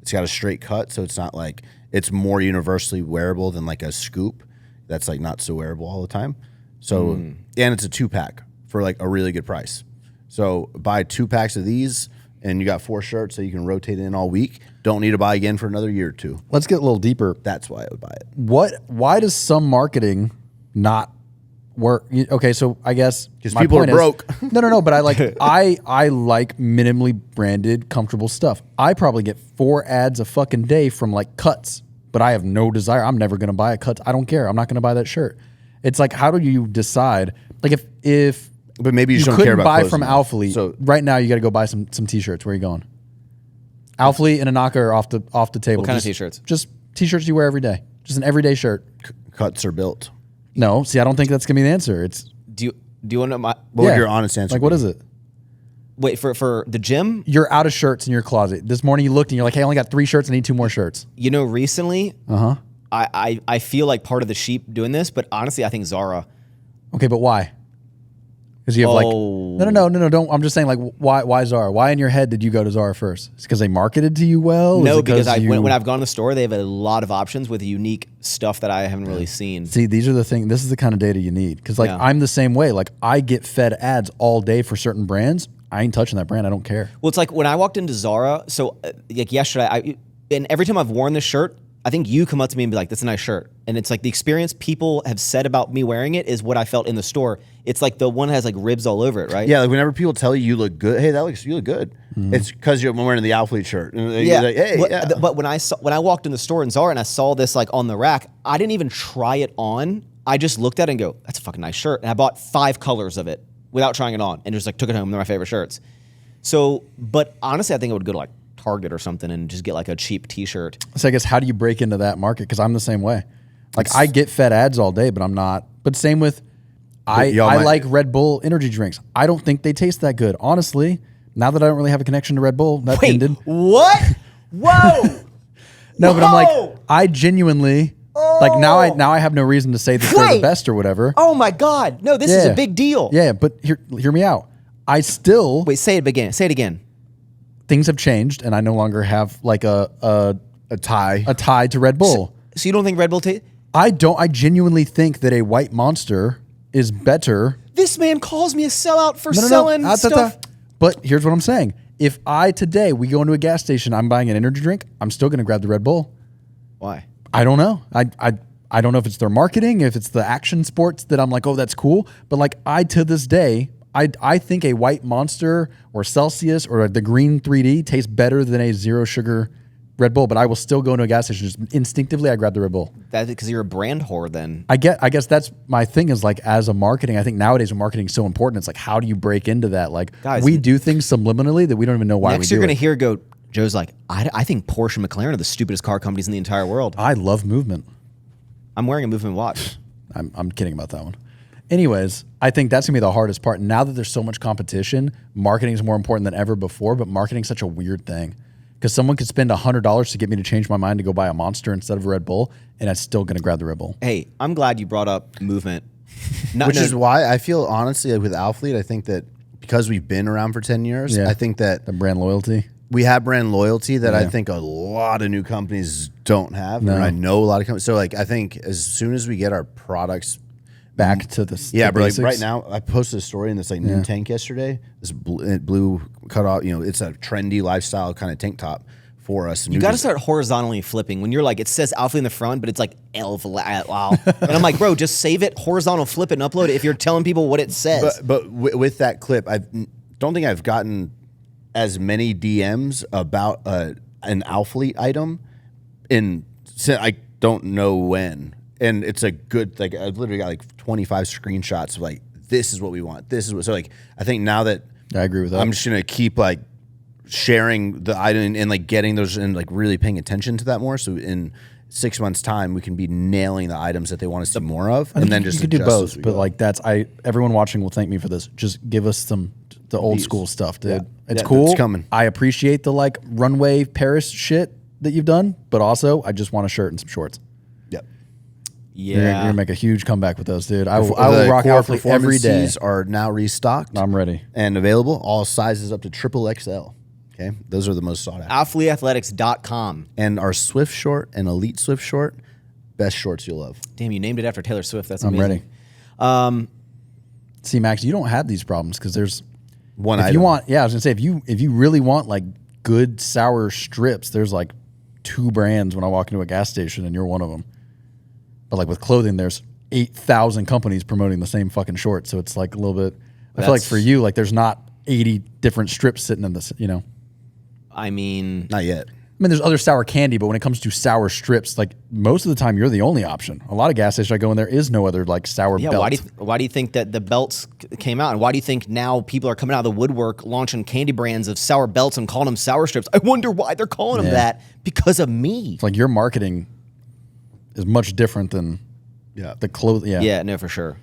Speaker 2: It's got a straight cut, so it's not like it's more universally wearable than like a scoop that's like not so wearable all the time. So and it's a 2-pack for like a really good price. So buy 2 packs of these and you got 4 shirts so you can rotate in all week. Don't need to buy again for another year or 2.
Speaker 3: Let's get a little deeper.
Speaker 2: That's why I would buy it.
Speaker 3: Why does some marketing not work? Okay, so I guess
Speaker 2: because people are broke.
Speaker 3: No. But I like I like minimally branded, comfortable stuff. I probably get 4 ads a fucking day from like Cuts, but I have no desire. I'm never gonna buy a Cuts. I don't care. I'm not gonna buy that shirt. It's like, how do you decide? Like if
Speaker 2: but maybe you just don't
Speaker 3: couldn't
Speaker 2: care about
Speaker 3: buy
Speaker 2: clothes
Speaker 3: from
Speaker 2: enough.
Speaker 3: Alphalete.
Speaker 2: So
Speaker 3: right now you got to go buy some T-shirts. Where are you going? Alphalete and Anaka are off the table.
Speaker 1: What kind of T-shirts?
Speaker 3: Just T-shirts you wear every day. Just an everyday shirt.
Speaker 2: Cuts are built.
Speaker 3: No, see, I don't think that's gonna be the answer. It's
Speaker 1: Do you want to know
Speaker 2: what would your honest answer?
Speaker 3: Like, what is it?
Speaker 1: wait for the gym?
Speaker 3: You're out of shirts in your closet. This morning you looked and you're like, hey, I only got 3 shirts. I need 2 more shirts.
Speaker 1: Recently, I feel like part of the sheep doing this, but honestly, I think Zara.
Speaker 3: Okay, but why? Because you have no. Don't. I'm just saying, like, why Zara? Why in your head did you go to Zara first? It's because they marketed to you well.
Speaker 1: No, because when I've gone to the store, they have a lot of options with unique stuff that I haven't really seen.
Speaker 3: See, these are the things. This is the kind of data you need. Because I'm the same way. Like I get fed ads all day for certain brands. I ain't touching that brand. I don't care.
Speaker 1: Well, it's like when I walked into Zara. So like yesterday, and every time I've worn this shirt, I think you come up to me and be like, that's a nice shirt. And it's like the experience people have said about me wearing it is what I felt in the store. It's like the one has like ribs all over it, right?
Speaker 2: Yeah, like whenever people tell you look good, hey, you look good. Mm-hmm. It's because you're wearing the Alphalete shirt. And
Speaker 1: yeah.
Speaker 2: Like, hey,
Speaker 1: But when I walked in the store in Zara and I saw this like on the rack, I didn't even try it on. I just looked at it and go, that's a fucking nice shirt. And I bought 5 colors of it without trying it on and just like took it home. They're my favorite shirts. So, but honestly, I think I would go to like Target or something and just get like a cheap t-shirt.
Speaker 3: So I guess how do you break into that market? Because I'm the same way. Like I get fed ads all day, but I'm not. But same with I like Red Bull energy drinks. I don't think they taste that good. Honestly, now that I don't really have a connection to Red Bull, that ended.
Speaker 1: What? Whoa!
Speaker 3: No, but I'm like, I genuinely like now I have no reason to say that they're the best or whatever.
Speaker 1: Oh my God. No, this is a big deal.
Speaker 3: Yeah, but hear me out. I still
Speaker 1: say it again. Say it again.
Speaker 3: Things have changed and I no longer have like a tie to Red Bull.
Speaker 1: So you don't think Red Bull tastes?
Speaker 3: I genuinely think that a white Monster is better.
Speaker 1: This man calls me a sellout for selling stuff.
Speaker 3: But here's what I'm saying. If we go into a gas station, I'm buying an energy drink, I'm still going to grab the Red Bull.
Speaker 1: Why?
Speaker 3: I don't know. I don't know if it's their marketing, if it's the action sports that I'm like, oh, that's cool. But like to this day, I think a white Monster or Celsius or the green 3D tastes better than a zero sugar Red Bull, but I will still go into a gas station. Just instinctively, I grab the Red Bull.
Speaker 1: That's because you're a brand whore then.
Speaker 3: I guess that's my thing is like as a marketing, I think nowadays when marketing is so important, it's like, how do you break into that? Like guys, we do things subliminally that we don't even know why we do.
Speaker 1: Next you're going to hear Joe's like, I think Porsche and McLaren are the stupidest car companies in the entire world.
Speaker 3: I love movement.
Speaker 1: I'm wearing a movement watch.
Speaker 3: I'm kidding about that one. Anyways, I think that's going to be the hardest part. Now that there's so much competition, marketing is more important than ever before, but marketing is such a weird thing. Because someone could spend $100 to get me to change my mind to go buy a Monster instead of a Red Bull, and I'm still going to grab the Red Bull.
Speaker 1: Hey, I'm glad you brought up movement.
Speaker 2: Which is why I feel, honestly, like with Alfleet, I think that because we've been around for 10 years, I think that...
Speaker 3: The brand loyalty.
Speaker 2: We have brand loyalty that I think a lot of new companies don't have. No. And I know a lot of companies. So, like, I think as soon as we get our products...
Speaker 3: Back to the
Speaker 2: but like right now, I posted a story in this like new tank yesterday. This blue cutoff, it's a trendy lifestyle kind of tank top for us.
Speaker 1: You got to start horizontally flipping when you're like, it says Alfleet in the front, but it's like wow. And I'm like, bro, just save it, horizontal flip it, and upload it if you're telling people what it says.
Speaker 2: But with that clip, I don't think I've gotten as many DMs about an Alfleet item I don't know when. And it's a good, like, I've literally got like 25 screenshots of like, this is what we want. This is what, so like, I think now that
Speaker 3: I agree with that,
Speaker 2: I'm just going to keep like sharing the item and like getting those and like really paying attention to that more. So in 6 months time, we can be nailing the items that they want to see more of. And then
Speaker 3: you could do both, but like everyone watching will thank me for this. Just give us the old school stuff, dude. Yeah. It's cool. It's coming. I appreciate the like runway Paris shit that you've done, but also I just want a shirt and some shorts.
Speaker 1: Yeah,
Speaker 3: you're gonna make a huge comeback with those, dude. I will rock Alfleet every day.
Speaker 2: Are now restocked.
Speaker 3: I'm ready
Speaker 2: and available. All sizes up to XXL. Okay, those are the most sought after.
Speaker 1: AthleteAthletics.com.
Speaker 2: And our Swift short and Elite Swift short, best shorts you'll love.
Speaker 1: Damn, you named it after Taylor Swift. That's amazing.
Speaker 3: I'm ready. See, Max, you don't have these problems because there's
Speaker 2: one.
Speaker 3: If
Speaker 2: item.
Speaker 3: you want, I was gonna say if you really want like good sour strips, there's like 2 brands when I walk into a gas station, and you're one of them. But like with clothing, there's 8,000 companies promoting the same fucking short. So it's like a little bit, I feel like for you, like there's not 80 different strips sitting in this,
Speaker 1: I mean.
Speaker 2: Not yet.
Speaker 3: I mean, there's other sour candy, but when it comes to sour strips, like most of the time you're the only option. A lot of gas stations I go in, there is no other like sour belt.
Speaker 1: Why do you think that the belts came out? And why do you think now people are coming out of the woodwork launching candy brands of sour belts and calling them sour strips? I wonder why they're calling them that. Because of me.
Speaker 3: It's like your marketing is much different than the clothing.
Speaker 1: Yeah, no, for sure.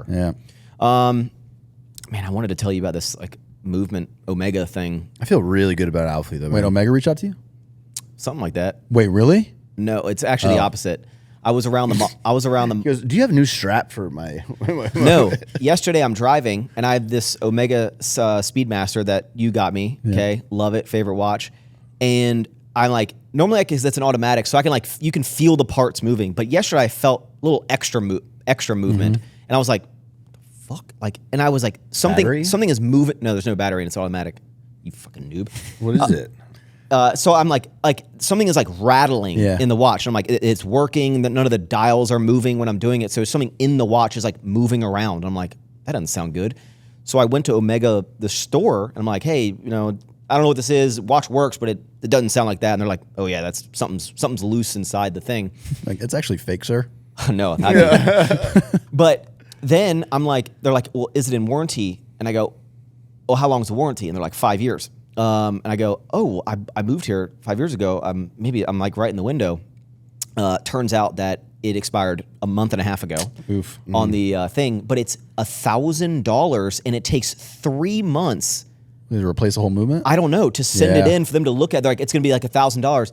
Speaker 3: Yeah.
Speaker 1: Man, I wanted to tell you about this like movement Omega thing.
Speaker 2: I feel really good about Alfleet though.
Speaker 3: Wait, Omega reached out to you?
Speaker 1: Something like that.
Speaker 3: Wait, really?
Speaker 1: No, it's actually the opposite. I was around the.
Speaker 2: He goes, do you have a new strap for my?
Speaker 1: No. Yesterday I'm driving and I have this Omega Speedmaster that you got me. Yeah. Okay, love it, favorite watch, and I'm like, normally because that's an automatic, so I can like you can feel the parts moving. But yesterday I felt a little extra movement, and I was like, "Fuck!" Like, and I was like, "Something is moving." No, there's no battery, and it's automatic. You fucking noob.
Speaker 2: What is it?
Speaker 1: So I'm like something is like rattling in the watch. And I'm like, it's working. None of the dials are moving when I'm doing it. So something in the watch is like moving around. I'm like, that doesn't sound good. So I went to Omega, the store, and I'm like, hey, I don't know what this is. Watch works, but it doesn't sound like that. And they're like, oh yeah, that's something's loose inside the thing.
Speaker 3: Like, it's actually fake, sir.
Speaker 1: No, not good. But then I'm like, they're like, well, is it in warranty? And I go, well, how long is the warranty? And they're like, 5 years. And I go, oh, well, I moved here 5 years ago. Maybe I'm like right in the window. Turns out that it expired a month and a half ago on the thing, but it's $1,000 and it takes 3 months.
Speaker 3: To replace the whole movement?
Speaker 1: I don't know, to send it in for them to look at. They're like, it's going to be like $1,000.
Speaker 3: You're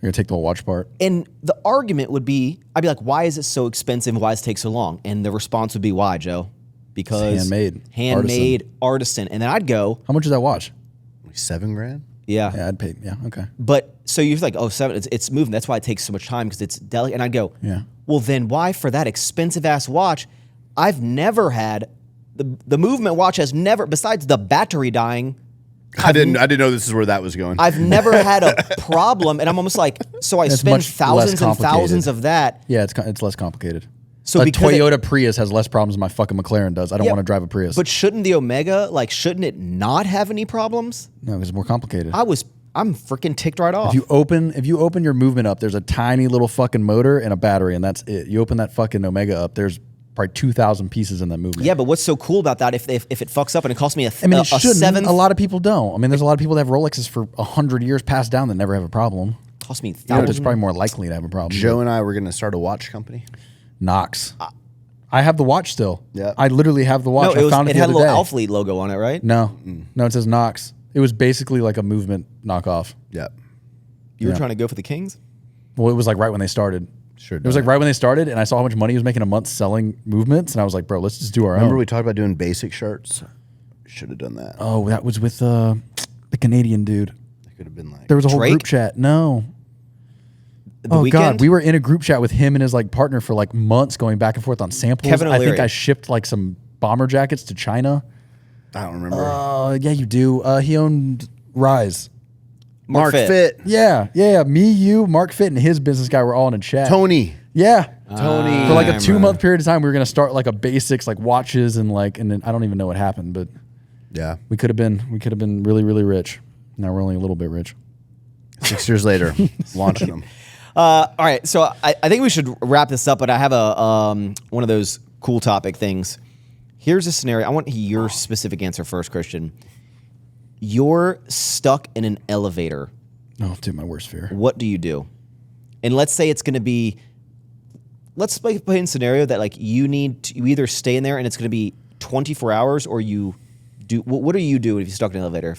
Speaker 3: going to take the whole watch part.
Speaker 1: And the argument would be, I'd be like, why is it so expensive? Why does it take so long? And the response would be, why, Joe? Because handmade, artisan. And then I'd go,
Speaker 3: how much is that watch?
Speaker 2: Like $7,000.
Speaker 1: Yeah.
Speaker 3: Yeah, I'd pay. Yeah, okay.
Speaker 1: But so you're like, oh, 7, it's moving. That's why it takes so much time because it's delicate. And I'd go,
Speaker 3: yeah.
Speaker 1: Well, then why for that expensive ass watch? I've never had the movement watch has never, besides the battery dying.
Speaker 2: I didn't know this is where that was going.
Speaker 1: I've never had a problem, and I'm almost like, so I spend thousands and thousands of that.
Speaker 3: Yeah, it's less complicated.
Speaker 1: So
Speaker 3: a Toyota Prius has less problems than my fucking McLaren does. I don't want to drive a Prius.
Speaker 1: But shouldn't the Omega, shouldn't it not have any problems?
Speaker 3: No, it's more complicated.
Speaker 1: I'm freaking ticked right off.
Speaker 3: If you open your movement up, there's a tiny little fucking motor and a battery, and that's it. You open that fucking Omega up, there's probably 2,000 pieces in that movement.
Speaker 1: Yeah, but what's so cool about that? If it fucks up and it costs me
Speaker 3: it shouldn't.
Speaker 1: seventh,
Speaker 3: a lot of people don't. I mean, there's a lot of people that have Rolexes for 100 years passed down that never have a problem.
Speaker 1: Cost me
Speaker 3: It's probably more likely to have a problem.
Speaker 2: Joe and I were going to start a watch company.
Speaker 3: Knox. I have the watch still.
Speaker 2: Yeah.
Speaker 3: I literally have the watch.
Speaker 1: No,
Speaker 3: I found
Speaker 1: it had a little Alphalete logo on it, right?
Speaker 3: No, it says Knox. It was basically like a movement knockoff.
Speaker 2: Yep.
Speaker 1: You were trying to go for the Kings?
Speaker 3: Well, it was like right when they started.
Speaker 2: Sure.
Speaker 3: It was like right when they started, and I saw how much money he was making a month selling movements, and I was like, bro, let's just do our own.
Speaker 2: Remember we talked about doing basic shirts? Should have done that.
Speaker 3: Oh, that was with the Canadian dude.
Speaker 2: It could have been like
Speaker 3: There was a whole
Speaker 1: Drake?
Speaker 3: group chat. No.
Speaker 1: The Weeknd?
Speaker 3: God, we were in a group chat with him and his partner for months, going back and forth on samples.
Speaker 1: Kevin
Speaker 3: I think
Speaker 1: O'Leary.
Speaker 3: I shipped some bomber jackets to China.
Speaker 2: I don't remember.
Speaker 3: Yeah, you do. He owned Rise.
Speaker 2: Mark Fit.
Speaker 3: Yeah. Me, you, Mark Fit, and his business guy were all in a chat.
Speaker 2: Tony.
Speaker 3: Yeah.
Speaker 2: Tony.
Speaker 3: For a 2-month period of time, we were gonna start a basics watches and then I don't even know what happened, but
Speaker 2: Yeah.
Speaker 3: we could have been really, really rich. Now we're only a little bit rich.
Speaker 2: 6 years later, launching them.
Speaker 1: All right, so I think we should wrap this up, but I have a one of those cool topic things. Here's a scenario. I want your specific answer first, Christian. You're stuck in an elevator.
Speaker 3: Oh, dude, my worst fear.
Speaker 1: What do you do? And let's say it's going to be, let's play in a scenario that you either stay in there and it's going to be 24 hours or you do, what do you do if you're stuck in an elevator?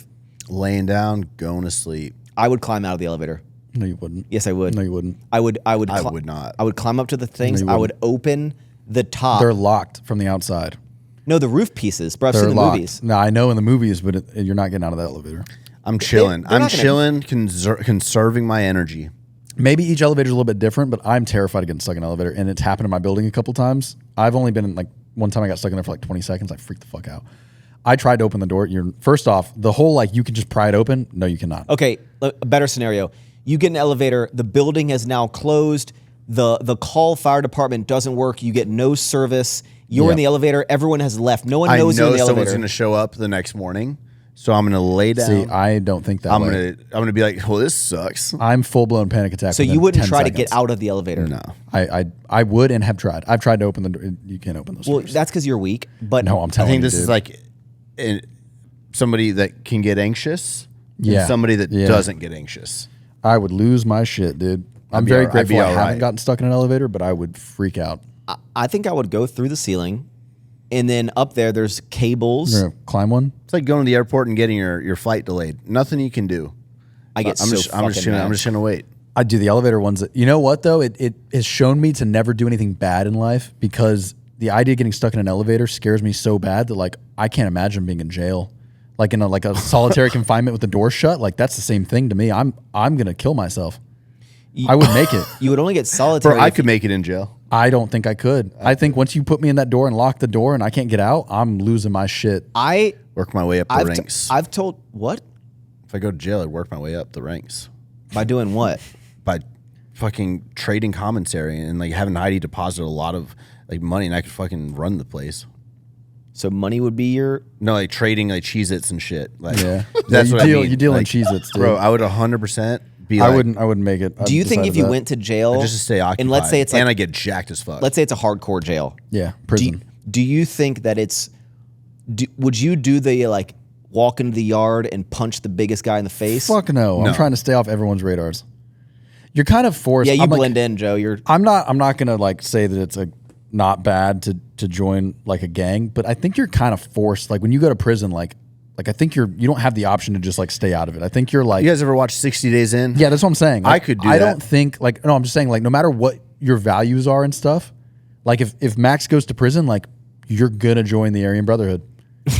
Speaker 2: Laying down, going to sleep.
Speaker 1: I would climb out of the elevator.
Speaker 3: No, you wouldn't.
Speaker 1: Yes, I would.
Speaker 3: No, you wouldn't.
Speaker 1: I would
Speaker 2: not.
Speaker 1: I would climb up to the things.
Speaker 3: you
Speaker 1: I would open the top.
Speaker 3: They're locked from the outside.
Speaker 1: No, the roof pieces, bro. I've
Speaker 3: They're
Speaker 1: seen the
Speaker 3: locked.
Speaker 1: movies.
Speaker 3: No, I know in the movies, but you're not getting out of that elevator.
Speaker 2: I'm chilling.
Speaker 1: they're not gonna-
Speaker 2: Conserving my energy.
Speaker 3: Maybe each elevator is a little bit different, but I'm terrified of getting stuck in an elevator, and it's happened in my building a couple times. I've only been in one time I got stuck in there for 20 seconds. I freaked the fuck out. I tried to open the door. First off, the whole you can just pry it open. No, you cannot.
Speaker 1: Okay, a better scenario. You get an elevator. The building has now closed. The call fire department doesn't work. You get no service. You're in the elevator. Everyone has left. No one knows you're in the elevator.
Speaker 2: Someone's going to show up the next morning, so I'm going to lay down.
Speaker 3: See, I don't think that.
Speaker 2: I'm going to be like, well, this sucks.
Speaker 3: I'm full blown panic attack.
Speaker 1: So you wouldn't try to get out of the elevator?
Speaker 2: No.
Speaker 3: I would and have tried. I've tried to open the door. You can't open those
Speaker 1: Well,
Speaker 3: doors.
Speaker 1: that's because you're weak. But
Speaker 3: No, I'm
Speaker 2: I
Speaker 3: telling you.
Speaker 2: think this
Speaker 3: dude.
Speaker 2: is somebody that can get anxious
Speaker 3: Yeah.
Speaker 2: and somebody that
Speaker 3: Yeah.
Speaker 2: doesn't get anxious.
Speaker 3: I would lose my shit, dude. I'm
Speaker 2: be
Speaker 3: very
Speaker 2: all right. I'd be
Speaker 3: grateful I
Speaker 2: all
Speaker 3: haven't
Speaker 2: right.
Speaker 3: gotten stuck in an elevator, but I would freak out.
Speaker 1: I think I would go through the ceiling, and then up there's cables.
Speaker 3: You're gonna climb one.
Speaker 2: It's like going to the airport and getting your flight delayed. Nothing you can do.
Speaker 1: I get
Speaker 2: I'm
Speaker 1: so
Speaker 2: just
Speaker 1: fucking mad.
Speaker 2: I'm just gonna wait.
Speaker 3: I do the elevator ones. You know what though? It has shown me to never do anything bad in life because the idea of getting stuck in an elevator scares me so bad that I can't imagine being in jail, in a solitary confinement with the door shut. That's the same thing to me. I'm gonna kill myself. I would make it.
Speaker 1: You would only get solitary.
Speaker 2: Bro, I could make it in jail.
Speaker 3: I don't think I could. I think once you put me in that door and lock the door and I can't get out, I'm losing my shit.
Speaker 2: Work my way up the ranks.
Speaker 1: I've told what?
Speaker 2: If I go to jail, I'd work my way up the ranks
Speaker 1: By doing what?
Speaker 2: by fucking trading commentary and having Heidi deposit a lot of money, and I could fucking run the place.
Speaker 1: So money would be your.
Speaker 2: No, trading Cheez-Its and shit.
Speaker 3: Yeah,
Speaker 2: that's what I mean.
Speaker 3: You deal in Cheez-Its, dude.
Speaker 2: Bro, I would 100% be.
Speaker 3: I wouldn't make it.
Speaker 1: Do you think if you went to jail
Speaker 2: just to stay occupied,
Speaker 1: and let's say it's
Speaker 2: and I get jacked as fuck.
Speaker 1: let's say it's a hardcore jail.
Speaker 3: Yeah, prison.
Speaker 1: Do you think that would you do the like walk into the yard and punch the biggest guy in the face?
Speaker 3: Fuck no. I'm trying to stay off everyone's radars. You're kind of forced.
Speaker 1: Yeah, you
Speaker 3: I'm
Speaker 1: blend in, Joe.
Speaker 3: I'm not gonna like say that it's not bad to join like a gang, but I think you're kind of forced. Like when you go to prison, like I think you don't have the option to just like stay out of it. I think you're like,
Speaker 2: you guys ever watch 60 Days In?
Speaker 3: Yeah, that's what I'm saying. Like,
Speaker 2: I could do
Speaker 3: I
Speaker 2: that.
Speaker 3: don't think like no. I'm just saying like no matter what your values are and stuff. Like if Maxx goes to prison, like you're gonna join the Aryan Brotherhood.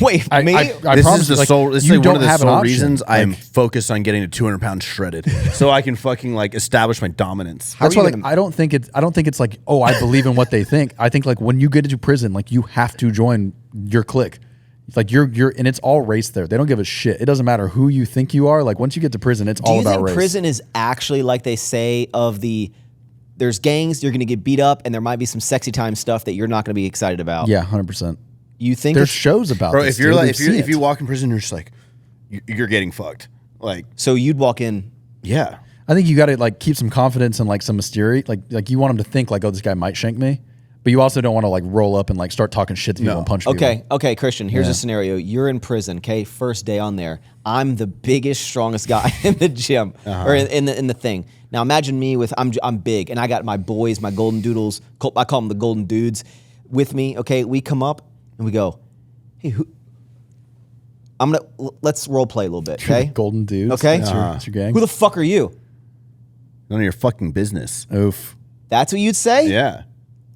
Speaker 1: Wait, me?
Speaker 2: This is the sole. This is like one of the sole reasons I am focused on getting to 200 pounds shredded, so I can fucking like establish my dominance.
Speaker 3: That's why like I don't think it's like, oh, I believe in what they think. I think like when you get into prison, like you have to join your clique. It's like you're and it's all race there. They don't give a shit. It doesn't matter who you think you are. Like once you get to prison, it's all about race.
Speaker 1: Do you think prison is actually like they say there's gangs, you're going to get beat up, and there might be some sexy time stuff that you're not going to be excited about?
Speaker 3: Yeah, 100%.
Speaker 1: You think
Speaker 3: there's shows about
Speaker 2: bro?
Speaker 3: This,
Speaker 2: if you're like if you walk in prison, you're just like you're getting fucked. Like
Speaker 1: so, you'd walk in.
Speaker 2: Yeah,
Speaker 3: I think you got to like keep some confidence and like some mystery. Like you want them to think like, oh, this guy might shank me, but you also don't want to like roll up and like start talking shit to people and punch people.
Speaker 1: Okay, Christian. Here's a scenario. You're in prison. Okay, first day on there. I'm the biggest, strongest guy in the gym or in the thing. Now imagine me with I'm big and I got my boys, my golden doodles. I call them the golden dudes with me. Okay, we come up. And we go, hey, let's role play a little bit, okay?
Speaker 3: Golden dudes.
Speaker 1: Okay.
Speaker 3: That's your gang.
Speaker 1: Who the fuck are you?
Speaker 2: None of your fucking business.
Speaker 3: Oof.
Speaker 1: That's what you'd say?
Speaker 2: Yeah.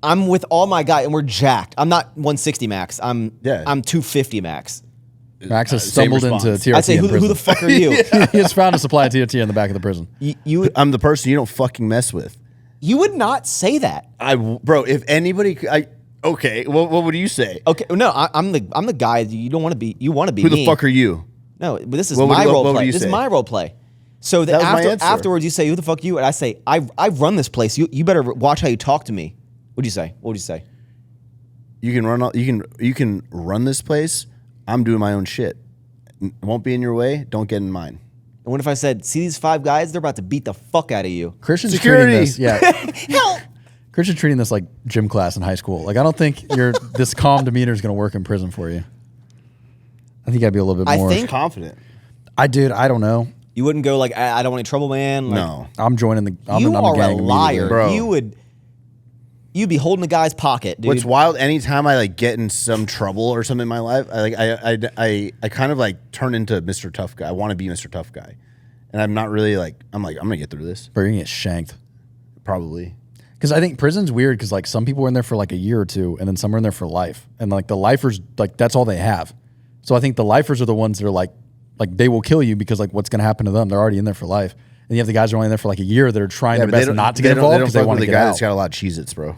Speaker 1: I'm with all my guys and we're jacked. I'm not 160 max. I'm 250 max.
Speaker 3: Maxx has stumbled into TRT.
Speaker 1: I'd say, who the fuck are you?
Speaker 3: He has found a supply of TRT in the back of the prison.
Speaker 2: I'm the person you don't fucking mess with.
Speaker 1: You would not say that.
Speaker 2: Bro, if anybody, okay, what would you say?
Speaker 1: Okay, no, I'm the guy you don't want to be. You want to be
Speaker 2: Who the
Speaker 1: me.
Speaker 2: fuck are you?
Speaker 1: No, but this is my role play. This is my role play. So afterwards, you say, "Who the fuck are you?" And I say, "I run this place. You better watch how you talk to me." What'd you say? What would you say?
Speaker 2: You can run. You can run this place. I'm doing my own shit. It won't be in your way. Don't get in mine.
Speaker 1: And what if I said, "See these 5 guys? They're about to beat the fuck out of you."
Speaker 3: Christian's
Speaker 2: Security.
Speaker 3: treating this, yeah.
Speaker 1: Help!
Speaker 3: Christian's treating this like gym class in high school. Like I don't think this calm demeanor is going to work in prison for you. I think you got to be a little bit more
Speaker 2: confident.
Speaker 3: I don't know.
Speaker 1: You wouldn't go like, "I don't want any trouble, man." Like,
Speaker 2: No,
Speaker 3: I'm joining the. I'm
Speaker 1: you are
Speaker 3: gang
Speaker 1: a liar,
Speaker 2: bro.
Speaker 1: You'd be holding the guy's pocket, dude.
Speaker 2: What's wild? Anytime I like get in some trouble or something in my life, I kind of like turn into Mr. Tough Guy. I want to be Mr. Tough Guy, and I'm not really like. I'm gonna get through this.
Speaker 3: But you're gonna get shanked.
Speaker 2: Probably.
Speaker 3: Because I think prison's weird because like some people are in there for like a year or two and then some are in there for life. And like the lifers, like that's all they have. So I think the lifers are the ones that are like they will kill you because like what's going to happen to them? They're already in there for life. And you have the guys who are only in there for like a year that are trying their best not to get involved because they want to get out.
Speaker 2: That's got a lot of Cheez-Its, bro.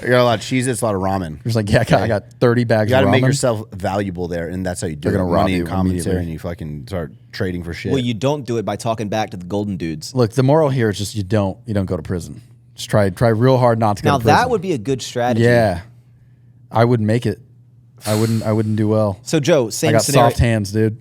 Speaker 2: You got a lot of Cheez-Its, a lot of ramen.
Speaker 3: There's like, yeah, I got 30 bags of ramen.
Speaker 2: You got to make yourself valuable there, and that's how you do it.
Speaker 3: They're going to rob you
Speaker 2: commentary, and you fucking start trading for shit.
Speaker 1: Well, you don't do it by talking back to the golden dudes.
Speaker 3: Look, the moral here is just you don't go to prison. Just try real hard not to go to prison.
Speaker 1: Now that would be a good strategy.
Speaker 3: Yeah, I wouldn't make it. I wouldn't do well.
Speaker 1: So Joe, same
Speaker 3: I got
Speaker 1: scenario.
Speaker 3: soft hands, dude.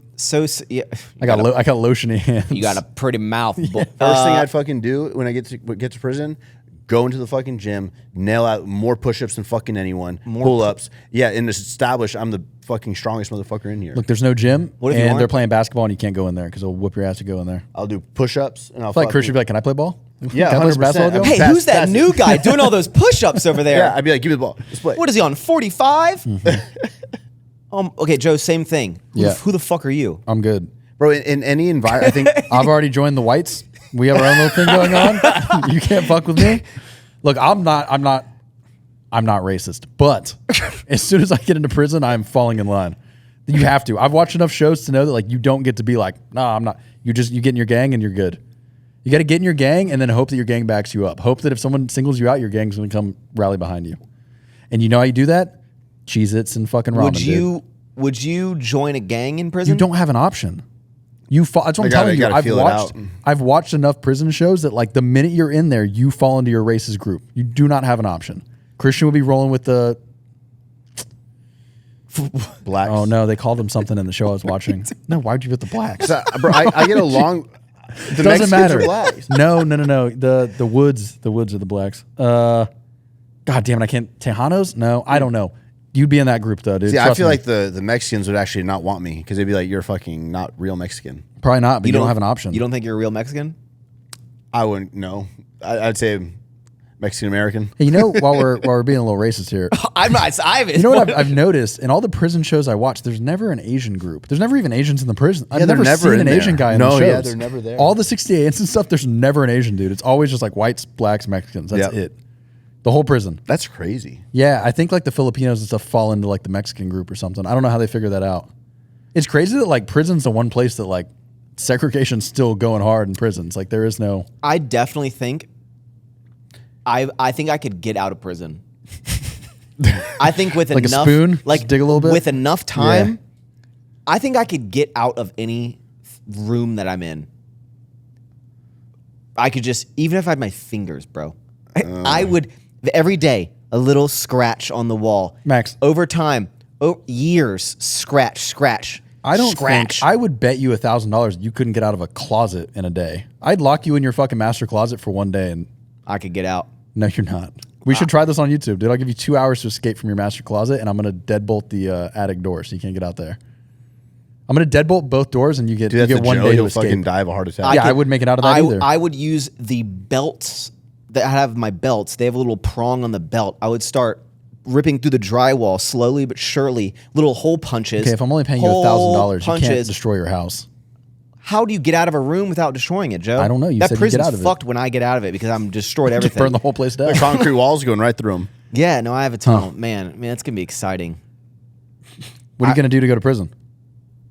Speaker 1: Yeah,
Speaker 3: I got lotiony hands.
Speaker 1: You got a pretty mouth.
Speaker 2: First thing I'd fucking do when I get to prison, go into the fucking gym, nail out more push-ups than fucking anyone, pull-ups. Yeah, and establish I'm the fucking strongest motherfucker in here.
Speaker 3: Look, there's no gym,
Speaker 1: What if you
Speaker 3: and
Speaker 1: aren't?
Speaker 3: they're playing basketball, and you can't go in there because they'll whoop your ass to go in there.
Speaker 2: I'll do push-ups, and I'll
Speaker 3: It's like Christian would be like, "Can I play ball?
Speaker 2: Yeah,
Speaker 3: Can I play some
Speaker 2: 100%.
Speaker 3: basketball?"
Speaker 1: Hey, who's that new guy doing all those push-ups over there?
Speaker 2: Yeah, I'd be like, give me the ball. Let's play.
Speaker 1: What is he on, 45? Okay, Joe, same thing. Who the fuck are you?
Speaker 3: I'm good,
Speaker 2: Bro, in any environment, I think
Speaker 3: I've already joined the whites. We have our own little thing going on. You can't fuck with me. Look, I'm not racist, but as soon as I get into prison, I'm falling in line. You have to. I've watched enough shows to know that like you don't get to be like, nah, I'm not. You get in your gang and you're good. You got to get in your gang and then hope that your gang backs you up. Hope that if someone singles you out, your gang's going to come rally behind you. And you know how you do that? Cheez-Its and fucking ramen.
Speaker 1: Would you join a gang in prison?
Speaker 3: You don't have an option. That's what I'm telling you. I've watched enough prison shows that like the minute you're in there, you fall into your racist group. You do not have an option. Christian would be rolling with the
Speaker 2: blacks.
Speaker 3: Oh no, they called him something in the show I was watching. No, why'd you put the blacks?
Speaker 2: Bro, I get along.
Speaker 3: It doesn't matter. No. The Woods are the blacks. God damn it, I can't. Tejanos? No, I don't know. You'd be in that group though, dude.
Speaker 2: See, I
Speaker 3: Trust
Speaker 2: feel
Speaker 3: me.
Speaker 2: like the Mexicans would actually not want me because they'd be like, "You're fucking not real Mexican."
Speaker 3: Probably not, but you don't have an option.
Speaker 1: You don't think you're a real Mexican?
Speaker 2: I wouldn't know. I'd say Mexican American.
Speaker 3: Hey, while we're being a little racist here,
Speaker 1: I'm not.
Speaker 3: you know what I've noticed in all the prison shows I watch, there's never an Asian group. There's never even Asians in the prison. I've
Speaker 2: they're
Speaker 3: never
Speaker 2: never
Speaker 3: seen
Speaker 2: in
Speaker 3: an
Speaker 2: there.
Speaker 3: Asian guy in
Speaker 2: No,
Speaker 3: the shows.
Speaker 2: yeah, they're never there.
Speaker 3: All the 68ants and stuff, there's never an Asian dude. It's always just like whites, blacks, Mexicans. That's it. The whole prison.
Speaker 2: That's crazy.
Speaker 3: Yeah, I think like the Filipinos and stuff fall into like the Mexican group or something. I don't know how they figure that out. It's crazy that like prison's the one place that like segregation's still going hard in prisons. Like there is no.
Speaker 1: I definitely think. I think I could get out of prison. I think with
Speaker 3: Like a
Speaker 1: enough,
Speaker 3: spoon?
Speaker 1: like
Speaker 3: Just dig a little bit?
Speaker 1: with enough time,
Speaker 3: Yeah.
Speaker 1: I think I could get out of any room that I'm in. I could just, even if I had my fingers, bro, I would every day a little scratch on the wall.
Speaker 3: Max.
Speaker 1: Over time, years, scratch.
Speaker 3: I don't
Speaker 1: scratch.
Speaker 3: think I would bet you $1,000 you couldn't get out of a closet in a day. I'd lock you in your fucking master closet for one day and
Speaker 1: I could get out.
Speaker 3: no, you're not. We should try this on YouTube, dude. I'll give you 2 hours to escape from your master closet, and I'm gonna deadbolt the attic door so you can't get out there. I'm gonna deadbolt both doors, and you get
Speaker 2: Dude, that's
Speaker 3: one
Speaker 2: Joe.
Speaker 3: day to
Speaker 2: He'll
Speaker 3: escape.
Speaker 2: fucking die of a heart attack.
Speaker 3: I wouldn't make it out of that either.
Speaker 1: I would use the belts that I have my belts. They have a little prong on the belt. I would start ripping through the drywall slowly but surely, little hole punches.
Speaker 3: Okay, if I'm only paying you $1,000, you can't destroy your house.
Speaker 1: How do you get out of a room without destroying it, Joe?
Speaker 3: I don't know. You
Speaker 1: that
Speaker 3: said you
Speaker 1: prison's
Speaker 3: get out of it.
Speaker 1: fucked when I get out of it because I'm destroyed
Speaker 3: Just
Speaker 1: everything.
Speaker 3: burn the whole place down.
Speaker 2: The concrete walls going right through them.
Speaker 1: Yeah, no, I have a tunnel. Man, that's gonna be exciting.
Speaker 3: What are you gonna do to go to prison?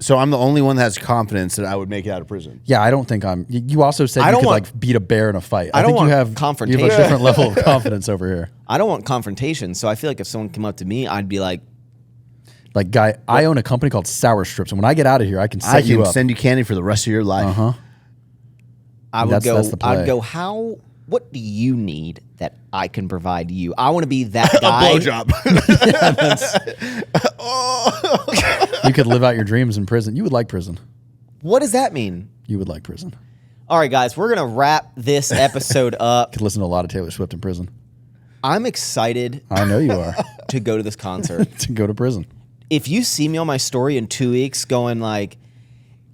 Speaker 2: So I'm the only one that has confidence that I would make it out of prison.
Speaker 3: Yeah, I don't think I'm. You also said
Speaker 1: I
Speaker 3: you
Speaker 1: don't
Speaker 3: could
Speaker 1: want-
Speaker 3: like beat a bear in a fight.
Speaker 1: I don't
Speaker 3: think
Speaker 1: want
Speaker 3: you have
Speaker 1: confrontation.
Speaker 3: You have a different level of confidence over here.
Speaker 1: I don't want confrontation, so I feel like if someone came up to me, I'd be like,
Speaker 3: Like, guy, I own a company called Sour Strips, and when I get out of here, I can set
Speaker 2: I
Speaker 3: you
Speaker 2: can
Speaker 3: up.
Speaker 2: send you candy for the rest of your life.
Speaker 1: I would
Speaker 3: That's the play.
Speaker 1: I'd go, what do you need that I can provide you? I want to be that guy.
Speaker 2: A blowjob.
Speaker 3: You could live out your dreams in prison. You would like prison.
Speaker 1: What does that mean?
Speaker 3: You would like prison.
Speaker 1: All right, guys, we're gonna wrap this episode up.
Speaker 3: Could listen to a lot of Taylor Swift in prison.
Speaker 1: I'm excited
Speaker 3: I know you are.
Speaker 1: to go to this concert.
Speaker 3: To go to prison.
Speaker 1: If you see me on my story in 2 weeks going like,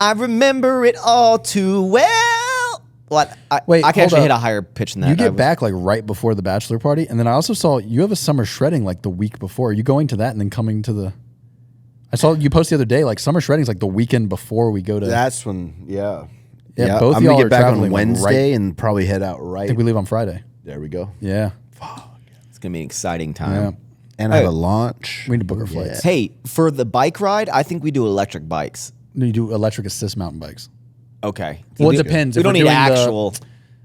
Speaker 1: I remember it all too well. Well,
Speaker 3: Wait,
Speaker 1: I can
Speaker 3: hold
Speaker 1: actually
Speaker 3: up.
Speaker 1: hit a higher pitch than that.
Speaker 3: You
Speaker 1: I
Speaker 3: get
Speaker 1: was-
Speaker 3: back like right before the bachelor party, and then I also saw you have a summer shredding like the week before. Are you going to that and then coming to the? I saw you post the other day like summer shredding's like the weekend before we go to.
Speaker 2: That's when, yeah.
Speaker 3: Yeah, both
Speaker 2: I'm
Speaker 3: y'all
Speaker 2: gonna
Speaker 3: are
Speaker 2: get back on
Speaker 3: traveling, like,
Speaker 2: Wednesday and probably head out
Speaker 3: I
Speaker 2: right.
Speaker 3: think we leave on Friday.
Speaker 2: There we go.
Speaker 3: Yeah,
Speaker 1: It's gonna be an exciting
Speaker 3: yeah.
Speaker 1: time.
Speaker 2: And I have a launch.
Speaker 3: We need to book our flights.
Speaker 1: Hey, for the bike ride, I think we do electric bikes.
Speaker 3: No, you do electric assist mountain bikes.
Speaker 1: Okay.
Speaker 3: Well,
Speaker 1: We-
Speaker 3: it depends.
Speaker 1: We
Speaker 3: If
Speaker 1: don't
Speaker 3: we're
Speaker 1: need
Speaker 3: doing the-
Speaker 1: actual.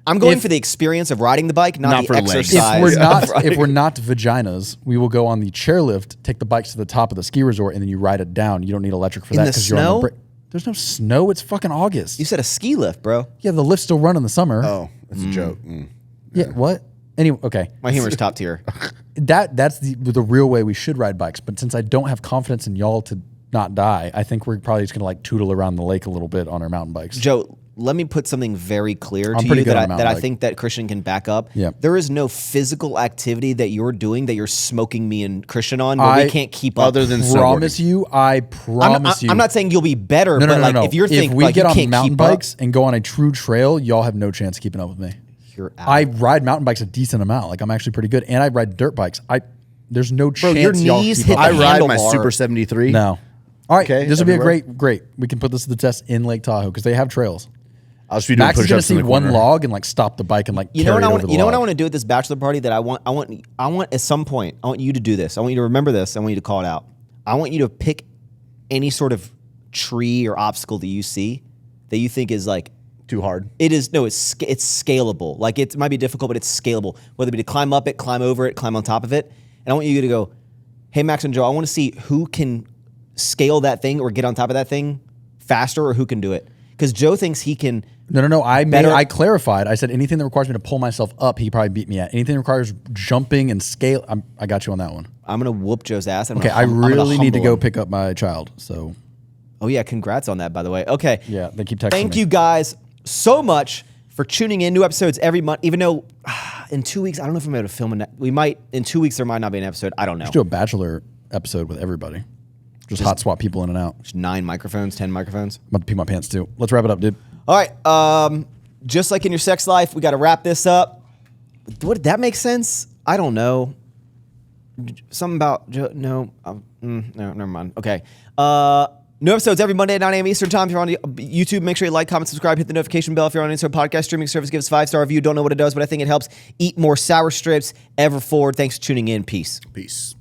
Speaker 1: I'm going
Speaker 3: If-
Speaker 1: for the experience of riding the bike, not
Speaker 2: Not
Speaker 1: the
Speaker 2: for legs.
Speaker 1: exercise.
Speaker 3: If we're not
Speaker 1: of riding.
Speaker 3: if we're not vaginas, we will go on the chairlift, take the bikes to the top of the ski resort, and then you ride it down. You don't need electric for
Speaker 1: In
Speaker 3: that
Speaker 1: the
Speaker 3: because you're on
Speaker 1: snow?
Speaker 3: the break. There's no snow. It's fucking August.
Speaker 1: You said a ski lift, bro.
Speaker 3: Yeah, the lifts still run in the summer.
Speaker 2: Oh, it's a joke.
Speaker 3: Yeah, what? Anyway, okay.
Speaker 1: My humor's top tier.
Speaker 3: That's the real way we should ride bikes. But since I don't have confidence in y'all to not die, I think we're probably just gonna like tootle around the lake a little bit on our mountain bikes.
Speaker 1: Joe, let me put something very clear
Speaker 3: I'm
Speaker 1: to
Speaker 3: pretty
Speaker 1: you
Speaker 3: good
Speaker 1: that
Speaker 3: on
Speaker 1: I,
Speaker 3: a
Speaker 1: that
Speaker 3: mountain
Speaker 1: I
Speaker 3: bike.
Speaker 1: think that Christian can back up.
Speaker 3: Yeah.
Speaker 1: There is no physical activity that you're doing that you're smoking me and Christian on where we can't keep up.
Speaker 2: Other than
Speaker 3: Promise you, I promise you.
Speaker 1: I'm not saying you'll be better,
Speaker 3: No,
Speaker 1: but like
Speaker 3: no.
Speaker 1: if you're thinking
Speaker 3: we
Speaker 1: like
Speaker 3: get
Speaker 1: you
Speaker 3: on
Speaker 1: can't
Speaker 3: mountain
Speaker 1: keep
Speaker 3: bikes and go on a true trail, y'all have no chance of keeping up with me.
Speaker 1: up, you're out.
Speaker 3: I ride mountain bikes a decent amount. Like I'm actually pretty good, and I ride dirt bikes. There's no chance.
Speaker 1: your
Speaker 3: y'all
Speaker 1: knees
Speaker 3: keep
Speaker 1: hit
Speaker 3: up
Speaker 2: I
Speaker 1: the
Speaker 3: with me.
Speaker 2: ride my
Speaker 1: handlebar.
Speaker 2: Super 73.
Speaker 3: No. All right,
Speaker 2: Okay,
Speaker 3: this would be a
Speaker 2: everywhere.
Speaker 3: great. We can put this to the test in Lake Tahoe because they have trails.
Speaker 2: I'll just be doing
Speaker 3: Max is gonna
Speaker 2: push-ups in
Speaker 3: see
Speaker 2: the
Speaker 3: one
Speaker 2: corner.
Speaker 3: log and like stop the bike and like
Speaker 1: You know
Speaker 3: carry
Speaker 1: what I
Speaker 3: it
Speaker 1: want?
Speaker 3: over the
Speaker 1: You know what I
Speaker 3: log.
Speaker 1: want to do at this bachelor party? That I want at some point. I want you to do this. I want you to remember this. I want you to call it out. I want you to pick any sort of tree or obstacle that you see that you think is like
Speaker 2: Too hard.
Speaker 1: it's scalable. Like it might be difficult, but it's scalable. Whether it be to climb up it, climb over it, climb on top of it. And I want you to go, hey Max and Joe, I want to see who can scale that thing or get on top of that thing faster, or who can do it. Because Joe thinks he can.
Speaker 3: No.
Speaker 1: Better-
Speaker 3: I clarified. I said anything that requires me to pull myself up, he probably beat me at. Anything that requires jumping and scale, I got you on that one.
Speaker 1: I'm gonna whoop Joe's ass.
Speaker 3: Okay, I really need to go pick up my child. So
Speaker 1: Oh yeah, congrats on that, by the way. Okay.
Speaker 3: yeah, they keep texting
Speaker 1: Thank
Speaker 3: me.
Speaker 1: you guys so much for tuning in. New episodes every month. Even though in 2 weeks, I don't know if I'm able to film we might in 2 weeks there might not be an episode. I don't know.
Speaker 3: Let's do a bachelor episode with everybody. Just hot swap people in and out.
Speaker 1: 9 microphones, 10 microphones.
Speaker 3: I'm about to pee my pants too. Let's wrap it up, dude.
Speaker 1: All right. Just like in your sex life, we got to wrap this up. What, did that make sense? I don't know. Something about no, never mind. Okay. New episodes every Monday at 9 a.m. Eastern time. If you're on YouTube, make sure you like, comment, subscribe, hit the notification bell. If you're on Instagram podcast streaming service, give us a 5-star review. Don't know what it does, but I think it helps. Eat more sour strips ever forward. Thanks for tuning in. Peace.
Speaker 2: Peace.